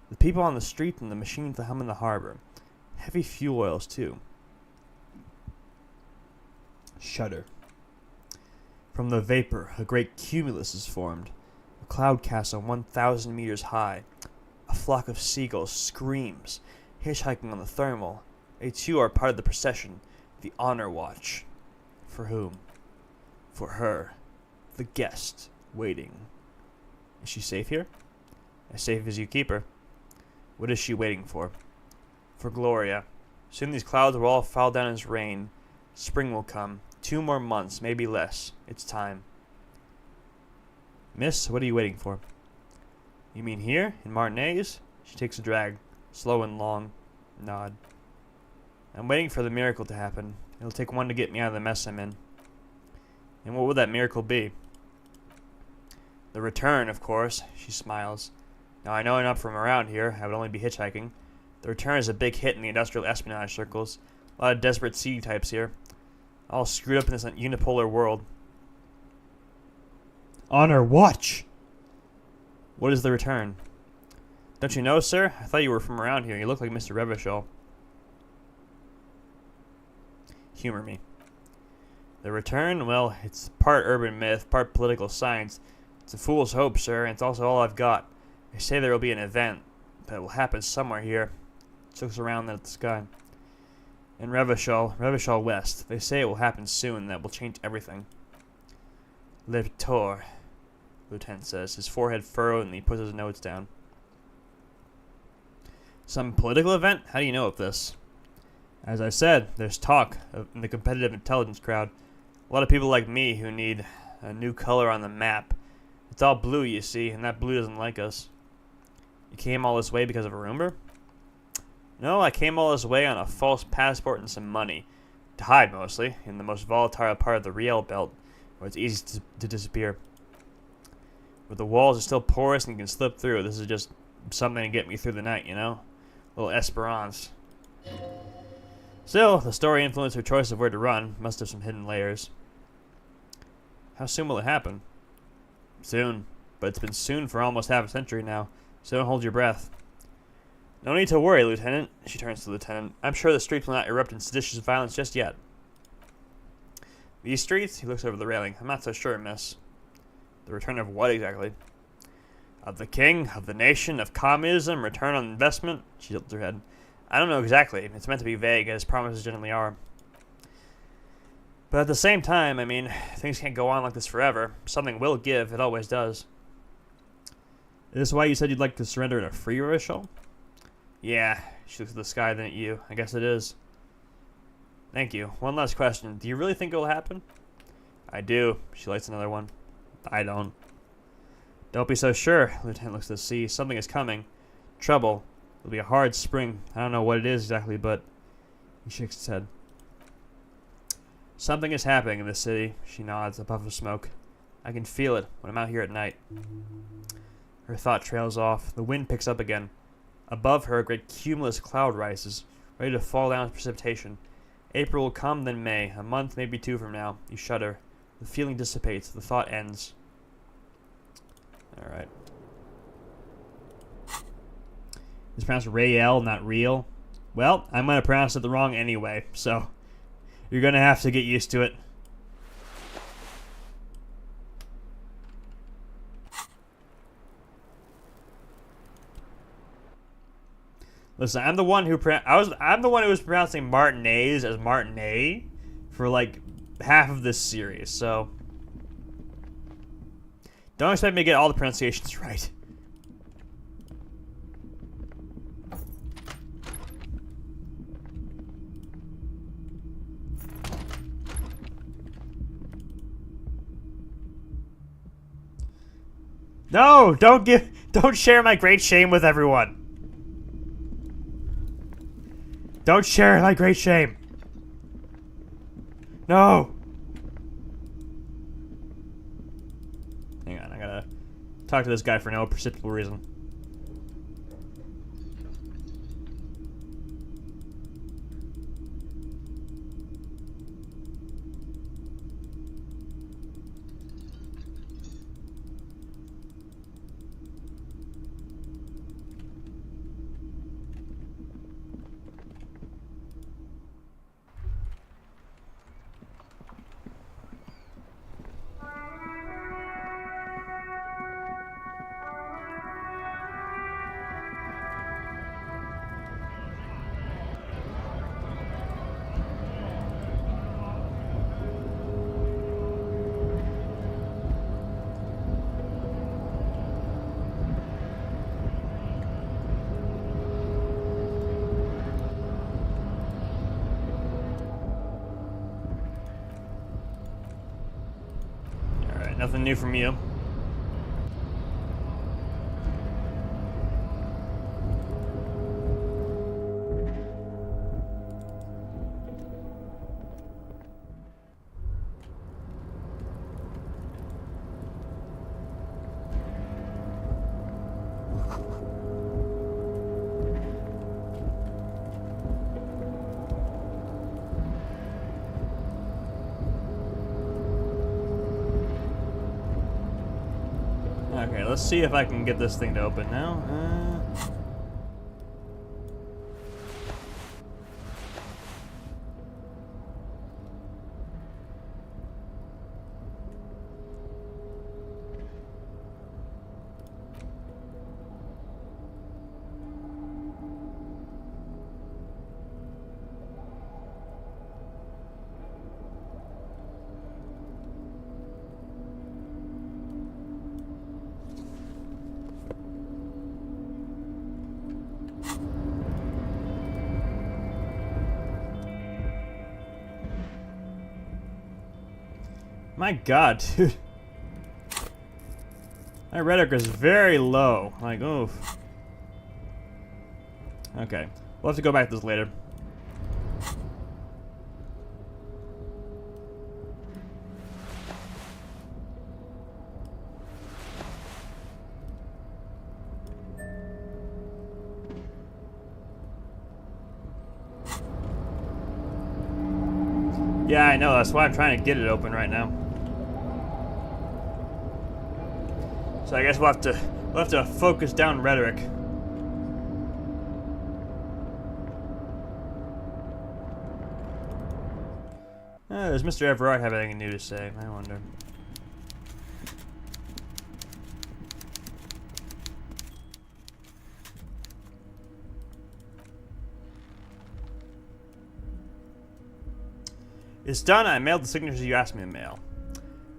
The people on the street and the machines that hum in the harbor. Heavy fuel oils, too. Shudder. From the vapor, a great cumulus is formed, a cloud castle 1,000 meters high. A flock of seagulls screams, hitchhiking on the thermal. They too are part of the procession, the honor watch. For whom? For her, the guest, waiting. Is she safe here? As safe as you keep her. What is she waiting for? For Gloria. Soon these clouds will all fall down as rain. Spring will come. 2 more months, maybe less. It's time. Miss, what are you waiting for? You mean here, in Martinez? She takes a drag, slow and long. Nod. I'm waiting for the miracle to happen. It'll take one to get me out of the mess I'm in. And what would that miracle be? The return, of course. She smiles. Now, I know I'm not from around here. I would only be hitchhiking. The return is a big hit in the industrial espionage circles. A lot of desperate seedy types here. All screwed up in this unipolar world. Honor watch! What is the return? Don't you know, sir? I thought you were from around here. You look like Mr. Revachol. Humor me. The return? Well, it's part urban myth, part political science. It's a fool's hope, sir, and it's also all I've got. They say there will be an event, but it will happen somewhere here. She looks around at the sky. In Revachol West. They say it will happen soon. That will change everything. Le Tour, Lieutenant says, his forehead furrowed, and he puts his notes down. Some political event? How do you know of this? As I said, there's talk in the competitive intelligence crowd. A lot of people like me who need a new color on the map. It's all blue, you see, and that blue doesn't like us. You came all this way because of a rumor? No, I came all this way on a false passport and some money. To hide, mostly, in the most volatile part of the Riel Belt, where it's easy to disappear. Where the walls are still porous and you can slip through. This is just something to get me through the night, you know? A little esperance. Still, the story influenced her choice of where to run. Must have some hidden layers. How soon will it happen? Soon. But it's been soon for almost half a century now, so don't hold your breath. No need to worry, Lieutenant. She turns to the Lieutenant. I'm sure the streets will not erupt in seditious violence just yet. These streets? He looks over the railing. I'm not so sure, miss. The return of what exactly? Of the king, of the nation, of communism, return on investment? She tilts her head. I don't know exactly. It's meant to be vague, as promises generally are. But at the same time, I mean, things can't go on like this forever. Something will give. It always does. Is this why you said you'd like to surrender in a free Rachel? Yeah. She looks at the sky, then at you. I guess it is. Thank you. One last question. Do you really think it will happen? I do. She lights another one. I don't. Don't be so sure. Lieutenant looks at the sea. Something is coming. Trouble. It'll be a hard spring. I don't know what it is exactly, but... He shakes his head. Something is happening in this city. She nods, a puff of smoke. I can feel it when I'm out here at night. Her thought trails off. The wind picks up again. Above her, a great cumulus cloud rises, ready to fall down with precipitation. April will come, then May. A month, maybe 2 from now. You shudder. The feeling dissipates. The thought ends. Alright. It's pronounced Rael, not real. Well, I'm going to pronounce it the wrong anyway, so you're going to have to get used to it. Listen, I'm the one who I'm the one who was pronouncing Martinez as Martinet for like half of this series, so don't expect me to get all the pronunciations right. No, don't share my great shame with everyone. Don't share my great shame. No. Hang on, I gotta talk to this guy for no perceptible reason. Nothing new from you. Okay, let's see if I can get this thing to open now. My god, dude. My rhetoric is very low. Like, oof. Okay. We'll have to go back to this later. Yeah, I know. That's why I'm trying to get it open right now. So I guess we'll have to focus down rhetoric. Does Mr. Everard have anything new to say? I wonder. It's done. I mailed the signatures you asked me to mail.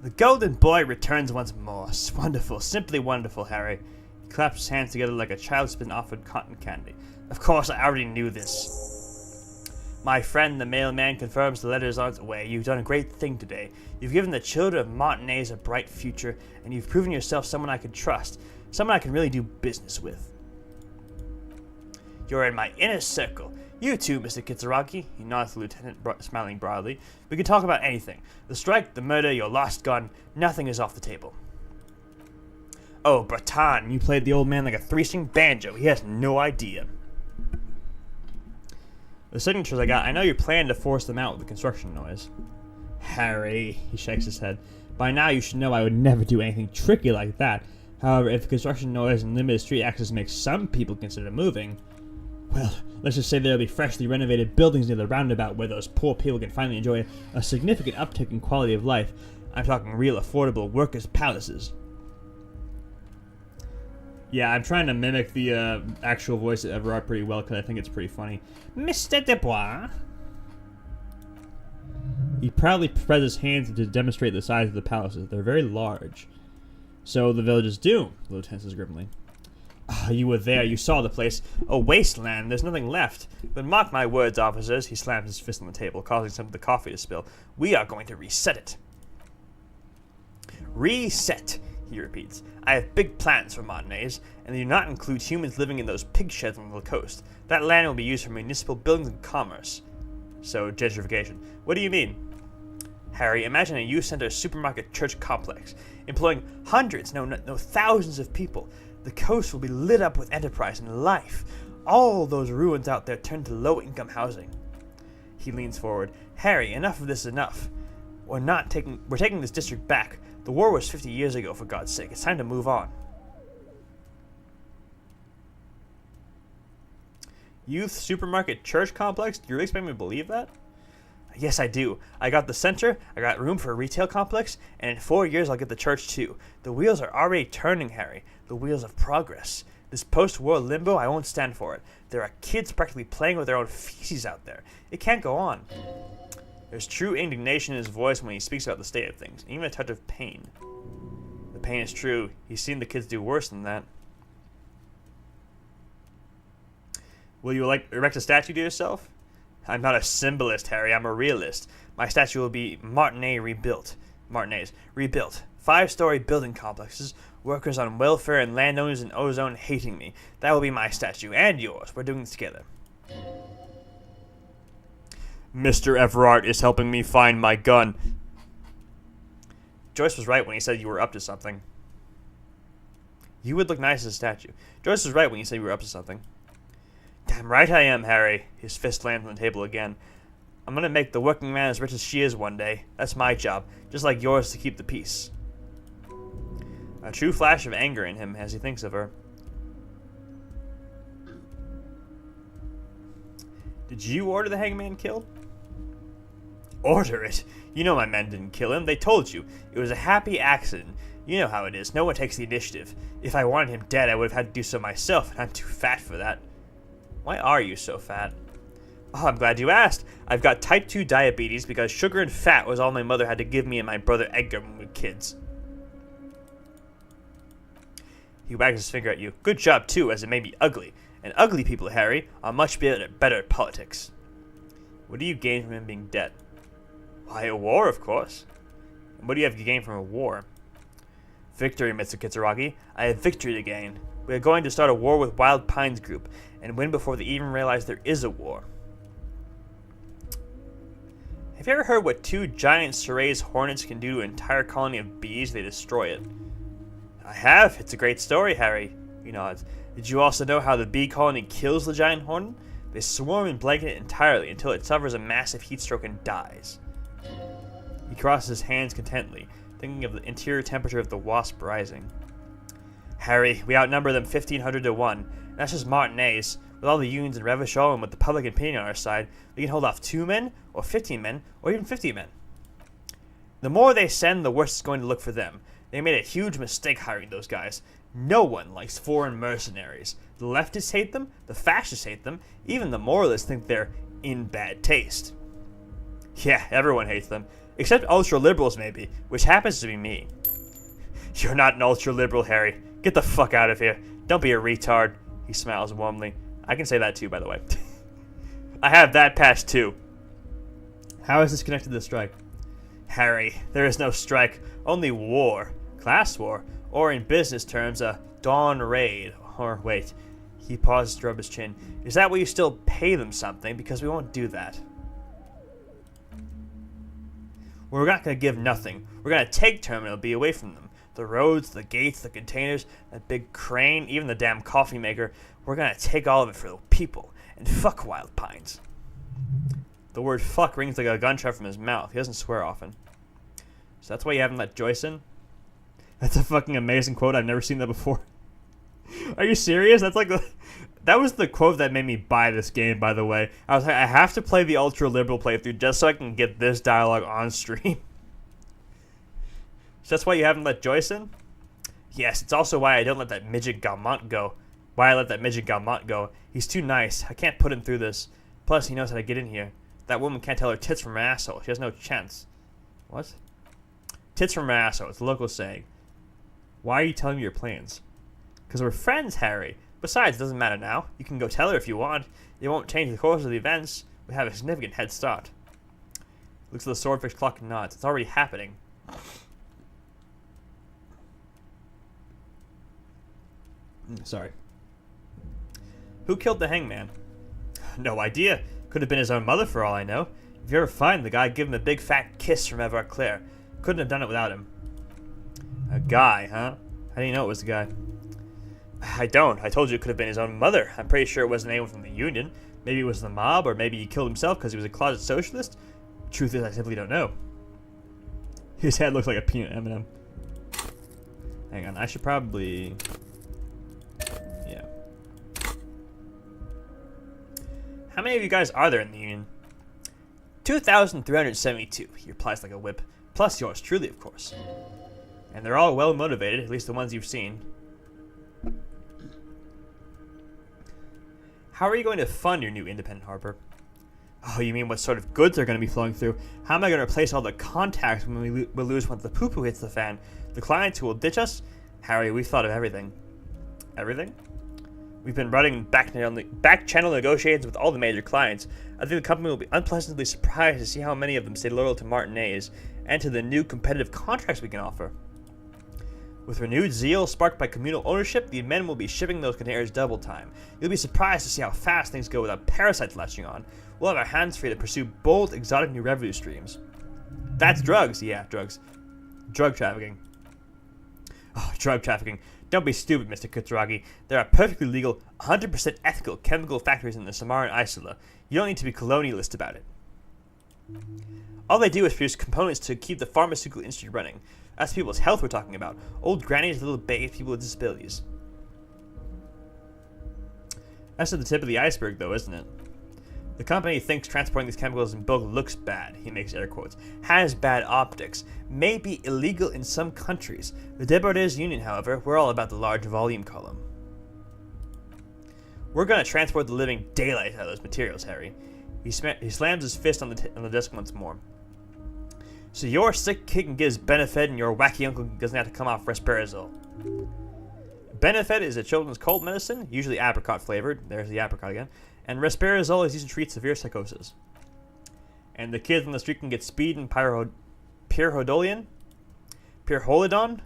The golden boy returns once more. Wonderful, simply wonderful, Harry. He claps his hands together like a child who's been offered cotton candy. Of course, I already knew this. My friend, the mailman, confirms the letter is on its way. You've done a great thing today. You've given the children of Martinez a bright future, and you've proven yourself someone I can trust, someone I can really do business with. You're in my inner circle. You too, Mr. Kitsuragi. He nods to the lieutenant, smiling broadly. We can talk about anything. The strike, the murder, your lost gun. Nothing is off the table. Oh, Bratan, you played the old man like a three-string banjo. He has no idea. The signatures I got, I know you plan to force them out with the construction noise. Harry, he shakes his head. By now you should know I would never do anything tricky like that. However, if the construction noise and limited street access makes some people consider moving, Well, let's just say there'll be freshly renovated buildings near the roundabout where those poor people can finally enjoy a significant uptick in quality of life. I'm talking real affordable workers' palaces. Yeah, I'm trying to mimic the actual voice of Everard pretty well because I think it's pretty funny. Mr. Dubois? He proudly spreads his hands to demonstrate the size of the palaces. They're very large. So the village is doomed, the lieutenant says grimly. Ah, you were there. You saw the place. A wasteland. There's nothing left. But mark my words, officers. He slams his fist on the table, causing some of the coffee to spill. We are going to reset it. Reset, he repeats. I have big plans for Martinez, and they do not include humans living in those pig sheds on the coast. That land will be used for municipal buildings and commerce. So, gentrification. What do you mean? Harry, imagine a youth center supermarket church complex, employing hundreds, no thousands of people. The coast will be lit up with enterprise and life. All those ruins out there turned to low-income housing. He leans forward. Harry, enough of this is enough. We're taking this district back. The war was 50 years ago, for God's sake. It's time to move on. Youth supermarket church complex? Do you really expect me to believe that? Yes, I do. I got the center, I got room for a retail complex, and in 4 years I'll get the church too. The wheels are already turning, Harry. The wheels of progress. This post-war limbo, I won't stand for it. There are kids practically playing with their own feces out there. It can't go on. There's true indignation in his voice when he speaks about the state of things, and even a touch of pain. The pain is true. He's seen the kids do worse than that. Will you erect a statue to yourself? I'm not a symbolist, Harry. I'm a realist. My statue will be Martinez rebuilt. 5-story building complexes, workers on welfare, and landowners in Ozone hating me. That will be my statue, and yours. We're doing it together. Mr. Everard is helping me find my gun. Joyce was right when he said you were up to something. You would look nice as a statue. Joyce was right when you said you were up to something. Damn right I am, Harry. His fist lands on the table again. I'm gonna make the working man as rich as she is one day. That's my job, just like yours to keep the peace. A true flash of anger in him as he thinks of her. Did you order the hangman killed? Order it? You know my men didn't kill him. They told you. It was a happy accident. You know how it is. No one takes the initiative. If I wanted him dead, I would have had to do so myself, and I'm too fat for that. Why are you so fat? Oh, I'm glad you asked. I've got type 2 diabetes because sugar and fat was all my mother had to give me and my brother Edgar when we were kids. He wags his finger at you. Good job, too, as it made me ugly. And ugly people, Harry, are much better at politics. What do you gain from him being dead? Why, a war, of course. And what do you have to gain from a war? Victory, Mr. Kitsuragi. I have victory to gain. We are going to start a war with Wild Pines Group, and win before they even realize there is a war. Have you ever heard what 2 giant Surrey's hornets can do to an entire colony of bees? They destroy it. I have. It's a great story, Harry. He nods. Did you also know how the bee colony kills the giant hornet? They swarm and blanket it entirely until it suffers a massive heat stroke and dies. He crosses his hands contentedly, thinking of the interior temperature of the wasp rising. Harry, we outnumber them 1,500 to 1. And that's just Martinez. With all the unions in Revachol and with the public opinion on our side, we can hold off 2 men, or 15 men, or even 50 men. The more they send, the worse it's going to look for them. They made a huge mistake hiring those guys. No one likes foreign mercenaries. The leftists hate them, the fascists hate them, even the moralists think they're in bad taste. Yeah, everyone hates them. Except ultra-liberals, maybe, which happens to be me. You're not an ultra-liberal, Harry. Get the fuck out of here. Don't be a retard. He smiles warmly. I can say that too, by the way. I have that pass too. How is this connected to the strike? Harry, there is no strike, only war. Class war, or in business terms, a dawn raid. Or wait, he pauses to rub his chin. Is that why you still pay them something? Because we won't do that. We're not going to give nothing. We're going to take Terminal B away from them. The roads, the gates, the containers, that big crane, even the damn coffee maker. We're going to take all of it for the people. And fuck Wild Pines. The word fuck rings like a gunshot from his mouth. He doesn't swear often. So that's why you haven't let Joyce in? That's a fucking amazing quote. I've never seen that before. Are you serious? That's like That was the quote that made me buy this game, by the way. I was like, I have to play the ultra-liberal playthrough just so I can get this dialogue on stream. So that's why you haven't let Joyce in? Yes, it's also why I don't let that midget Galmont go. Why I let that midget Galmont go. He's too nice. I can't put him through this. Plus, he knows how to get in here. That woman can't tell her tits from her asshole. She has no chance. What? Tits from her asshole. It's the local saying. Why are you telling me your plans? Because we're friends, Harry. Besides, it doesn't matter now. You can go tell her if you want. It won't change the course of the events. We have a significant head start. Looks at the swordfish clock and nods. It's already happening. Sorry. Who killed the hangman? No idea. Could have been his own mother for all I know. If you ever find the guy, give him a big fat kiss from Everard Clare. Couldn't have done it without him. A guy, huh? How do you know it was the guy? I don't. I told you it could have been his own mother. I'm pretty sure it wasn't anyone from the Union. Maybe it was the mob, or maybe he killed himself because he was a closet socialist. Truth is, I simply don't know. His head looks like a peanut M&M. Hang on, I should probably... Yeah. How many of you guys are there in the Union? 2,372. He replies like a whip. Plus yours truly, of course. And they're all well motivated, at least the ones you've seen. How are you going to fund your new independent harbor? Oh, you mean what sort of goods are going to be flowing through? How am I going to replace all the contacts when we lose once the poo-poo hits the fan? The clients who will ditch us? Harry, we've thought of everything. Everything? We've been running back channel negotiations with all the major clients. I think the company will be unpleasantly surprised to see how many of them stay loyal to Martinez and to the new competitive contracts we can offer. With renewed zeal sparked by communal ownership, the men will be shipping those containers double time. You'll be surprised to see how fast things go without parasites latching on. We'll have our hands free to pursue bold, exotic new revenue streams. That's drugs. Yeah, drugs. Drug trafficking. Oh, drug trafficking. Don't be stupid, Mr. Kitsuragi. There are perfectly legal, 100% ethical chemical factories in the Samaran Isola. You don't need to be colonialist about it. All they do is produce components to keep the pharmaceutical industry running. That's people's health we're talking about. Old grannies, little babes, people with disabilities. That's at the tip of the iceberg, though, isn't it? The company thinks transporting these chemicals in bulk looks bad, he makes air quotes, has bad optics, may be illegal in some countries. The Deborders Union, however, we're all about the large volume column. We're going to transport the living daylight out of those materials, Harry. He slams his fist on the desk once more. So your sick kid can get his Benefed and your wacky uncle doesn't have to come off Resperazole. Benefed is a children's cold medicine, usually apricot flavored. There's the apricot again. And Resperazole is used to treat severe psychosis. And the kids on the street can get speed and pyrrhodolian? Pyrrholidon?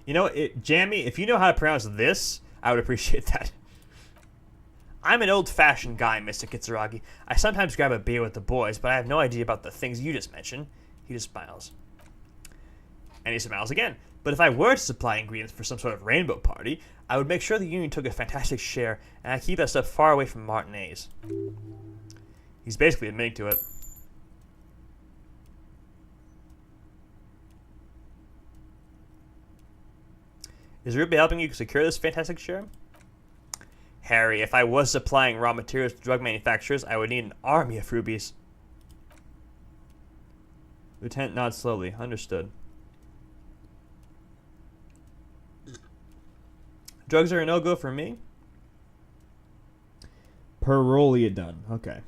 You know, Jammy, if you know how to pronounce this, I would appreciate that. I'm an old-fashioned guy, Mr. Kitsuragi. I sometimes grab a beer with the boys, but I have no idea about the things you just mentioned. He just smiles. And he smiles again. But if I were to supply ingredients for some sort of rainbow party, I would make sure the Union took a fantastic share, and I keep that stuff far away from Martinez. He's basically admitting to it. Is Ruby helping you secure this fantastic share? Harry, if I was supplying raw materials to drug manufacturers, I would need an army of rubies. Lieutenant nods slowly. Understood. Drugs are a no-go for me? Pyrroliodone. Okay.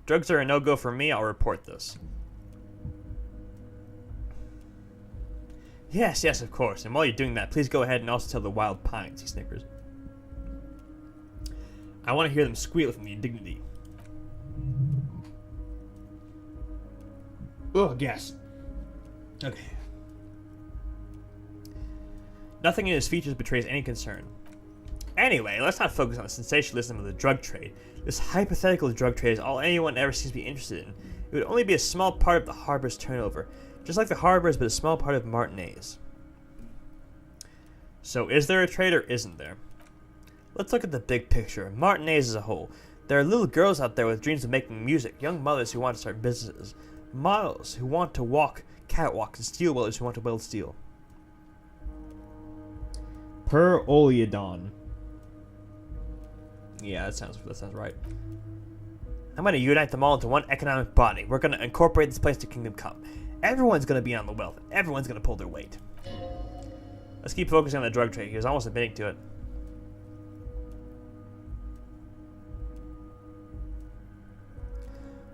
Drugs are a no-go for me. I'll report this. Yes, yes, of course. And while you're doing that, please go ahead and also tell the Wild Pines, he snickers. I want to hear them squeal from the indignity. Ugh, gas. Okay. Nothing in his features betrays any concern. Anyway, let's not focus on the sensationalism of the drug trade. This hypothetical drug trade is all anyone ever seems to be interested in. It would only be a small part of the harbor's turnover. Just like the harbor is but a small part of Martinez. So is there a trade or isn't there? Let's look at the big picture. Martinez as a whole. There are little girls out there with dreams of making music, young mothers who want to start businesses, models who want to walk catwalks, and steel welders who want to weld steel. Pyrroliodone. Yeah, that sounds right. I'm gonna unite them all into one economic body. We're gonna incorporate this place to Kingdom Come. Everyone's gonna be on the wealth. Everyone's gonna pull their weight. Let's keep focusing on the drug trade. He was almost admitting to it.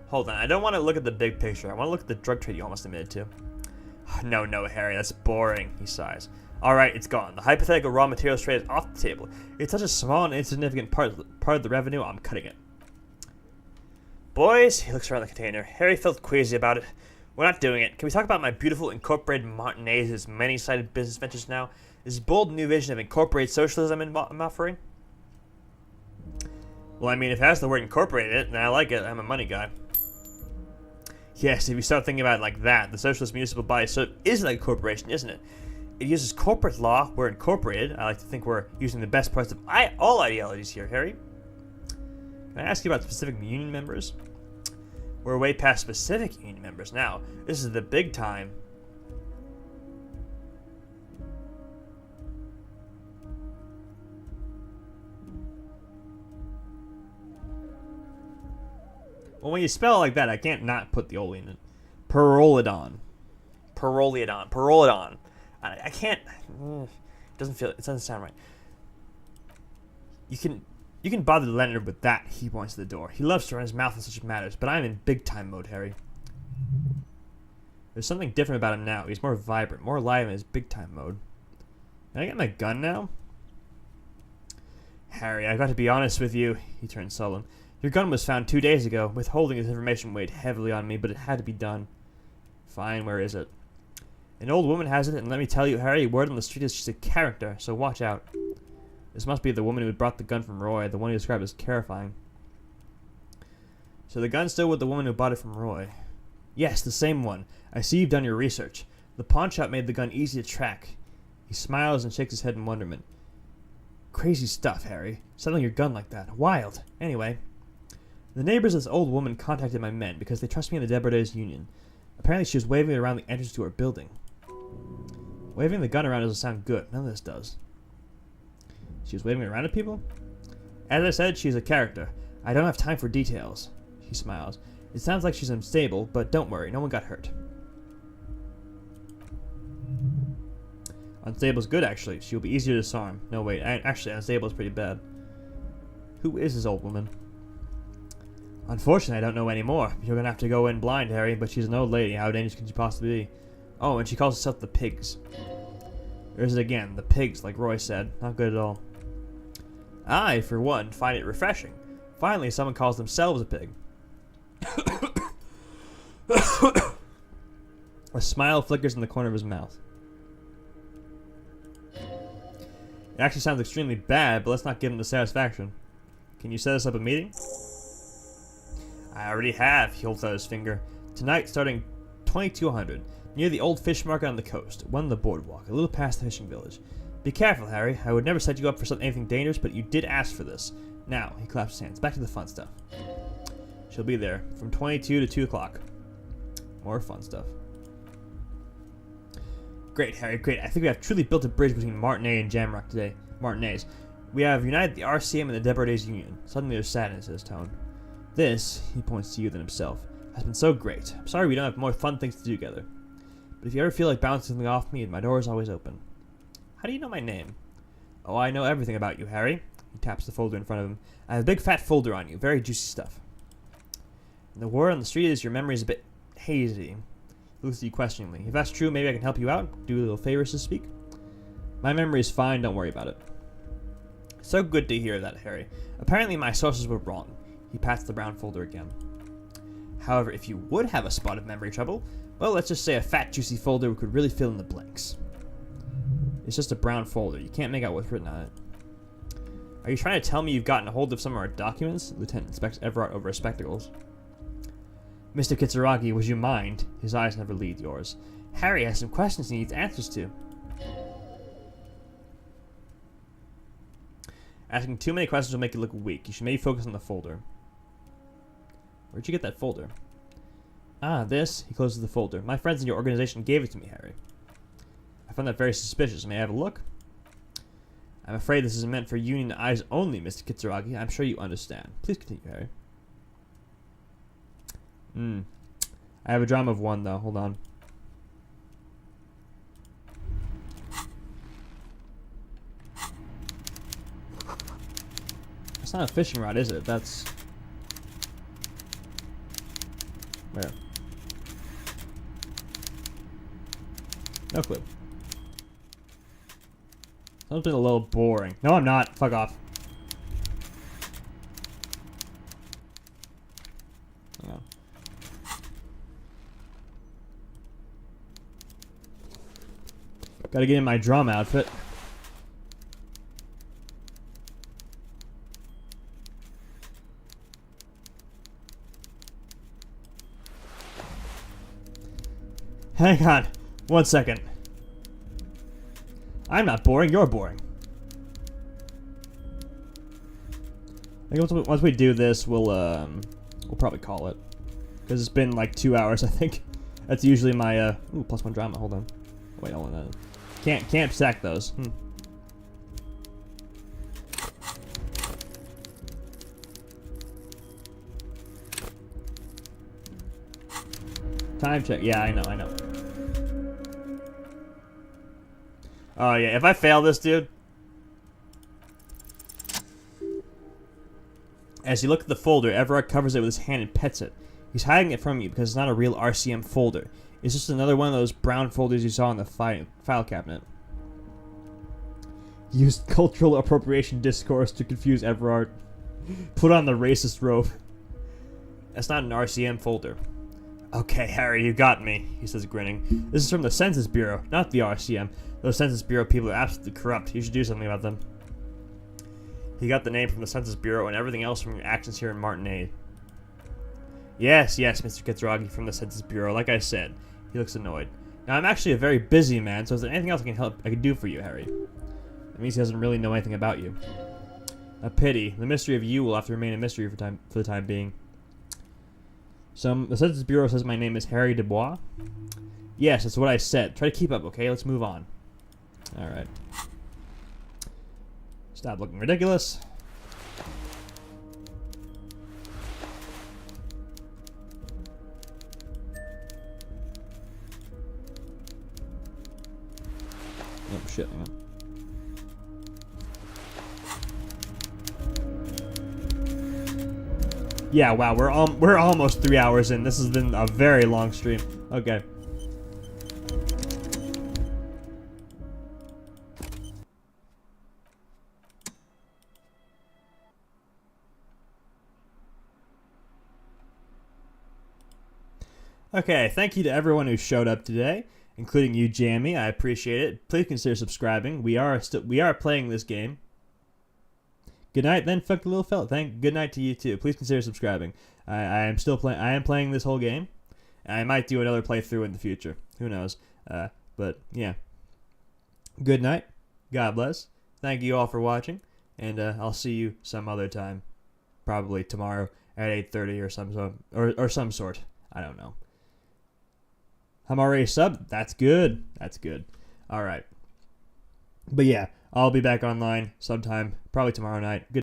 Hold on, I don't want to look at the big picture. I want to look at the drug trade you almost admitted to. No, Harry, that's boring, he sighs. Alright, it's gone. The hypothetical raw materials trade is off the table. It's such a small and insignificant part of the revenue, I'm cutting it. Boys, he looks around the container. Harry felt queasy about it. We're not doing it. Can we talk about my beautiful incorporated Martinez's many-sided business ventures now? This bold new vision of incorporated socialism I'm offering? Well, I mean, if it has the word incorporated in it, then I like it. I'm a money guy. Yes, if you start thinking about it like that, the socialist municipal body is like a corporation, isn't it? It uses corporate law. We're incorporated. I like to think we're using the best parts of all ideologies here, Harry. Can I ask you about specific union members? We're way past specific union members now. This is the big time. Well, when you spell it like that, I can't not put the ole in it. Parolidon. I can't. It doesn't sound right. You can bother Leonard with that. He points to the door. He loves to run his mouth on such matters, but I'm in big time mode, Harry. There's something different about him now. He's more vibrant, more alive in his big time mode. Can I get my gun now? Harry, I've got to be honest with you. He turned sullen. Your gun was found 2 days ago. Withholding this information weighed heavily on me, but it had to be done. Fine, where is it? An old woman has it, and let me tell you, Harry, word on the street is she's a character, so watch out. This must be the woman who had brought the gun from Roy, the one you described as terrifying. So the gun's still with the woman who bought it from Roy. Yes, the same one. I see you've done your research. The pawn shop made the gun easy to track. He smiles and shakes his head in wonderment. Crazy stuff, Harry. Selling your gun like that. Wild. Anyway, the neighbors of this old woman contacted my men because they trust me in the Deborah's union. Apparently she was waving it around the entrance to her building. Waving the gun around doesn't sound good. None of this does. She was waving it around at people? As I said, she's a character. I don't have time for details. She smiles. It sounds like she's unstable, but don't worry, no one got hurt. Unstable's good, actually. She'll be easier to disarm. No, wait. Actually, unstable is pretty bad. Who is this old woman? Unfortunately, I don't know anymore. You're gonna have to go in blind, Harry, but she's an old lady. How dangerous can she possibly be? Oh, and she calls herself the Pigs. There's it again. The Pigs, like Roy said. Not good at all. I, for one, find it refreshing. Finally, someone calls themselves a pig. A smile flickers in the corner of his mouth. It actually sounds extremely bad, but let's not give him the satisfaction. Can you set us up a meeting? I already have, he holds out his finger. Tonight, starting 2200, near the old fish market on the coast, one on the boardwalk, a little past the fishing village. Be careful, Harry. I would never set you up for anything dangerous, but you did ask for this. Now, he claps his hands. Back to the fun stuff. She'll be there from 22 to 2 o'clock. More fun stuff. Great, Harry, great. I think we have truly built a bridge between Martinet and Jamrock today. Martinez. We have united the RCM and the Deborah's union. Suddenly there's sadness in his tone. This, he points to you than himself, has been so great. I'm sorry we don't have more fun things to do together. But if you ever feel like bouncing something off me, my door is always open. How do you know my name? Oh, I know everything about you, Harry. He taps the folder in front of him. I have a big fat folder on you. Very juicy stuff. And the word on the street is your memory is a bit hazy. He looks at you questioningly. If that's true, maybe I can help you out. Do a little favors to speak. My memory is fine. Don't worry about it. So good to hear that, Harry. Apparently my sources were wrong. He pats the brown folder again. However, if you would have a spot of memory trouble, well, let's just say a fat, juicy folder could really fill in the blanks. It's just a brown folder. You can't make out what's written on it. Are you trying to tell me you've gotten a hold of some of our documents? Lieutenant inspects Everard over his spectacles. Mr. Kitsuragi, would you mind? His eyes never leave yours. Harry has some questions he needs answers to. Asking too many questions will make you look weak. You should maybe focus on the folder. Where'd you get that folder? Ah, this. He closes the folder. My friends in your organization gave it to me, Harry. I found that very suspicious. May I have a look? I'm afraid this is meant for union eyes only, Mr. Kitsuragi. I'm sure you understand. Please continue, Harry. I have a drama of 1, though. Hold on. It's not a fishing rod, is it? That's... Where? No clue. Sounds been a little boring. No, I'm not. Fuck off. Oh. Gotta get in my drum outfit. Hang on. 1 second. I'm not boring, you're boring. I think once we do this, we'll probably call it. Because it's been like 2 hours, I think. That's usually my, ooh, +1 drama, hold on. Wait, hold on. Can't stack those. Time check, yeah, I know. Oh, yeah, if I fail this, dude. As you look at the folder, Everard covers it with his hand and pets it. He's hiding it from you because it's not a real RCM folder. It's just another one of those brown folders you saw in the file cabinet. Used cultural appropriation discourse to confuse Everard. Put on the racist robe. That's not an RCM folder. Okay, Harry, you got me, he says, grinning. This is from the Census Bureau, not the RCM. Those Census Bureau people are absolutely corrupt. You should do something about them. He got the name from the Census Bureau and everything else from your actions here in Martinade. Yes, Mr. Kitsuragi from the Census Bureau, like I said. He looks annoyed. Now, I'm actually a very busy man, so is there anything else I can do for you, Harry? That means he doesn't really know anything about you. A pity. The mystery of you will have to remain a mystery for the time being. The Census Bureau says my name is Harry Dubois. Yes, that's what I said. Try to keep up, okay? Let's move on. Alright. Stop looking ridiculous. Oh shit, hang on. Yeah, wow, we're almost 3 hours in. This has been a very long stream. Okay. Okay, thank you to everyone who showed up today, including you, Jamie. I appreciate it. Please consider subscribing. We are playing this game. Good night, then, fuck the little fella. Good night to you too. Please consider subscribing. I am playing this whole game. I might do another playthrough in the future. Who knows? But yeah. Good night. God bless. Thank you all for watching, and I'll see you some other time. Probably tomorrow at 8:30 or some sort. I don't know. I'm already subbed. That's good. That's good. All right. But yeah, I'll be back online sometime, probably tomorrow night. Good